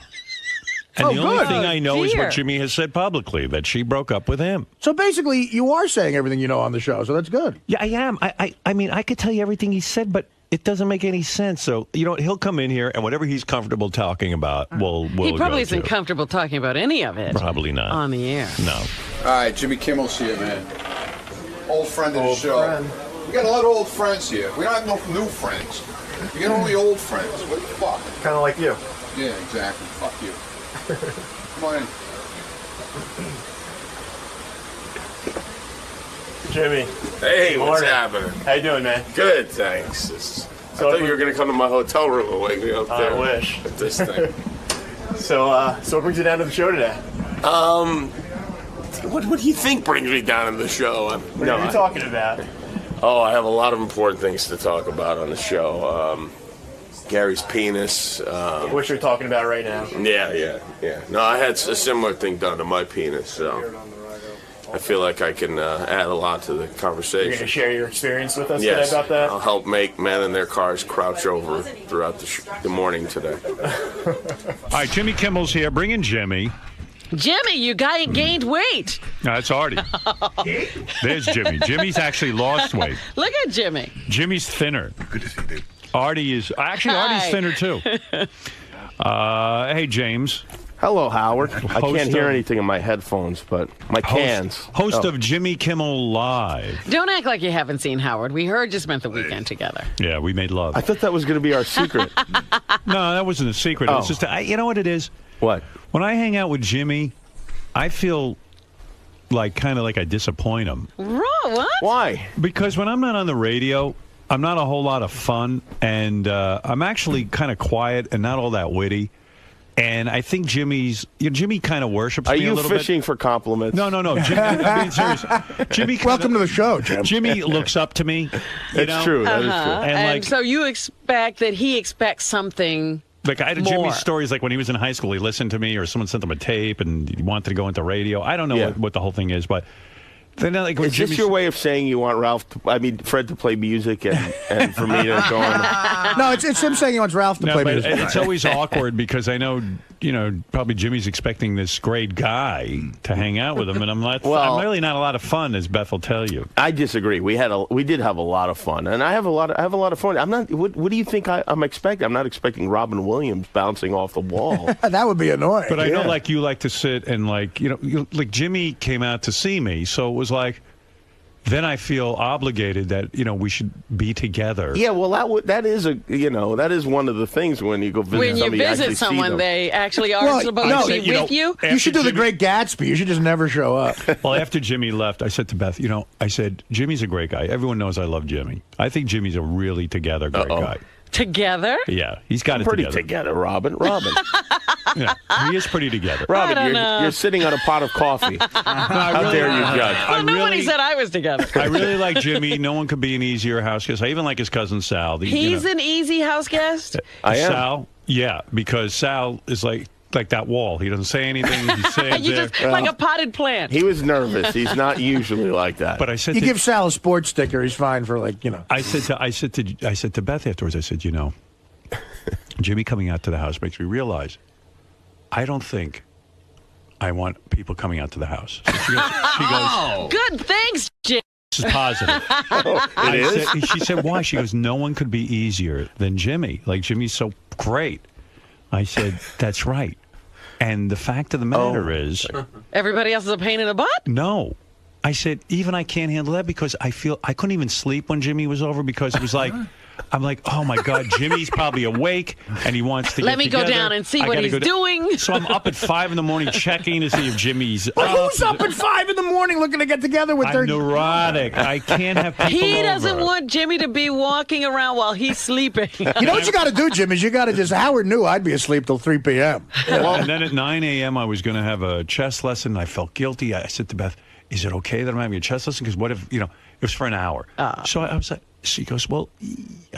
And the only thing I know is what Jimmy has said publicly, that she broke up with him. So basically, you are saying everything you know on the show, so that's good. Yeah, I am. I mean, I could tell you everything he said, but it doesn't make any sense. So, he'll come in here, and whatever he's comfortable talking about, we'll He probably isn't comfortable talking about any of it. Probably not. On the air. No. All right, Jimmy Kimmel's here, man. Old friend of the show. We got a lot of old friends here. We don't have no new friends. We got only old friends. What the fuck? Kind of like you. Yeah, exactly. Fuck you. Come on in. Jimmy. Hey, what's happening? How you doing, man? Good, thanks. I thought you were going to come to my hotel room and wake me up there. I wish. At this thing. So what brings you down to the show today? What do you think brings me down to the show? What are you talking about? Oh, I have a lot of important things to talk about on the show. Gary's penis. What you're talking about right now. Yeah. No, I had a similar thing done to my penis, so I feel like I can add a lot to the conversation. You're going to share your experience with us Yes, today about that? I'll help make men in their cars crouch over throughout the morning today. All right, Jimmy Kimmel's here. Bring in Jimmy. Jimmy, you gained weight. No, that's Artie. There's Jimmy. Jimmy's actually lost weight. Look at Jimmy. Jimmy's thinner. Good to see you, dude. Artie's thinner, too. Hey, James. Hello, Howard. I can't hear anything in my headphones, but my cans. Host of Jimmy Kimmel Live. Don't act like you haven't seen Howard. We heard you spent the weekend together. Yeah, we made love. I thought that was going to be our secret. No, that wasn't a secret. Oh. It's just, you know what it is? What? When I hang out with Jimmy, I feel kind of like I disappoint him. What? Why? Because when I'm not on the radio, I'm not a whole lot of fun, and I'm actually kind of quiet and not all that witty. And I think Jimmy kind of worships me a little bit. Are you fishing for compliments? No. Jimmy, I'm being serious. Jimmy, welcome to the show, Jim. Jimmy looks up to me. That's true. That is true. And so you expect that he expects something. Like I had Jimmy's stories, like when he was in high school, he listened to me, or someone sent him a tape, and he wanted to go into radio. I don't know what the whole thing is, but then is this your way of saying you want Fred to play music and for me to go on? No, it's him saying he wants Ralph to play music. It's always awkward because I know, probably Jimmy's expecting this great guy to hang out with him, and I'm really not a lot of fun, as Beth will tell you. I disagree. We did have a lot of fun, and I have a lot of fun. I'm not. What do you think I'm expecting? I'm not expecting Robin Williams bouncing off the wall. That would be annoying. But I know, you like to sit and like Jimmy came out to see me, so it was like. Then I feel obligated that we should be together. Yeah, well, that is one of the things when you go visit when somebody. When you visit someone, they actually are supposed to be with you. You should do the Great Gatsby. You should just never show up. Well, after Jimmy left, I said to Beth, I said Jimmy's a great guy. Everyone knows I love Jimmy. I think Jimmy's a really together great guy. Together? Yeah, he's got it pretty together. Robin. Yeah, he is pretty together. Robin, you're sitting on a pot of coffee. How dare you judge? Well, nobody said I was together. I really like Jimmy. No one could be an easier house guest. I even like his cousin Sal. He's an easy house guest? I am. Sal, yeah, because Sal is like that wall. He doesn't say anything. He's saying like a potted plant. He was nervous. He's not usually like that. But I said, you give Sal a sports sticker. He's fine for I said to Beth afterwards. I said, Jimmy coming out to the house makes me realize I don't think I want people coming out to the house. So she goes, good, thanks, Jim. This is positive. She said, why? She goes, no one could be easier than Jimmy. Like, Jimmy's so great. I said, that's right. And the fact of the matter is... Everybody else is a pain in the butt? No. I said, even I can't handle that because I couldn't even sleep when Jimmy was over because it was like... I'm like, oh my God, Jimmy's probably awake and he wants to Let me go down and see what he's doing. So I'm up at 5 a.m. checking to see if Jimmy's up. Who's up at 5 a.m. looking to get together with their... I'm neurotic. I can't have people He doesn't over. want Jimmy to be walking around while he's sleeping. You know what you got to do, Jim, is you got to just... Howard knew I'd be asleep till 3 p.m. Well, and then at 9 a.m. I was going to have a chess lesson. I felt guilty. I said to Beth, is it okay that I'm having a chess lesson? Because what if, it was for an hour. So I was like... She goes, well,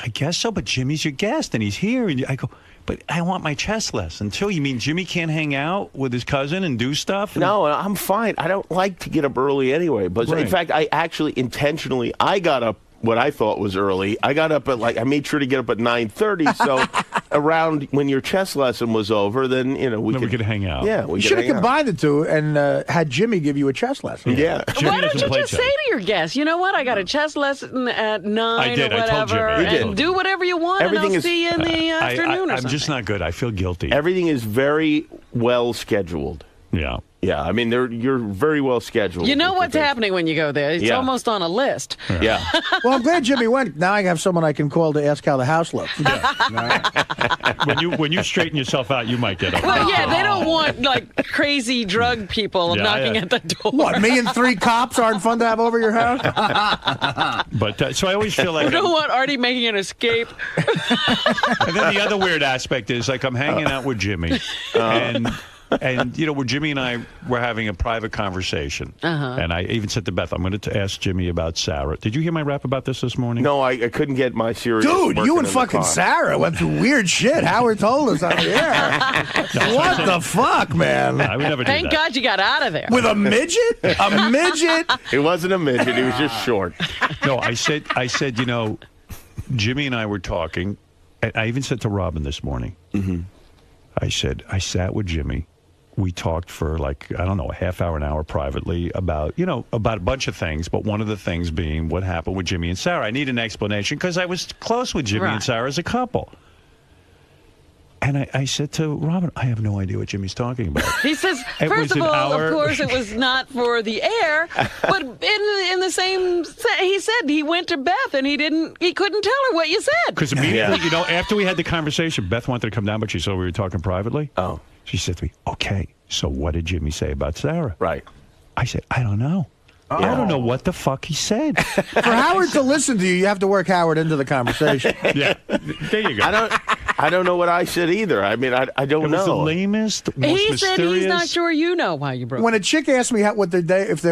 I guess so, but Jimmy's your guest, and he's here. And I go, but I want my chess lesson, too. You mean Jimmy can't hang out with his cousin and do stuff? No, I'm fine. I don't like to get up early anyway. But in fact, I actually intentionally, I got up what I thought was early. I got up at I made sure to get up at 9:30. So around when your chess lesson was over, then we could hang out. Yeah, we you should have combined the two and had Jimmy give you a chess lesson. Yeah. Why don't you just say to your guests, you know what? I got a chess lesson at 9 or whatever, and do whatever you want, and I'll see you in the afternoon or something. I'm just not good. I feel guilty. Everything is very well scheduled. Yeah. Yeah, I mean, you're very well scheduled. You know what's happening when you go there. It's almost on a list. Yeah. Well, I'm glad Jimmy went. Now I have someone I can call to ask how the house looks. When you straighten yourself out, you might get up. Well, yeah, they don't want, crazy drug people knocking at the door. What, me and 3 cops aren't fun to have over your house? But so I always feel like... We don't want Artie making an escape. And then the other weird aspect is, I'm hanging out with Jimmy, and... And, you know, where Jimmy and I were having a private conversation. And I even said to Beth, I'm going to ask Jimmy about Sarah. Did you hear my rap about this morning? No, I couldn't get my serious. Dude, you and fucking Sarah went through weird shit. Howard told us on the air. What the fuck, man? I would never do Thank God you got out of there. With a midget? A midget? It wasn't a midget. He was just short. No, I said, you know, Jimmy and I were talking. And I even said to Robin this morning, I said, I sat with Jimmy. We talked for like, I don't know, a half hour, an hour privately about, you know, about a bunch of things. But one of the things being what happened with Jimmy and Sarah. I need an explanation because I was close with Jimmy and Sarah as a couple. And I said to Robin, I have no idea what Jimmy's talking about. He says, first of all, of course, it was not for the air, but in the same, he said he went to Beth and he couldn't tell her what you said. Because immediately, you know, after we had the conversation, Beth wanted to come down, but she saw we were talking privately. Oh. She said to me, okay, so what did Jimmy say about Sarah? Right. I said, I don't know. I don't know what the fuck he said. For Howard to listen to you, you have to work Howard into the conversation. Yeah, there you go. I don't know what I said either. I mean, I don't know. It was the lamest, most He mysterious. said he's not sure you know why you broke When a chick asks me what their day, if I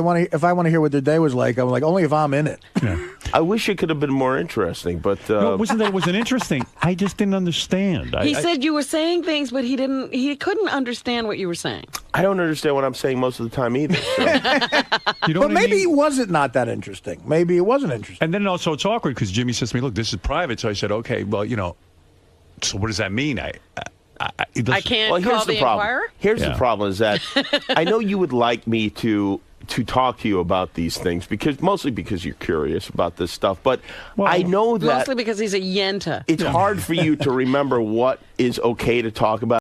want to hear what their day was like, I'm like, only if I'm in it. Yeah. I wish it could have been more interesting, but No, it wasn't that it wasn't interesting. I just didn't understand. He said you were saying things, but he couldn't understand what you were saying. I don't understand what I'm saying most of the time either. So. You know But what I maybe mean? it wasn't not that interesting. Maybe it wasn't interesting. And then also it's awkward because Jimmy says to me, look, this is private. So I said, okay, well, you know, so what does that mean? I can't well, call here's the problem. Inquirer? Here's the problem is that I know you would like me to talk to you about these things mostly because you're curious about this stuff, but I know that Mostly because he's a yenta. it's hard for you to remember what is okay to talk about.